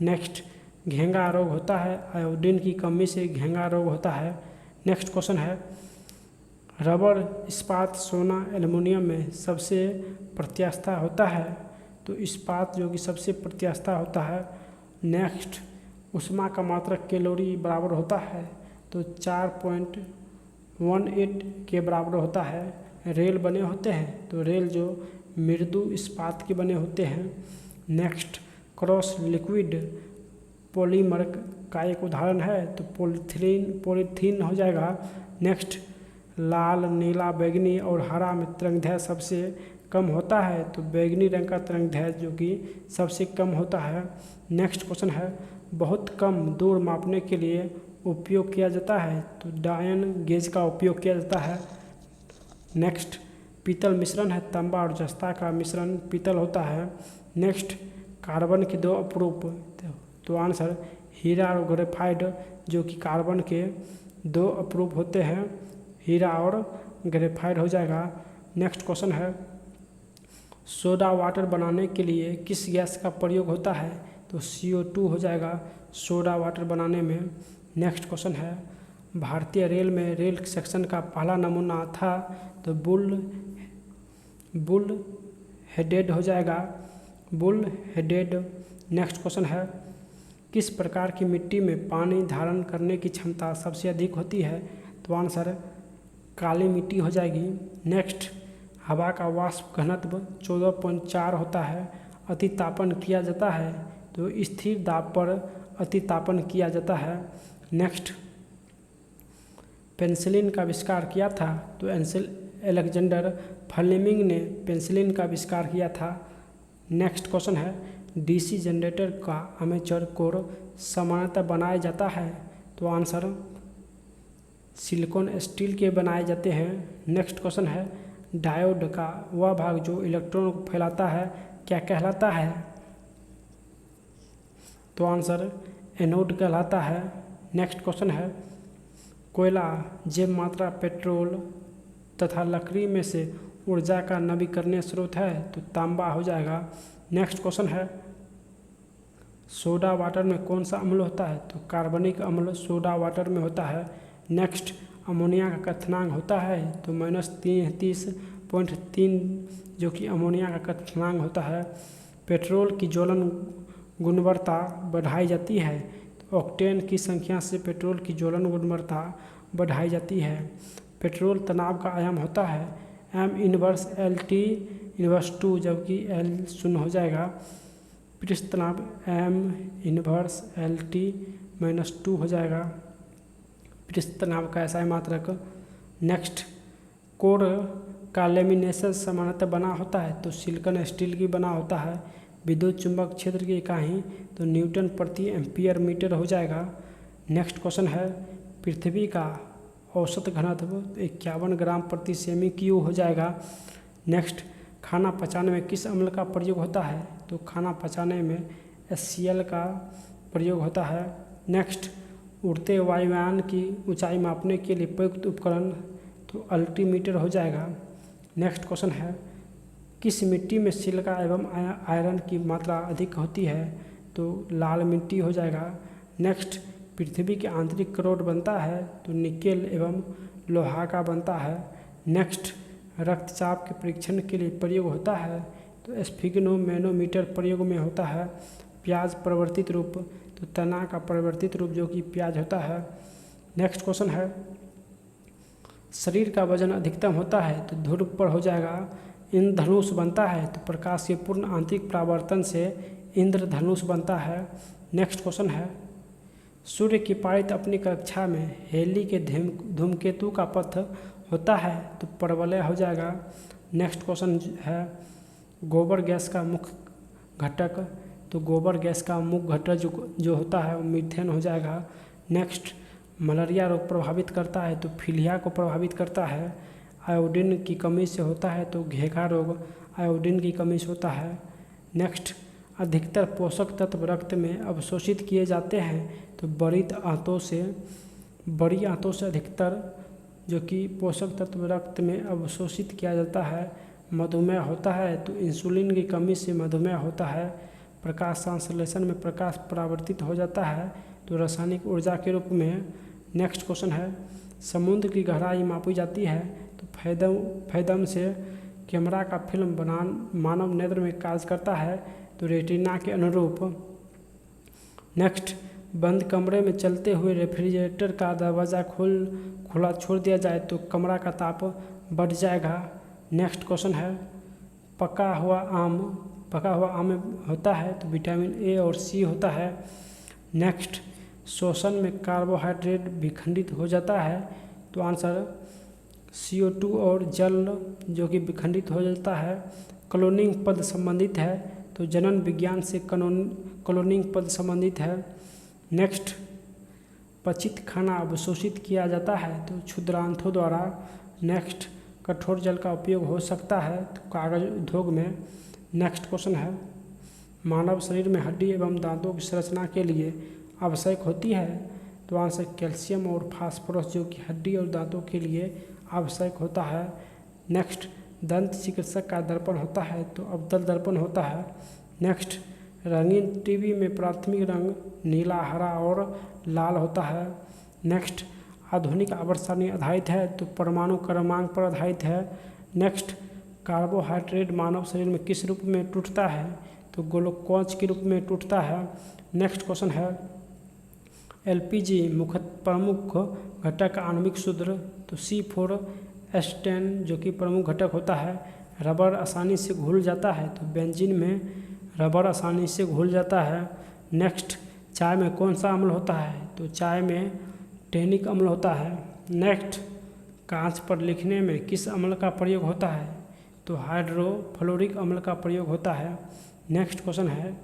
नेक्स्ट घेंगा रोग होता है आयोडीन की कमी से घेंगा रोग होता है। नेक्स्ट क्वेश्चन है रबर इस्पात सोना एल्युमिनियम में सबसे प्रत्यास्था होता है तो इस्पात जो कि सबसे प्रत्यास्था होता है। नेक्स्ट ऊष्मा का मात्रक कैलोरी बराबर होता है तो 4.18 के बराबर होता है। रेल बने होते हैं तो रेल जो मृदु इस्पात के बने होते हैं। नेक्स्ट क्रॉस लिक्विड पॉलीमर का एक उदाहरण है तो पॉलीथीन हो जाएगा। नेक्स्ट लाल, नीला, बैंगनी और हरा में तरंगदैर्घ्य सबसे कम होता है, तो बैंगनी रंग का तरंगदैर्घ्य जो कि सबसे कम होता है। नेक्स्ट क्वेश्चन है, बहुत कम दूर मापने के लिए उपयोग किया जाता है, तो डायन गेज का उपयोग किया जाता है। नेक्स्ट, पीतल मिश्रण है, तांबा और जस्ता का मिश्रण पीतल होता है। नेक्स्ट, कार्बन के दो अपरूप, तो आंसर हीरा और ग्रेफाइट जो कि कार्बन के दो अपरूप होते हैं, हीरा और ग्रेफाइट हो जाएगा। नेक्स्ट क्वेश्चन है, सोडा वाटर बनाने के लिए किस गैस का प्रयोग होता है, तो CO2 हो जाएगा सोडा वाटर बनाने में। नेक्स्ट क्वेश्चन है, भारतीय रेल में रेल सेक्शन का पहला नमूना था, तो बुल हेडेड हो जाएगा, बुल हेडेड। नेक्स्ट क्वेश्चन है, किस प्रकार की मिट्टी में पानी धारण करने की क्षमता सबसे अधिक होती है, तो आंसर काली मिट्टी हो जाएगी। नेक्स्ट, हवा का वाष्प घनत्व 14.4 होता है, अतितापन किया जाता है, तो स्थिर दाब पर अतितापन किया जाता है। नेक्स्ट, पेनिसिलिन का आविष्कार किया था, तो अलेक्जेंडर फ्लेमिंग ने पेनिसिलिन का आविष्कार किया था। नेक्स्ट क्वेश्चन है, DC जनरेटर का आर्मेचर कोर सामान्यतः बनाया जाता है, तो आंसर सिलिकॉन स्टील के बनाए जाते हैं। नेक्स्ट क्वेश्चन है, डायोड का वह भाग जो इलेक्ट्रॉन को फैलाता है क्या कहलाता है, तो आंसर एनोड कहलाता है। नेक्स्ट क्वेश्चन है, कोयला जैव मात्रा पेट्रोल तथा लकड़ी में से ऊर्जा का नवीकरणीय स्रोत है, तो तांबा हो जाएगा। नेक्स्ट क्वेश्चन है, सोडा वाटर में कौन सा अम्ल होता है, तो कार्बनिक अम्ल सोडा वाटर में होता है। नेक्स्ट, अमोनिया का क्वथनांक होता है, तो -33.3 जो कि अमोनिया का क्वथनांक होता है। पेट्रोल की ज्वलन गुणवत्ता बढ़ाई जाती है, तो ऑक्टेन की संख्या से पेट्रोल की ज्वलन गुणवत्ता बढ़ाई जाती है। पेट्रोल तनाव का आयाम होता है M−1L/T−2, जबकि L 0 हो जाएगा। पृष्ठ तनाव M−1L/T−2 हो जाएगा, पृष्ठ तनाव का ऐसा मात्रक। नेक्स्ट, कोर का लेमिनेशन सामान्यतः बना होता है, तो सिलिकॉन स्टील की बना होता है। विद्युत चुंबक क्षेत्र की इकाई, तो न्यूटन प्रति एम्पियर मीटर हो जाएगा। नेक्स्ट क्वेश्चन है, पृथ्वी का औसत घनत्व 51 ग्राम प्रति सेमी क्यूब हो जाएगा। नेक्स्ट, खाना पचाने में किस अम्ल का प्रयोग होता है, तो खाना पचाने में HCl का प्रयोग होता है। नेक्स्ट, उड़ते वायुयान की ऊंचाई मापने के लिए प्रयुक्त उपकरण, तो अल्टीमीटर हो जाएगा। नेक्स्ट क्वेश्चन है, किस मिट्टी में सिलिका एवं आयरन की मात्रा अधिक होती है, तो लाल मिट्टी हो जाएगा। नेक्स्ट, पृथ्वी के आंतरिक करोड बनता है, तो निकेल एवं लोहा का बनता है। नेक्स्ट, रक्तचाप के परीक्षण के लिए प्रयोग होता है, तो स्फिग्नोमेनोमीटर प्रयोग में होता है। प्याज परिवर्तित रूप, तो तना का परिवर्तित रूप जो कि प्याज होता है। नेक्स्ट क्वेश्चन है, शरीर का वजन अधिकतम होता है, तो ध्रुव पर हो जाएगा। इंद्रधनुष बनता है, तो प्रकाश के पूर्ण आंतरिक परावर्तन से इंद्रधनुष बनता है। नेक्स्ट क्वेश्चन है, सूर्य की पारित अपनी कक्षा में हेली के धूमकेतु का पथ होता है, तो परवलय हो जाएगा। नेक्स्ट क्वेश्चन है, गोबर गैस का मुख्य घटक, तो गोबर गैस का मुख्य घटक जो होता है वो मीथेन हो जाएगा। नेक्स्ट, मलेरिया रोग प्रभावित करता है, तो फीलिया को प्रभावित करता है। आयोडीन की कमी से होता है, तो घेघा रोग आयोडीन की कमी से होता है। नेक्स्ट, अधिकतर पोषक तत्व रक्त में अवशोषित किए जाते हैं, तो बड़ी आंतों से अधिकतर जो कि पोषक तत्व रक्त में अवशोषित किया जाता है। मधुमेह होता है, तो इंसुलिन की कमी से मधुमेह होता है। प्रकाश संश्लेषण में प्रकाश परावर्तित हो जाता है, तो रासायनिक ऊर्जा के रूप में। नेक्स्ट क्वेश्चन है, समुद्र की गहराई मापी जाती है, तो फैदम से कैमरा का फिल्म बनान मानव नेत्र में कार्य करता है, तो रेटिना के अनुरूप। नेक्स्ट, बंद कमरे में चलते हुए रेफ्रिजरेटर का दरवाज़ा खुला छोड़ दिया जाए तो कमरा का ताप बढ़ जाएगा। नेक्स्ट क्वेश्चन है, पका हुआ आम में होता है, तो विटामिन ए और सी होता है। नेक्स्ट, श्वसन में कार्बोहाइड्रेट विखंडित हो जाता है, तो आंसर CO2 और जल जो कि विखंडित हो जाता है। क्लोनिंग पद संबंधित है तो जनन विज्ञान से क्लोनिंग पद संबंधित है। नेक्स्ट, पचित खाना अवशोषित किया जाता है तो क्षुद्रांतों द्वारा। नेक्स्ट, कठोर जल का उपयोग हो सकता है तो कागज उद्योग में। नेक्स्ट क्वेश्चन है, मानव शरीर में हड्डी एवं दांतों की संरचना के लिए आवश्यक होती है तो आंसर कैल्शियम और फास्फोरस जो कि हड्डी और दांतों के लिए आवश्यक होता है। नेक्स्ट, दंत चिकित्सक का दर्पण होता है तो अवतल दर्पण होता है। नेक्स्ट, रंगीन टीवी में प्राथमिक रंग नीला, हरा और लाल होता है। नेक्स्ट, आधुनिक आवर्त सारणी आधारित है तो परमाणु क्रमांक पर आधारित है। नेक्स्ट, कार्बोहाइड्रेट मानव शरीर में किस रूप में टूटता है तो ग्लूकोज के रूप में टूटता है। नेक्स्ट क्वेश्चन है, LPG मुख्य प्रमुख घटक आणविक सूत्र तो C4H10 जो कि प्रमुख घटक होता है। रबर आसानी से घुल जाता है तो बेंजीन में रबर आसानी से घुल जाता है। नेक्स्ट, चाय में कौन सा अम्ल होता है तो चाय में टैनिक अम्ल होता है। नेक्स्ट, कांच पर लिखने में किस अम्ल का प्रयोग होता है तो हाइड्रोफ्लोरिक अम्ल का प्रयोग होता है। नेक्स्ट क्वेश्चन है,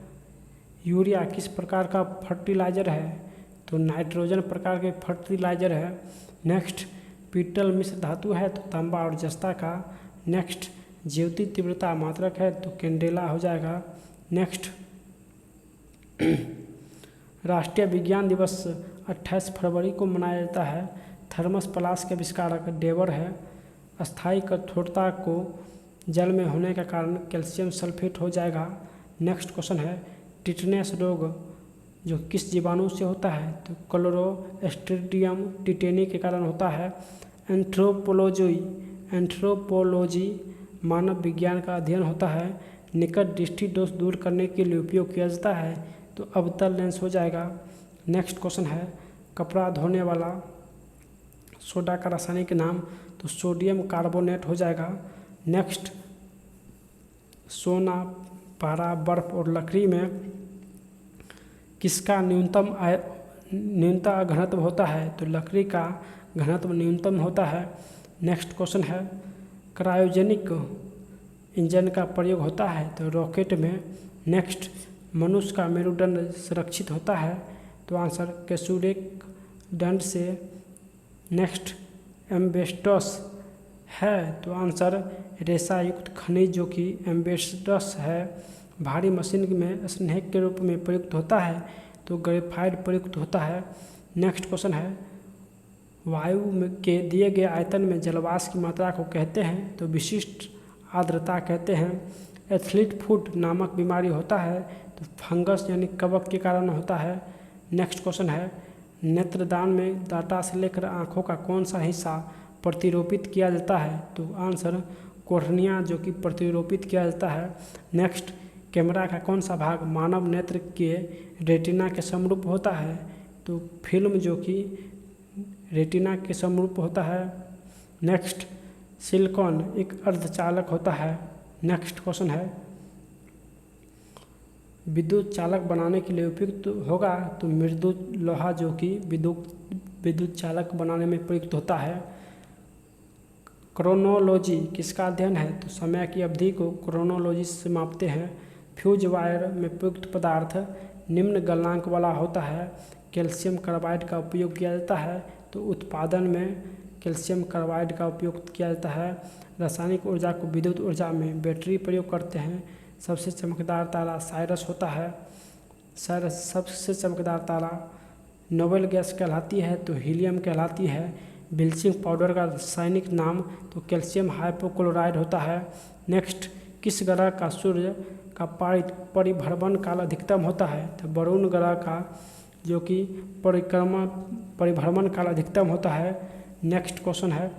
यूरिया किस प्रकार का फर्टिलाइजर है तो नाइट्रोजन प्रकार के फर्टिलाइजर है। नेक्स्ट, पीतल मिश्र धातु है तो तांबा और जस्ता का। नेक्स्ट, ज्योति तीव्रता मात्रक है तो कैंडेला हो जाएगा। नेक्स्ट, राष्ट्रीय विज्ञान दिवस 28 फरवरी को मनाया जाता है। थर्मस प्लास के आविष्कारक डेवर है। अस्थायी कठोरता को जल में होने का कारण कैल्शियम सल्फेट हो जाएगा। नेक्स्ट क्वेश्चन है, टिटनेस रोग जो किस जीवाणु से होता है तो क्लोरोस्ट्रीडियम टिटेनी के कारण होता है। एंथ्रोपोलॉजी मानव विज्ञान का अध्ययन होता है। निकट दृष्टि दोष दूर करने के लिए उपयोग किया जाता है तो अवतल लेंस हो जाएगा। नेक्स्ट क्वेश्चन है, कपड़ा धोने वाला सोडा का रासायनिक नाम तो सोडियम कार्बोनेट हो जाएगा। नेक्स्ट, सोना, पारा, बर्फ और लकड़ी में किसका न्यूनतम घनत्व होता है तो लकड़ी का घनत्व न्यूनतम होता है। नेक्स्ट क्वेश्चन है, क्रायोजेनिक इंजन का प्रयोग होता है तो रॉकेट में। नेक्स्ट, मनुष्य का मेरुदंड सुरक्षित होता है तो आंसर कैसुरिक दंड से। नेक्स्ट, एम्बेस्टस है तो आंसर रेशा युक्त खनिज जो कि एम्बेस्टस है। भारी मशीन में स्नेहक के रूप में प्रयुक्त होता है तो ग्रेफाइट प्रयुक्त होता है। नेक्स्ट क्वेश्चन है, वायु के दिए गए आयतन में जलवाष्प की मात्रा को कहते हैं तो विशिष्ट आर्द्रता कहते हैं। एथलीट फुट नामक बीमारी होता है तो फंगस यानी कवक के कारण होता है। नेक्स्ट क्वेश्चन है, नेत्रदान में डाटा से लेकर आँखों का कौन सा हिस्सा प्रतिरोपित किया जाता है तो आंसर कोर्निया जो कि प्रतिरोपित किया जाता है। नेक्स्ट, कैमरा का कौन सा भाग मानव नेत्र के रेटिना के समरूप होता है तो फिल्म जो कि रेटिना के समरूप होता है। नेक्स्ट, सिलिकॉन एक अर्धचालक होता है। नेक्स्ट क्वेश्चन है, विद्युत चालक बनाने के लिए उपयुक्त होगा तो मृदु लोहा जो कि विद्युत चालक बनाने में प्रयुक्त होता है। क्रोनोलॉजी किसका अध्ययन है तो समय की अवधि को क्रोनोलॉजी से मापते हैं। फ्यूज वायर में प्रयुक्त पदार्थ निम्न गलनांक वाला होता है। कैल्शियम कार्बाइड का उपयोग किया जाता है तो उत्पादन में कैल्शियम कार्बाइड का उपयोग किया जाता है। रासायनिक ऊर्जा को विद्युत ऊर्जा में बैटरी प्रयोग करते हैं। सबसे चमकदार तारा साइरस होता है। सबसे चमकदार तारा नोबेल गैस कहलाती है तो हीलियम कहलाती है। ब्लीचिंग पाउडर का रासायनिक नाम तो कैल्शियम हाइपोक्लोराइड होता है। नेक्स्ट, किस ग्रह का सूर्य का परिभ्रमण काल अधिकतम होता है तो वरुण ग्रह का जो कि परिभ्रमण काल अधिकतम होता है। नेक्स्ट क्वेश्चन है,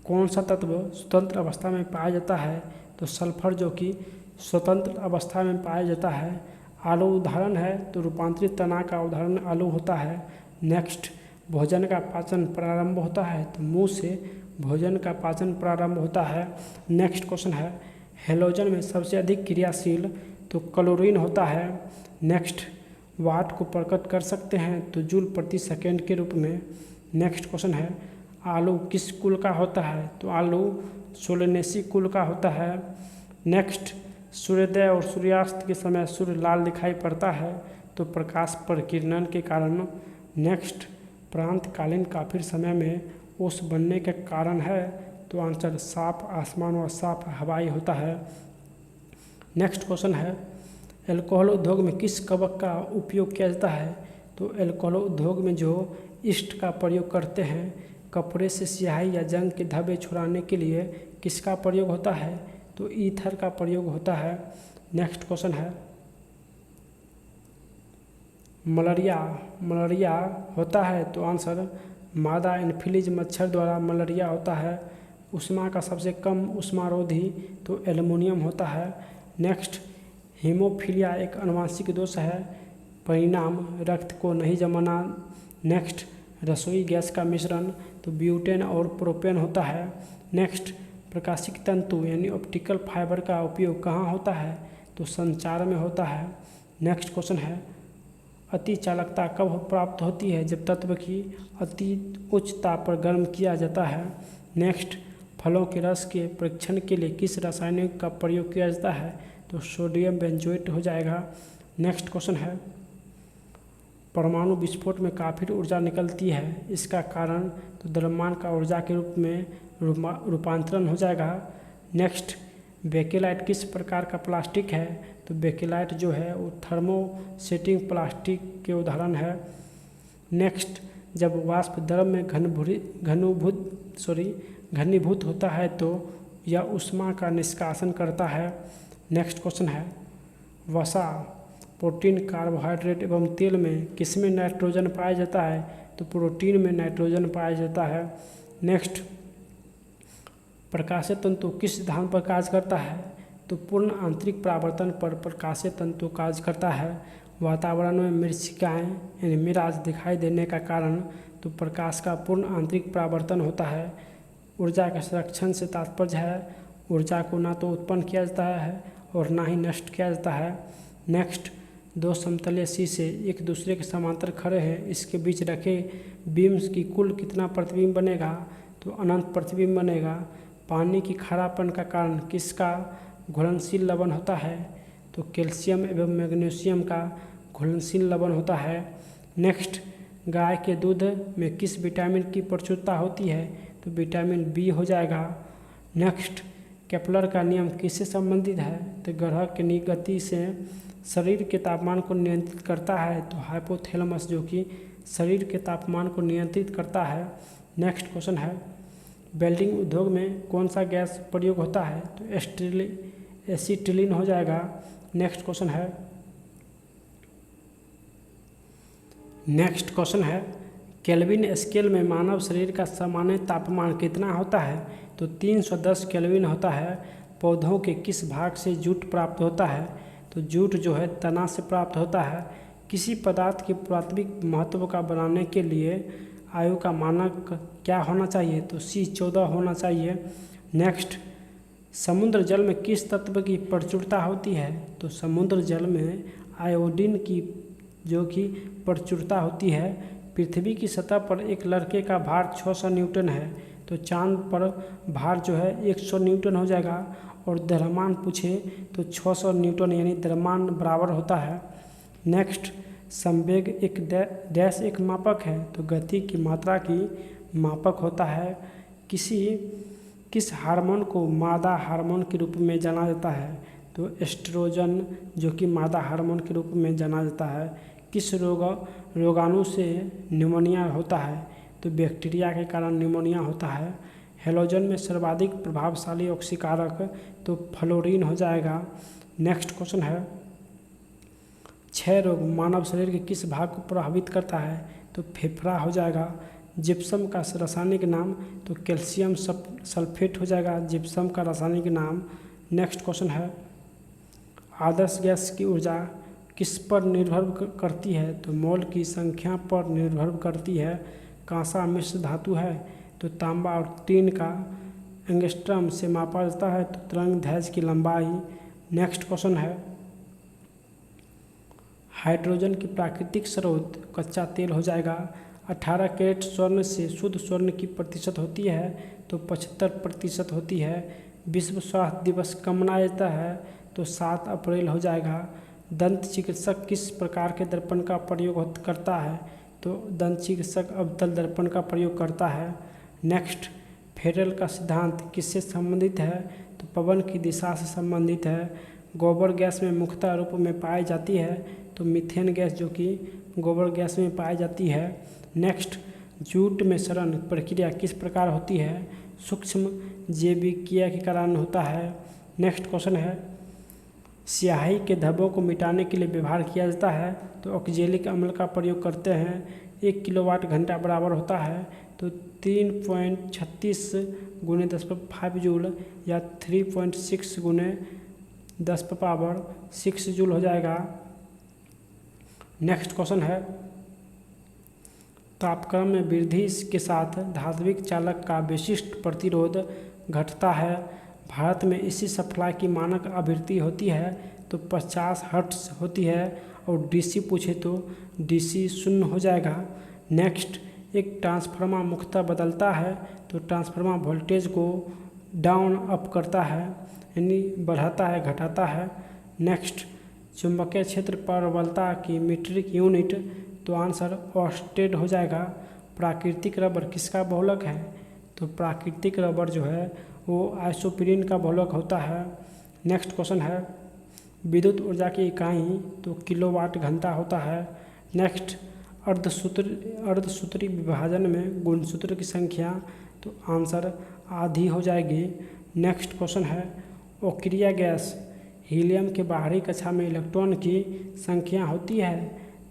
कौन सा तत्व स्वतंत्र अवस्था में पाया जाता है तो सल्फर जो कि स्वतंत्र अवस्था में पाया जाता है। आलू उदाहरण है तो रूपांतरित तना का उदाहरण आलू होता है। नेक्स्ट, भोजन का पाचन प्रारंभ होता है तो मुंह से भोजन का पाचन प्रारंभ होता है। नेक्स्ट क्वेश्चन है, हेलोजन में सबसे अधिक क्रियाशील तो क्लोरीन होता है। नेक्स्ट, वाट को प्रकट कर सकते हैं तो जूल प्रति सेकेंड के रूप में। नेक्स्ट क्वेश्चन है, आलू किस कुल का होता है? तो आलू सोलेनेसी कुल का होता है। नेक्स्ट, सूर्योदय और सूर्यास्त के समय सूर्य लाल दिखाई पड़ता है, तो प्रकाश प्रकीर्णन के कारण। नेक्स्ट, प्रांतकालीन काफिर समय में ओस बनने के कारण है, तो आंसर साफ आसमान व साफ हवाई होता है। नेक्स्ट क्वेश्चन है, एल्कोहल उद्योग में किस कवक का उपयोग किया जाता है? तो एल्कोहल उद्योग में जो ईस्ट का प्रयोग करते हैं, कपड़े से स्याही या जंग के धब्बे छुड़ाने के लिए किसका प्रयोग होता है? तो ईथर का प्रयोग होता है। नेक्स्ट क्वेश्चन है, मलेरिया होता है, तो आंसर मादा एनफिलीज मच्छर द्वारा मलेरिया होता है। उष्मा का सबसे कम उष्मारोधी तो एल्युमिनियम होता है। नेक्स्ट, हीमोफीलिया एक आनुवंशिक दोष है, परिणाम रक्त को नहीं जमाना। नेक्स्ट, रसोई गैस का मिश्रण तो ब्यूटेन और प्रोपेन होता है। नेक्स्ट, प्रकाशिक तंतु यानी ऑप्टिकल फाइबर का उपयोग कहाँ होता है? तो संचार में होता है। नेक्स्ट क्वेश्चन है, अति चालकता कब प्राप्त होती है? जब तत्व की अति उच्च ताप पर गर्म किया जाता है। नेक्स्ट, फलों के रस के परीक्षण के लिए किस रासायनिक का प्रयोग किया जाता है? तो सोडियम बेंजोएट हो जाएगा। नेक्स्ट क्वेश्चन है, परमाणु विस्फोट में काफ़ी ऊर्जा निकलती है, इसका कारण? तो द्रव्यमान का ऊर्जा के रूप में रूपांतरण हो जाएगा। नेक्स्ट, बेकेलाइट किस प्रकार का प्लास्टिक है? तो बेकेलाइट जो है वो थर्मोसेटिंग प्लास्टिक के उदाहरण है। नेक्स्ट, जब वाष्प द्रव में घनीभूत होता है तो यह ऊष्मा का निष्कासन करता है। नेक्स्ट क्वेश्चन है, वसा, प्रोटीन, कार्बोहाइड्रेट एवं तेल में किसमें नाइट्रोजन पाया जाता है? तो प्रोटीन में नाइट्रोजन पाया जाता है। नेक्स्ट, प्रकाशीय तंतु किस सिद्धांत पर कार्य करता है? तो पूर्ण आंतरिक परावर्तन पर प्रकाशीय तंतु कार्य करता है। वातावरण में मरीचिकाएँ यानी मिराज दिखाई देने का कारण तो प्रकाश का पूर्ण आंतरिक परावर्तन होता है। ऊर्जा के संरक्षण से तात्पर्य है ऊर्जा को ना तो उत्पन्न किया जाता है और ना ही नष्ट किया जाता है। नेक्स्ट, दो समतलीय शीशे एक दूसरे के समांतर खड़े हैं, इसके बीच रखे बीम्स की कुल कितना प्रतिबिंब बनेगा? तो अनंत प्रतिबिंब बनेगा। पानी की खारापन का कारण किसका घुलनशील लवण होता है? तो कैल्शियम एवं मैग्नीशियम का घुलनशील लवण होता है। नेक्स्ट, गाय के दूध में किस विटामिन की प्रचुरता होती है? तो विटामिन बी हो जाएगा। नेक्स्ट, केपलर का नियम किससे संबंधित है? तो ग्रह की गति से शरीर के तापमान को नियंत्रित करता है, तो हाइपोथैलेमस जो कि शरीर के तापमान को नियंत्रित करता है। नेक्स्ट क्वेश्चन है, वेल्डिंग उद्योग में कौन सा गैस प्रयोग होता है? तो एसिटिलीन हो जाएगा। नेक्स्ट क्वेश्चन है, केल्विन स्केल में मानव शरीर का सामान्य तापमान कितना होता है? तो 310 केल्विन होता है। पौधों के किस भाग से जूट प्राप्त होता है? तो जूट जो है तना से प्राप्त होता है। किसी पदार्थ के प्राथमिक महत्व का बनाने के लिए आयु का मानक क्या होना चाहिए? तो C14 होना चाहिए। नेक्स्ट, समुद्र जल में किस तत्व की प्रचुरता होती है? तो समुद्र जल में आयोडीन की जो कि प्रचुरता होती है। पृथ्वी की सतह पर एक लड़के का भार 600 न्यूटन है, तो चांद पर भार जो है 100 न्यूटन हो जाएगा। और द्रव्यमान पूछे तो 600 न्यूटन यानी द्रव्यमान बराबर होता है। नेक्स्ट, संवेग एक डैश एक मापक है, तो गति की मात्रा की मापक होता है। किस हार्मोन को मादा हार्मोन के रूप में जाना जाता है? तो एस्ट्रोजन जो कि मादा हार्मोन के रूप में जाना जाता है। किस रोगाणु से न्यूमोनिया होता है? तो बैक्टीरिया के कारण न्यूमोनिया होता है। हेलोजन में सर्वाधिक प्रभावशाली ऑक्सीकारक तो फ्लोरीन हो जाएगा। नेक्स्ट क्वेश्चन है, क्षय रोग मानव शरीर के किस भाग को प्रभावित करता है? तो फेफड़ा हो जाएगा। जिप्सम का रासायनिक नाम तो कैल्शियम सल्फेट हो जाएगा जिप्सम का रासायनिक नाम। नेक्स्ट क्वेश्चन है, आदर्श गैस की ऊर्जा किस पर निर्भर करती है? तो मोल की संख्या पर निर्भर करती है। कांसा मिश्र धातु है, तो तांबा और टीन का एंगस्ट्रम से मापा जाता है, तो तरंग दैर्ध्य की लंबाई। नेक्स्ट क्वेश्चन है, हाइड्रोजन की प्राकृतिक स्रोत कच्चा तेल हो जाएगा। 18 कैरेट स्वर्ण से शुद्ध स्वर्ण की प्रतिशत होती है तो 75% होती है। विश्व स्वास्थ्य दिवस कब मनाया जाता है तो 7 अप्रैल हो जाएगा। दंत चिकित्सक किस प्रकार के दर्पण का प्रयोग करता है तो दंत चिकित्सक अवतल दर्पण का प्रयोग करता है। नेक्स्ट, फेरेल का सिद्धांत किससे संबंधित है तो पवन की दिशा से संबंधित है। गोबर गैस में मुख्यतः रूप में पाई जाती है तो मीथेन गैस जो कि गोबर गैस में पाई जाती है। नेक्स्ट, जूट में सड़न प्रक्रिया किस प्रकार होती है, सूक्ष्म जैविकीय के कारण होता है। नेक्स्ट क्वेश्चन है, स्याही के धब्बों को मिटाने के लिए व्यवहार किया जाता है तो ऑक्जेलिक अम्ल का प्रयोग करते हैं। 1 किलोवाट घंटा बराबर होता है तो 3.36 × 10⁵ जूल या 3.6 × 10⁶ जूल हो जाएगा। नेक्स्ट क्वेश्चन है, तापक्रम में वृद्धि के साथ धात्विक चालक का विशिष्ट प्रतिरोध घटता है। भारत में इसी सप्लाई की मानक आवृत्ति होती है तो 50 हर्ट्ज होती है और डीसी पूछे तो डीसी 0 हो जाएगा। नेक्स्ट, एक ट्रांसफार्मर मुख्यतः बदलता है तो ट्रांसफार्मर वोल्टेज को डाउन अप करता है यानी बढ़ाता है घटाता है। नेक्स्ट, चुंबकीय क्षेत्र प्रबलता की मीट्रिक यूनिट तो आंसर ऑर्स्टेड हो जाएगा। प्राकृतिक रबर किसका बहुलक है तो प्राकृतिक रबर जो है वो आइसोप्रीन का बहुलक होता है। नेक्स्ट क्वेश्चन है, विद्युत ऊर्जा की इकाई तो किलोवाट घंटा होता है। नेक्स्ट, अर्धसूत्री विभाजन में गुणसूत्र की संख्या तो आंसर आधी हो जाएगी। नेक्स्ट क्वेश्चन है, ओक्रिया गैस हीलियम के बाहरी कक्षा में इलेक्ट्रॉन की संख्या होती है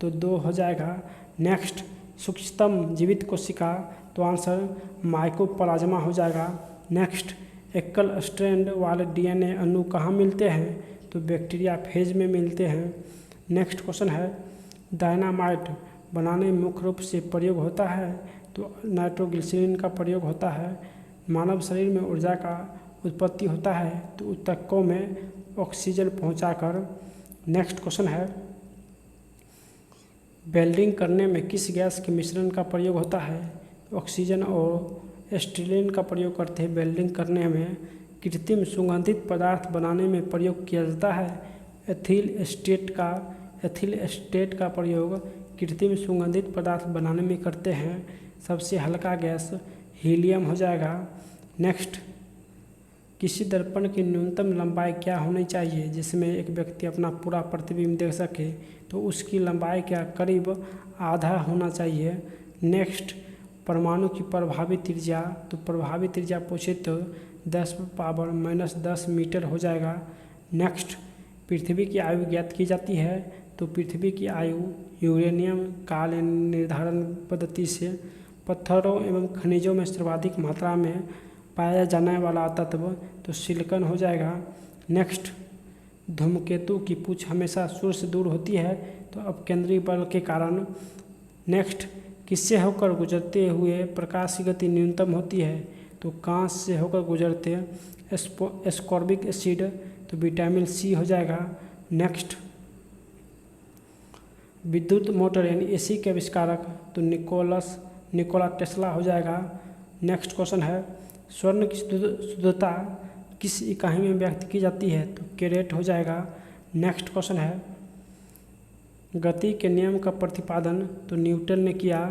तो 2 हो जाएगा। नेक्स्ट, सूक्ष्मतम जीवित कोशिका तो आंसर माइकोप्लाज्मा हो जाएगा। नेक्स्ट, एकल स्ट्रैंड वाले डीएनए अणु कहाँ मिलते हैं तो बैक्टीरिया फेज में मिलते हैं। नेक्स्ट क्वेश्चन है, डायनामाइट बनाने में मुख्य रूप से प्रयोग होता है तो नाइट्रोग्लिसरीन का प्रयोग होता है। मानव शरीर में ऊर्जा का उत्पत्ति होता है तो ऊतकों में ऑक्सीजन पहुंचाकर। नेक्स्ट क्वेश्चन है, वेल्डिंग करने में किस गैस के मिश्रण का प्रयोग होता है, ऑक्सीजन और एस्टिलीन का प्रयोग करते हैं। वेल्डिंग करने में कृत्रिम सुगंधित पदार्थ बनाने में प्रयोग किया जाता है एथिल एस्टेट का प्रयोग कृत्रिम सुगंधित पदार्थ बनाने में करते हैं। सबसे हल्का गैस हीलियम हो जाएगा। नेक्स्ट, किसी दर्पण की न्यूनतम लंबाई क्या होनी चाहिए जिसमें एक व्यक्ति अपना पूरा प्रतिबिंब देख सके तो उसकी लंबाई क्या करीब आधा होना चाहिए। नेक्स्ट, परमाणु की प्रभावी त्रिज्या तो प्रभावी त्रिज्या पूछे तो 10⁻⁻10 मीटर हो जाएगा। नेक्स्ट, पृथ्वी की आयु ज्ञात की जाती है तो पृथ्वी की आयु यूरेनियम काल निर्धारण पद्धति से पत्थरों एवं खनिजों में सर्वाधिक मात्रा में पाया जाने वाला तत्व तो सिलिकॉन हो जाएगा। नेक्स्ट, धूमकेतु की पूंछ हमेशा सूर्य से दूर होती है तो अपकेंद्री बल के कारण। नेक्स्ट, किससे होकर गुजरते हुए प्रकाश की गति न्यूनतम होती है तो कांच से होकर गुजरते एस्कॉर्बिक एसिड तो विटामिन सी हो जाएगा। नेक्स्ट, विद्युत मोटर यानी एसी के आविष्कारक तो निकोला टेस्ला हो जाएगा। नेक्स्ट क्वेश्चन है, स्वर्ण की शुद्धता किस इकाई में व्यक्त की जाती है तो कैरेट हो जाएगा। नेक्स्ट क्वेश्चन है, गति के नियम का प्रतिपादन तो न्यूटन ने किया।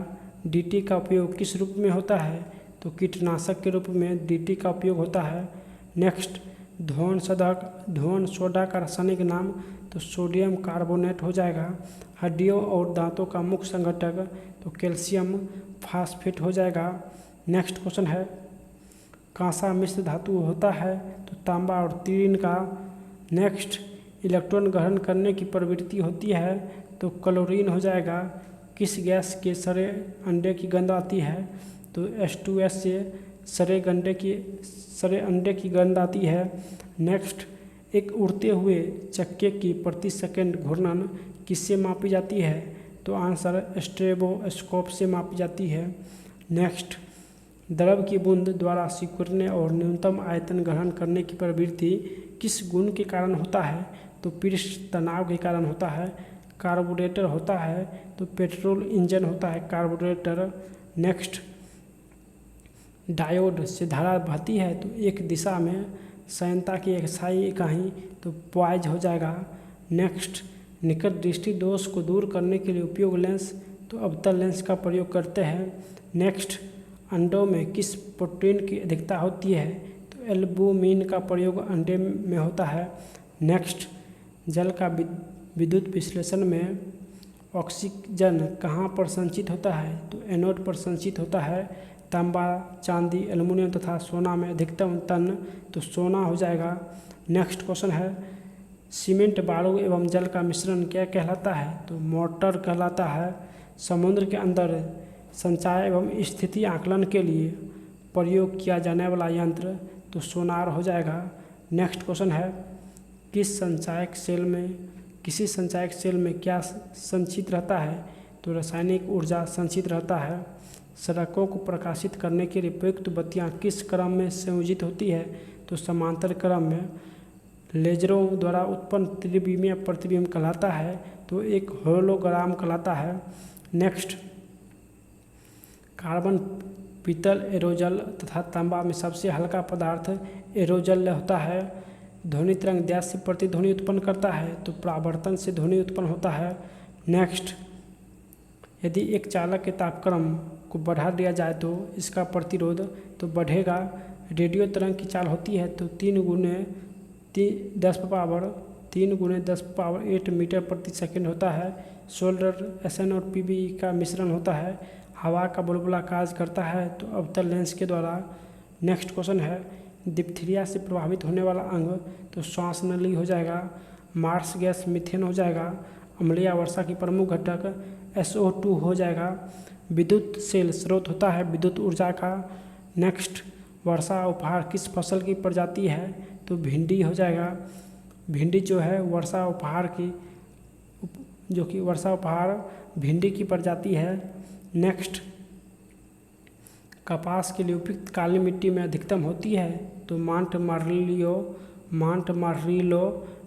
डीटी का उपयोग किस रूप में होता है तो कीटनाशक के रूप में डीटी का उपयोग होता है। नेक्स्ट, धोन सोडा का रासायनिक नाम तो सोडियम कार्बोनेट हो जाएगा। हड्डियों और दांतों का मुख्य संघटक तो कैल्शियम फास्फेट हो जाएगा। नेक्स्ट क्वेश्चन है, कांसा मिश्र धातु होता है तो तांबा और तीन का। नेक्स्ट, इलेक्ट्रॉन ग्रहण करने की प्रवृत्ति होती है तो क्लोरीन हो जाएगा। किस गैस के सड़े अंडे की गंध आती है तो H2S से सड़े अंडे की गंध आती है। नेक्स्ट, एक उड़ते हुए चक्के की प्रति सेकंड घूर्णन किससे मापी जाती है तो आंसर स्ट्रेबोस्कोप से मापी जाती है। नेक्स्ट, द्रव की बूंद द्वारा सिकुड़ने और न्यूनतम आयतन ग्रहण करने की प्रवृत्ति किस गुण के कारण होता है तो पृष्ठ तनाव के कारण होता है। कार्बोरेटर होता है तो पेट्रोल इंजन होता है कार्बोरेटर। नेक्स्ट, डायोड से धारा बहती है तो एक दिशा में संयंत्रता की एक SI इकाई तो पॉइज हो जाएगा। नेक्स्ट, निकट दृष्टि दोष को दूर करने के लिए उपयोग लेंस तो अवतल लेंस का प्रयोग करते हैं। नेक्स्ट, अंडों में किस प्रोटीन की अधिकता होती है तो एल्बुमिन का प्रयोग अंडे में होता है। नेक्स्ट, जल का विद्युत विश्लेषण में ऑक्सीजन कहाँ पर संचित होता है तो एनोड पर संचित होता है। तांबा, चांदी, एल्युमिनियम तथा सोना में अधिकतम टन तो सोना हो जाएगा। नेक्स्ट क्वेश्चन है, सीमेंट, बालू एवं जल का मिश्रण क्या कहलाता है तो मोर्टार कहलाता है। समुद्र के अंदर संचार एवं स्थिति आकलन के लिए प्रयोग किया जाने वाला यंत्र तो सोनार हो जाएगा। नेक्स्ट क्वेश्चन है, किसी संचायक सेल में क्या संचित रहता है तो रासायनिक ऊर्जा संचित रहता है। सड़कों को प्रकाशित करने के लिए प्रयुक्त बत्तियां किस क्रम में संयोजित होती है तो समांतर क्रम में। लेजरों द्वारा उत्पन्न त्रिविमीय प्रतिबिंब कहलाता है तो एक होलोग्राम कहलाता है। नेक्स्ट, कार्बन, पीतल, एरोजल तथा तांबा में सबसे हल्का पदार्थ एरोजल होता है। ध्वनि तरंग डैश से प्रतिध्वनि उत्पन्न करता है तो परावर्तन से ध्वनि उत्पन्न होता है। नेक्स्ट, यदि एक चालक के तापक्रम को बढ़ा दिया जाए तो इसका प्रतिरोध तो बढ़ेगा। रेडियो तरंग की चाल होती है तो 3 × 10⁸ मीटर प्रति सेकंड होता है। सोल्डर, SN और PB का मिश्रण होता है। हवा का बुलबुला कार्य करता है तो अवतल लेंस के द्वारा। नेक्स्ट क्वेश्चन है, डिप्थीरिया से प्रभावित होने वाला अंग तो श्वास नली हो जाएगा। मार्स गैस मीथेन हो जाएगा। अम्लीय वर्षा की प्रमुख घटक SO2 हो जाएगा। विद्युत सेल स्रोत होता है विद्युत ऊर्जा का। नेक्स्ट, वर्षा उपहार किस फसल की प्रजाति है तो भिंडी हो जाएगा। भिंडी जो है वर्षा उपहार भिंडी की प्रजाति है। नेक्स्ट, कपास के लिए उपयुक्त काली मिट्टी में अधिकतम होती है तो मांट-मार्लियो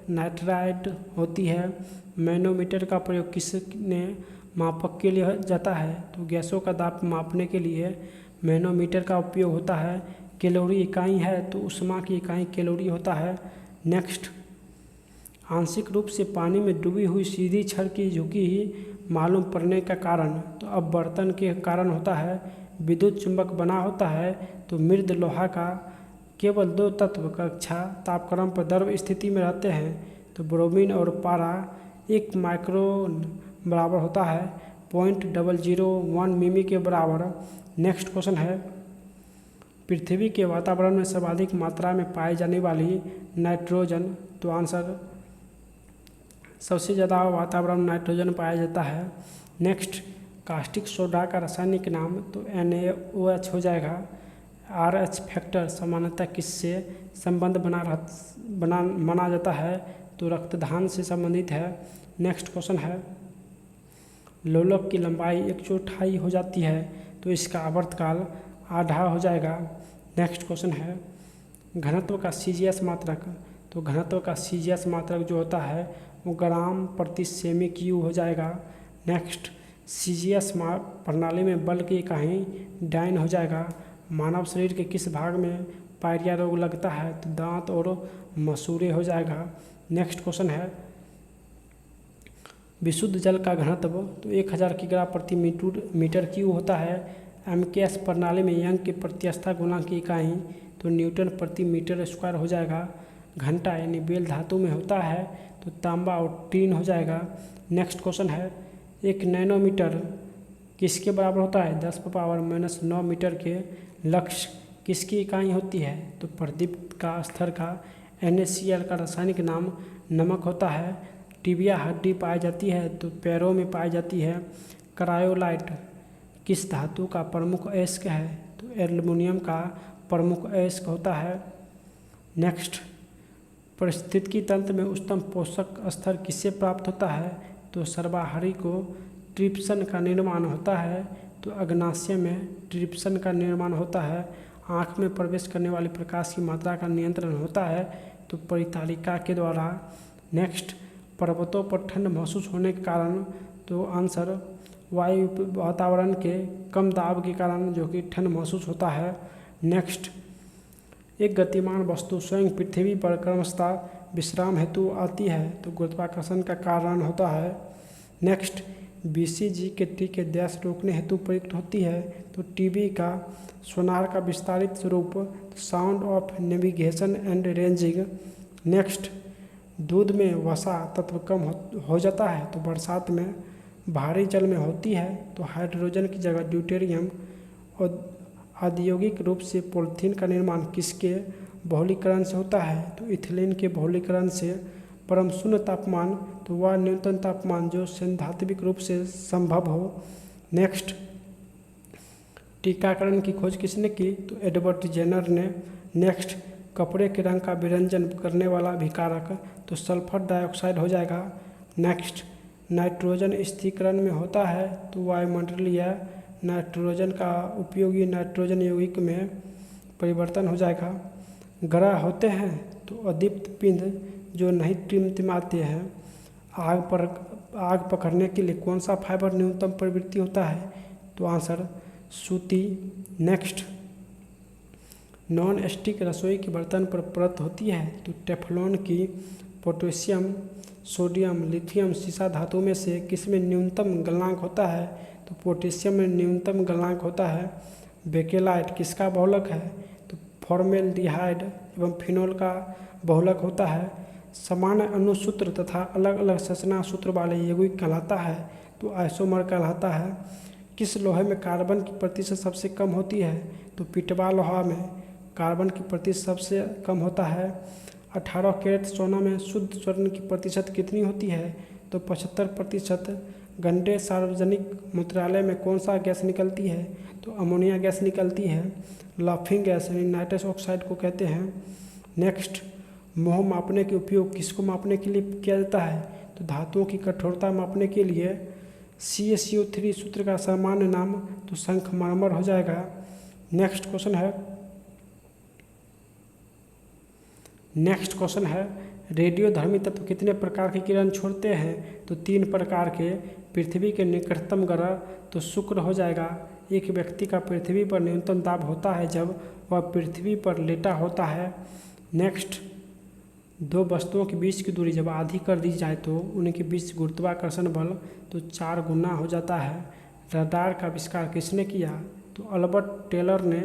नाइट्राइट होती है। मैनोमीटर का प्रयोग किसने मापक के लिए जाता है तो गैसों का दाब मापने के लिए मैनोमीटर का उपयोग होता है। कैलोरी इकाई है तो ऊष्मा की इकाई कैलोरी होता है। नेक्स्ट, आंशिक रूप से पानी में डूबी हुई सीधी छड़ की झुकी ही मालूम पड़ने का कारण तो अपवर्तन के कारण होता है। विद्युत चुंबक बना होता है तो मृद लोहा का। केवल 2 तत्व कक्षा तापक्रम पर द्रव स्थिति में रहते हैं तो ब्रोमीन और पारा 1 माइक्रोन बराबर होता है 0.001 मिमी के बराबर। नेक्स्ट क्वेश्चन है, पृथ्वी के वातावरण में सर्वाधिक मात्रा में पाई जाने वाली नाइट्रोजन तो आंसर, सबसे ज़्यादा वातावरण में नाइट्रोजन पाया जाता है। नेक्स्ट, कास्टिक सोडा का रासायनिक नाम तो NaOH हो जाएगा। RH फैक्टर सामान्यतः किससे संबंध माना जाता है तो रक्तदान से संबंधित है। नेक्स्ट क्वेश्चन है, लोलक की लंबाई 1/4 हो जाती है तो इसका आवर्तकाल आधा हो जाएगा। नेक्स्ट क्वेश्चन है, घनत्व का CGS मात्रक तो घनत्व का CGS मात्रक जो होता है वो ग्राम प्रति सेमी क्यू हो जाएगा। नेक्स्ट, CGS प्रणाली में बल की इकाई डाइन हो जाएगा। मानव शरीर के किस भाग में पायरिया रोग लगता है तो दांत और मसूड़े हो जाएगा। नेक्स्ट क्वेश्चन है, विशुद्ध जल का घनत्व तो 1000 किग्रा प्रति मीटर क्यू होता है। MKS प्रणाली में यंग के प्रत्यस्था गुणांक की इकाई तो न्यूटन प्रति मीटर स्क्वायर हो जाएगा। घंटा यानी बेल धातु में होता है तो तांबा और टीन हो जाएगा। नेक्स्ट क्वेश्चन है, 1 नैनोमीटर किसके बराबर होता है 10⁻⁻9 मीटर के। लक्ष्य किसकी इकाई होती है तो प्रदीप्त का स्तर का। NaCl का रासायनिक नाम नमक होता है। टिबिया हड्डी पाई जाती है तो पैरों में पाई जाती है। क्रायोलाइट किस धातु का प्रमुख अयस्क है तो एल्युमिनियम का प्रमुख अयस्क होता है। नेक्स्ट, पारिस्थितिकी तंत्र में उच्चतम पोषक स्तर किससे प्राप्त होता है तो सर्वाहारी को। ट्रिप्सन का निर्माण होता है तो अग्नाशय में ट्रिप्सन का निर्माण होता है। आँख में प्रवेश करने वाली प्रकाश की मात्रा का नियंत्रण होता है तो परितालिका के द्वारा। नेक्स्ट, पर्वतों पर ठंड महसूस होने के कारण, तो आंसर वायु वातावरण के कम दाब के कारण जो कि ठंड महसूस होता है। नेक्स्ट, एक गतिमान वस्तु स्वयं पृथ्वी पर क्रमशः विश्राम हेतु आती है, तो गुरुत्वाकर्षण का कारण होता है। नेक्स्ट, बीसीजी के टी के देश रोकने हेतु प्रयुक्त होती है, तो टीबी का सोनार का विस्तारित स्वरूप sound of navigation and ranging. Next, दूध में वसा तत्व कम हो जाता है, तो बरसात में भारी जल में होती है, तो हाइड्रोजन की जगह ड्यूटेरियम। और औद्योगिक रूप से पॉलीथीन का निर्माण किसके बहुलीकरण से होता है, तो इथिलीन के बहुलीकरण से। परम शून्य तापमान, तो वह न्यूनतम तापमान जो सैद्धांतिक रूप से संभव हो। नेक्स्ट, टीकाकरण की खोज किसने की, तो एडवर्ड जेनर ने। नेक्स्ट, कपड़े के रंग का विरंजन करने वाला अभिकारक, तो सल्फर डाइऑक्साइड हो जाएगा। नेक्स्ट, नाइट्रोजन स्थिरीकरण में होता है, तो वायुमंडलीय नाइट्रोजन का उपयोगी नाइट्रोजन यौगिक में परिवर्तन हो जाएगा। ग्रह होते हैं तो अदीप्त पिंड जो नहीं टिमटिमाते हैं। आग पकड़ने के लिए कौन सा फाइबर न्यूनतम प्रवृत्ति होता है, तो आंसर सूती। नेक्स्ट, नॉन स्टिक रसोई के बर्तन पर परत होती है, तो टेफ्लॉन की। पोटेशियम, सोडियम, लिथियम सीसा धातु में से किसमें न्यूनतम गलनांक होता है, तो पोटेशियम में न्यूनतम गलनांक होता है। बेकेलाइट किसका बहुलक है, तो फॉर्मेल्डिहाइड एवं फिनोल का बहुलक होता है। सामान्य अणुसूत्र तथा अलग अलग संरचना सूत्र वाले यौगिक कहलाता है, तो आइसोमर कहलाता है। किस लोहे में कार्बन की प्रतिशत सबसे कम होती है, तो पिटवा लोहा में कार्बन की प्रतिशत सबसे कम होता है। 18 कैरेट सोना में शुद्ध स्वर्ण की प्रतिशत कितनी होती है, तो 75%। गंदे सार्वजनिक मूत्रालय में कौन सा गैस निकलती है, तो अमोनिया गैस निकलती है। लाफिंग गैस यानी नाइट्रस ऑक्साइड को कहते हैं। नेक्स्ट, मोह मापने के उपयोग किसको मापने के लिए किया जाता है, तो धातुओं की कठोरता मापने के लिए। CaCO3 सूत्र का सामान्य नाम, तो संखमरमर हो जाएगा। नेक्स्ट क्वेश्चन है रेडियोधर्मी तत्व कितने प्रकार के किरण छोड़ते हैं, तो 3 प्रकार के। पृथ्वी के निकटतम ग्रह, तो शुक्र हो जाएगा। एक व्यक्ति का पृथ्वी पर न्यूनतम दाब होता है जब वह पृथ्वी पर लेटा होता है। नेक्स्ट, 2 वस्तुओं के बीच की दूरी जब आधी कर दी जाए तो उनके बीच गुरुत्वाकर्षण बल तो 4 गुना हो जाता है। रडार का आविष्कार किसने किया, तो अल्बर्ट टेलर ने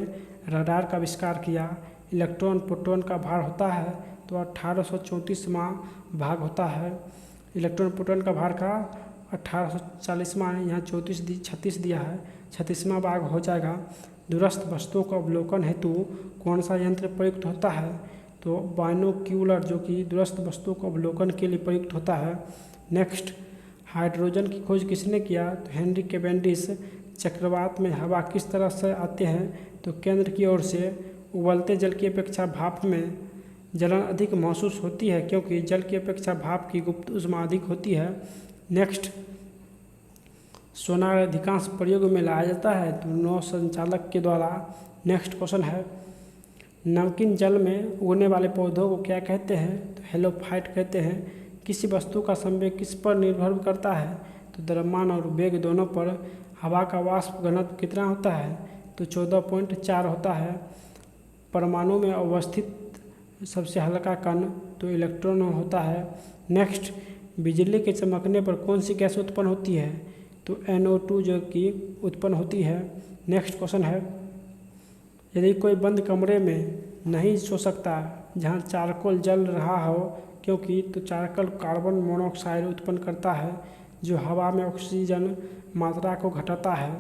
रडार का आविष्कार किया। इलेक्ट्रॉन प्रोटॉन का भार होता है, तो 1834वां भाग होता है। इलेक्ट्रॉन प्रोटॉन का भार का 1840वां, यहाँ 36 दिया है, 36वां भाग हो जाएगा। दूरस्थ वस्तुओं का अवलोकन हेतु कौन सा यंत्र प्रयुक्त होता है, तो बाइनोक्यूलर जो कि दूरस्थ वस्तुओं को अवलोकन के लिए प्रयुक्त होता है। नेक्स्ट, हाइड्रोजन की खोज किसने किया, तो हेनरी कैवेंडिश। चक्रवात में हवा किस तरह से आते हैं, तो केंद्र की ओर से। उबलते जल की अपेक्षा भाप में जलन अधिक महसूस होती है क्योंकि जल की अपेक्षा भाप की गुप्त ऊष्मा अधिक होती है। नेक्स्ट, सोनार अधिकांश प्रयोग में लाया जाता है, तो नौ संचालक के द्वारा। नेक्स्ट क्वेश्चन है नमकीन जल में उगने वाले पौधों को क्या कहते हैं, तो हेलोफाइट कहते हैं। किसी वस्तु का संवेग किस पर निर्भर करता है, तो द्रव्यमान और वेग दोनों पर। हवा का वाष्प घनत्व कितना होता है, तो 14.4 होता है। परमाणु में अवस्थित सबसे हल्का कण, तो इलेक्ट्रॉन होता है। नेक्स्ट, बिजली के चमकने पर कौन सी गैस उत्पन्न होती है, तो NO2 जो कि उत्पन्न होती है। नेक्स्ट क्वेश्चन है यदि कोई बंद कमरे में नहीं सो सकता जहां चारकोल जल रहा हो क्योंकि, तो चारकोल कार्बन मोनोऑक्साइड उत्पन्न करता है जो हवा में ऑक्सीजन मात्रा को घटाता है।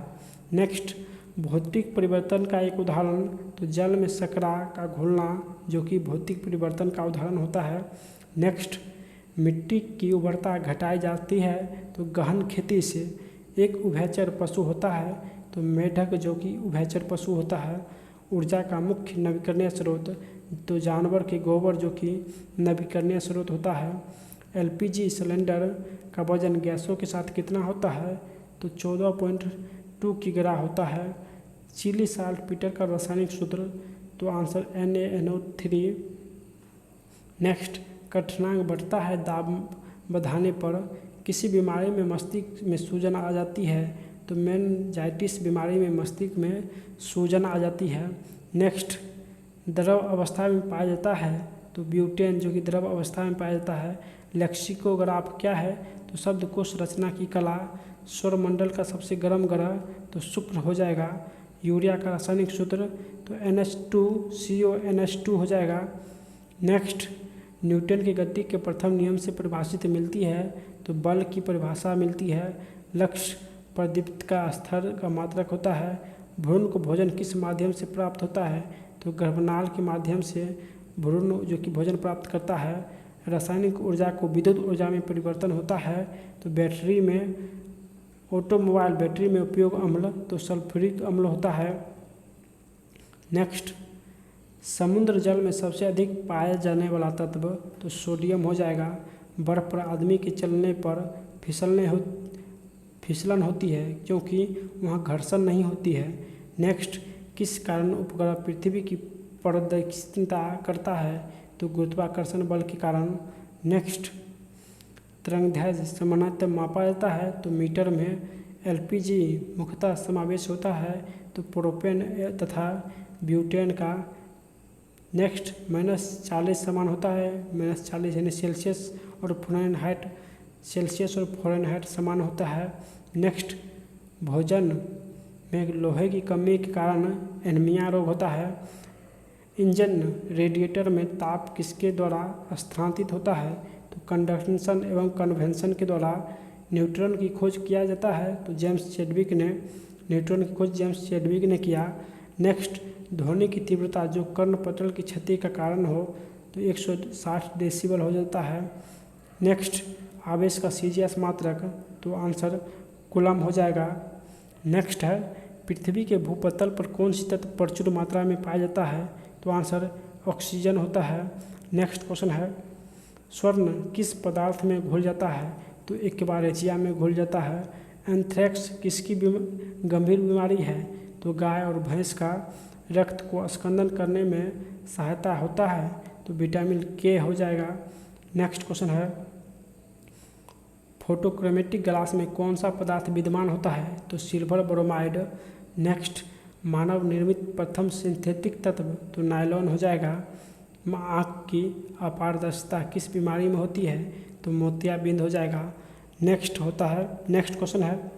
नेक्स्ट, भौतिक परिवर्तन का एक उदाहरण, तो जल में शर्करा का घुलना जो कि भौतिक परिवर्तन का उदाहरण होता है। नेक्स्ट, मिट्टी की उर्वरता घटाई जाती है तो गहन खेती से। एक उभयचर पशु होता है, तो मेढक जो कि उभयचर पशु होता है। ऊर्जा का मुख्य नवीकरणीय स्रोत, तो जानवर के गोबर जो कि नवीकरणीय स्रोत होता है। LPG सिलेंडर का वजन गैसों के साथ कितना होता है, तो 14.2 किग्रा होता है। चिली साल्ट पीटर का रासायनिक सूत्र, तो आंसर NaNO3। नेक्स्ट, कठनांक बढ़ता है दाब बढ़ाने पर किसी बीमारी में मस्तिष्क में सूजन आ जाती है? तो मेनिंजाइटिस बीमारी में मस्तिष्क में सूजन आ जाती है। नेक्स्ट, द्रव अवस्था में पाया जाता है? तो ब्यूटेन जो कि द्रव अवस्था में पाया जाता है। लेक्सिकोग्राफ क्या है? तो शब्दकोश रचना की कला। सौरमंडल का सबसे गर्म ग्रह तो शुक्र हो जाएगा। यूरिया का रासायनिक सूत्र तो NH2CO हो जाएगा। नेक्स्ट, न्यूटन की गति के प्रथम नियम से परिभाषित मिलती है? तो बल की परिभाषा मिलती है। लक्ष्य प्रदीप्त का स्तर का मात्रक होता है। भ्रूण को भोजन किस माध्यम से प्राप्त होता है? तो गर्भनाल के माध्यम से भ्रूण जो कि भोजन प्राप्त करता है। रासायनिक ऊर्जा को विद्युत ऊर्जा में परिवर्तन होता है। तो बैटरी में, ऑटोमोबाइल बैटरी में उपयोग अम्ल तो सल्फ्यूरिक अम्ल होता है। नेक्स्ट, समुद्र जल में सबसे अधिक पाया जाने वाला तत्व तो सोडियम हो जाएगा। बर्फ पर आदमी के चलने पर फिसलन होती है क्योंकि वहाँ घर्षण नहीं होती है। नेक्स्ट, किस कारण उपग्रह पृथ्वी की प्रदक्षिणता करता है? तो गुरुत्वाकर्षण बल के कारण। नेक्स्ट, तरंगदैर्घ्य सामान्यतः मापा जाता है? तो मीटर में। LPG मुख्यतः समावेश होता है तो प्रोपेन तथा ब्यूटेन का। नेक्स्ट, -40 समान होता है। -40 यानी सेल्सियस और फ़ारेनहाइट समान होता है। नेक्स्ट, भोजन में लोहे की कमी के कारण एनीमिया रोग होता है। इंजन रेडिएटर में ताप किसके द्वारा स्थानांतरित होता है? तो कंडक्शन एवं कन्वेंशन के द्वारा। न्यूट्रॉन की खोज किया जाता है? तो न्यूट्रॉन की खोज जेम्स चैडविक ने किया। नेक्स्ट, ध्वनि की तीव्रता जो कर्णपटल की क्षति का कारण हो तो 160 डेसिबल हो जाता है। नेक्स्ट, आवेश का CGS मात्रक तो आंसर कूलम हो जाएगा। नेक्स्ट है, पृथ्वी के भूपतल पर कौन सी तत्व प्रचुर मात्रा में पाया जाता है? तो आंसर ऑक्सीजन होता है। नेक्स्ट क्वेश्चन है, स्वर्ण किस पदार्थ में घुल जाता है? तो एक्वारेजिया में घुल जाता है। एंथ्रेक्स किसकी गंभीर बीमारी है? तो गाय और भैंस का। रक्त को स्कंदन करने में सहायता होता है? तो विटामिन K हो जाएगा। नेक्स्ट क्वेश्चन है, फोटोक्रोमेटिक ग्लास में कौन सा पदार्थ विद्यमान होता है? तो सिल्वर ब्रोमाइड। नेक्स्ट, मानव निर्मित प्रथम सिंथेटिक तत्व तो नायलॉन हो जाएगा। आँख की अपारदर्शिता किस बीमारी में होती है? तो मोतियाबिंद हो जाएगा। नेक्स्ट क्वेश्चन है,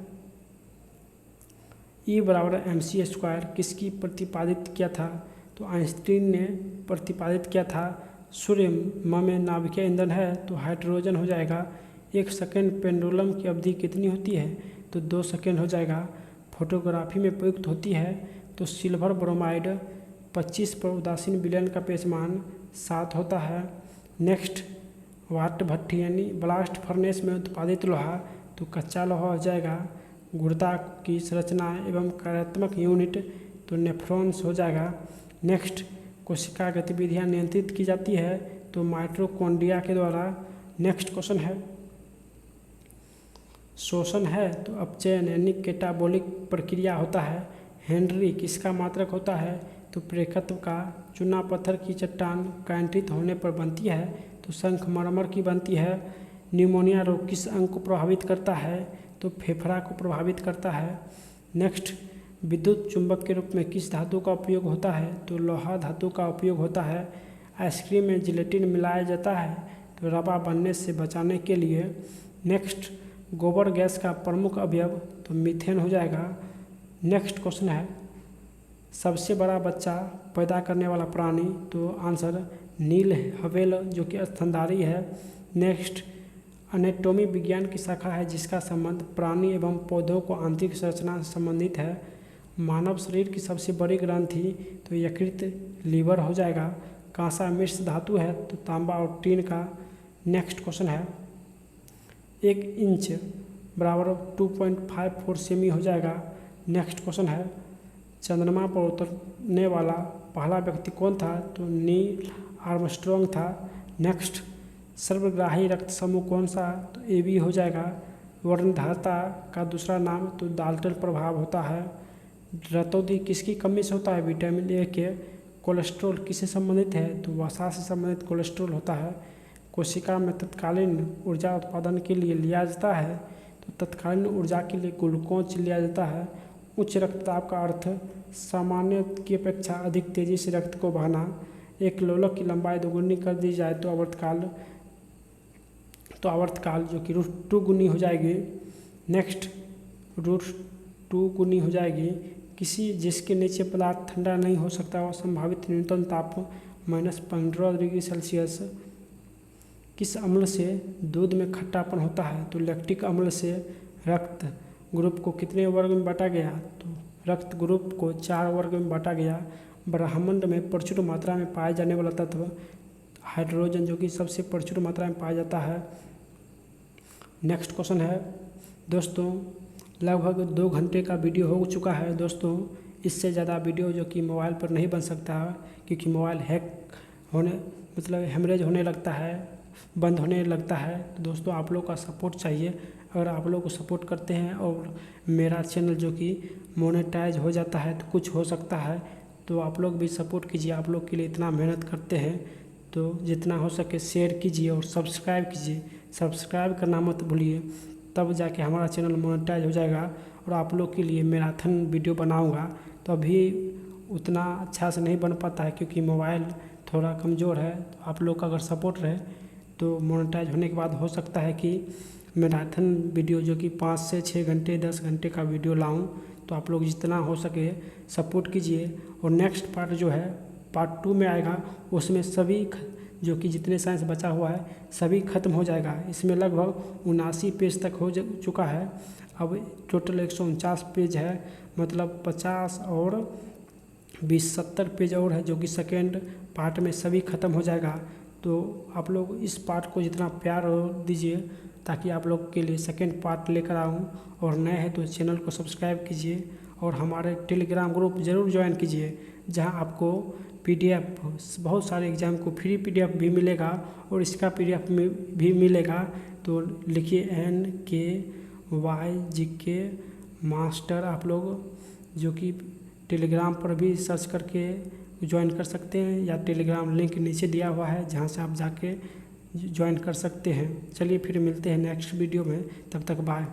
E=mc² किसकी प्रतिपादित किया था? तो आइंस्टीन ने प्रतिपादित किया था। सूर्य में नाभिकीय ईंधन है? तो हाइड्रोजन हो जाएगा। 1 सेकेंड पेंडुलम की अवधि कितनी होती है? तो 2 सेकेंड हो जाएगा। फोटोग्राफी में प्रयुक्त होती है? तो सिल्वर ब्रोमाइड। 25 पर उदासीन विलयन का पेशमान 7 होता है। नेक्स्ट, वाट भट्ठी यानी ब्लास्ट फर्नेस में उत्पादित लोहा तो कच्चा लोहा हो जाएगा। गुर्दा की संरचना एवं कार्यात्मक यूनिट तो नेफ्रॉन्स हो जाएगा। नेक्स्ट, कोशिका गतिविधियाँ नियंत्रित की जाती है? तो माइटोकॉन्ड्रिया के द्वारा। नेक्स्ट क्वेश्चन है, शोषण है? तो अपचयन यानी कैटाबोलिक प्रक्रिया होता है। हेनरी किसका मात्रक होता है? तो प्रेरकत्व का। चूना पत्थर की चट्टान कांटित होने पर बनती है? तो संगमरमर की बनती है। न्यूमोनिया रोग किस अंग को प्रभावित करता है? तो फेफड़ा को प्रभावित करता है। नेक्स्ट, विद्युत चुंबक के रूप में किस धातु का उपयोग होता है? तो लोहा धातु का उपयोग होता है। आइसक्रीम में जिलेटिन मिलाया जाता है? तो रवा बनने से बचाने के लिए। नेक्स्ट, गोबर गैस का प्रमुख अवयव तो मीथेन हो जाएगा। नेक्स्ट क्वेश्चन है, सबसे बड़ा बच्चा पैदा करने वाला प्राणी? तो आंसर नील हवेल जो कि स्तनधारी है। नेक्स्ट, एनाटॉमी विज्ञान की शाखा है जिसका संबंध प्राणी एवं पौधों को आंतरिक संरचना से संबंधित है। मानव शरीर की सबसे बड़ी ग्रंथि तो यकृत लीवर हो जाएगा। कांसा मिश्र धातु है तो तांबा और टीन का। नेक्स्ट क्वेश्चन है, 1 इंच बराबर 2.54 सेमी हो जाएगा। नेक्स्ट क्वेश्चन है, चंद्रमा पर उतरने वाला पहला व्यक्ति कौन था? तो नील आर्मस्ट्रॉन्ग था। नेक्स्ट, सर्वग्राही रक्त समूह कौन सा? तो AB हो जाएगा। वर्णधारता का दूसरा नाम तो डाल्टन प्रभाव होता है। रतौंधी किसकी कमी से होता है? विटामिन A के। कोलेस्ट्रॉल किससे संबंधित है? तो वसा से संबंधित कोलेस्ट्रॉल होता है। कोशिका में तत्कालीन ऊर्जा उत्पादन के लिए लिया जाता है? तो तत्कालीन ऊर्जा के लिए ग्लूकोज लिया जाता है। उच्च रक्तचाप का अर्थ सामान्य की अपेक्षा अधिक तेजी से रक्त को बहाना। एक लोलक की लंबाई दोगुनी कर दी जाए तो आवर्तकाल जो कि √2 गुनी हो जाएगी। नेक्स्ट √2 गुनी हो जाएगी। किसी जिसके नीचे पदार्थ ठंडा नहीं हो सकता और संभावित न्यूनतम ताप -15 डिग्री सेल्सियस। किस अम्ल से दूध में खट्टापन होता है? तो लैक्टिक अम्ल से। रक्त ग्रुप को कितने वर्ग में बांटा गया? तो रक्त ग्रुप को 4 वर्ग में बांटा गया। ब्रह्मांड में प्रचुर मात्रा में पाए जाने वाला तत्व हाइड्रोजन, जो कि सबसे प्रचुर मात्रा में पाया जाता है। नेक्स्ट क्वेश्चन है दोस्तों, लगभग 2 घंटे का वीडियो हो चुका है दोस्तों। इससे ज़्यादा वीडियो जो कि मोबाइल पर नहीं बन सकता है, क्योंकि मोबाइल हैक होने मतलब हेमरेज होने लगता है, बंद होने लगता है। तो दोस्तों आप लोग का सपोर्ट चाहिए। अगर आप लोग को सपोर्ट करते हैं और मेरा चैनल जो कि मोनेटाइज हो जाता है तो कुछ हो सकता है, तो आप लोग भी सपोर्ट कीजिए। आप लोग के लिए इतना मेहनत करते हैं तो जितना हो सके शेयर कीजिए और सब्सक्राइब कीजिए। सब्सक्राइब करना मत भूलिए, तब जाके हमारा चैनल मोनेटाइज हो जाएगा और आप लोग के लिए मैराथन वीडियो बनाऊंगा। तो अभी उतना अच्छा से नहीं बन पाता है क्योंकि मोबाइल थोड़ा कमज़ोर है। तो आप लोग का अगर सपोर्ट रहे तो मोनेटाइज होने के बाद हो सकता है कि मैराथन वीडियो जो कि 5 से 6 घंटे 10 घंटे का वीडियो लाऊं। तो आप लोग जितना हो सके सपोर्ट कीजिए। और नेक्स्ट पार्ट जो है पार्ट 2 में आएगा, उसमें सभी जो कि जितने साइंस बचा हुआ है सभी खत्म हो जाएगा। इसमें लगभग 79 पेज तक हो चुका है। अब टोटल 149 पेज है, मतलब 50 और 20 70 पेज और है, जो कि सेकेंड पार्ट में सभी खत्म हो जाएगा। तो आप लोग इस पार्ट को जितना प्यार दीजिए ताकि आप लोग के लिए सेकेंड पार्ट लेकर आऊँ। और नए हैं तो चैनल को सब्सक्राइब कीजिए और हमारे टेलीग्राम ग्रुप ज़रूर ज्वाइन कीजिए, जहां आपको PDF बहुत सारे एग्ज़ाम को फ्री PDF भी मिलेगा और इसका PDF में भी मिलेगा। तो लिखिए NKY मास्टर। आप लोग जो कि टेलीग्राम पर भी सर्च करके ज्वाइन कर सकते हैं, या टेलीग्राम लिंक नीचे दिया हुआ है जहां से आप जाके ज्वाइन कर सकते हैं। चलिए फिर मिलते हैं नेक्स्ट वीडियो में, तब तक बाय।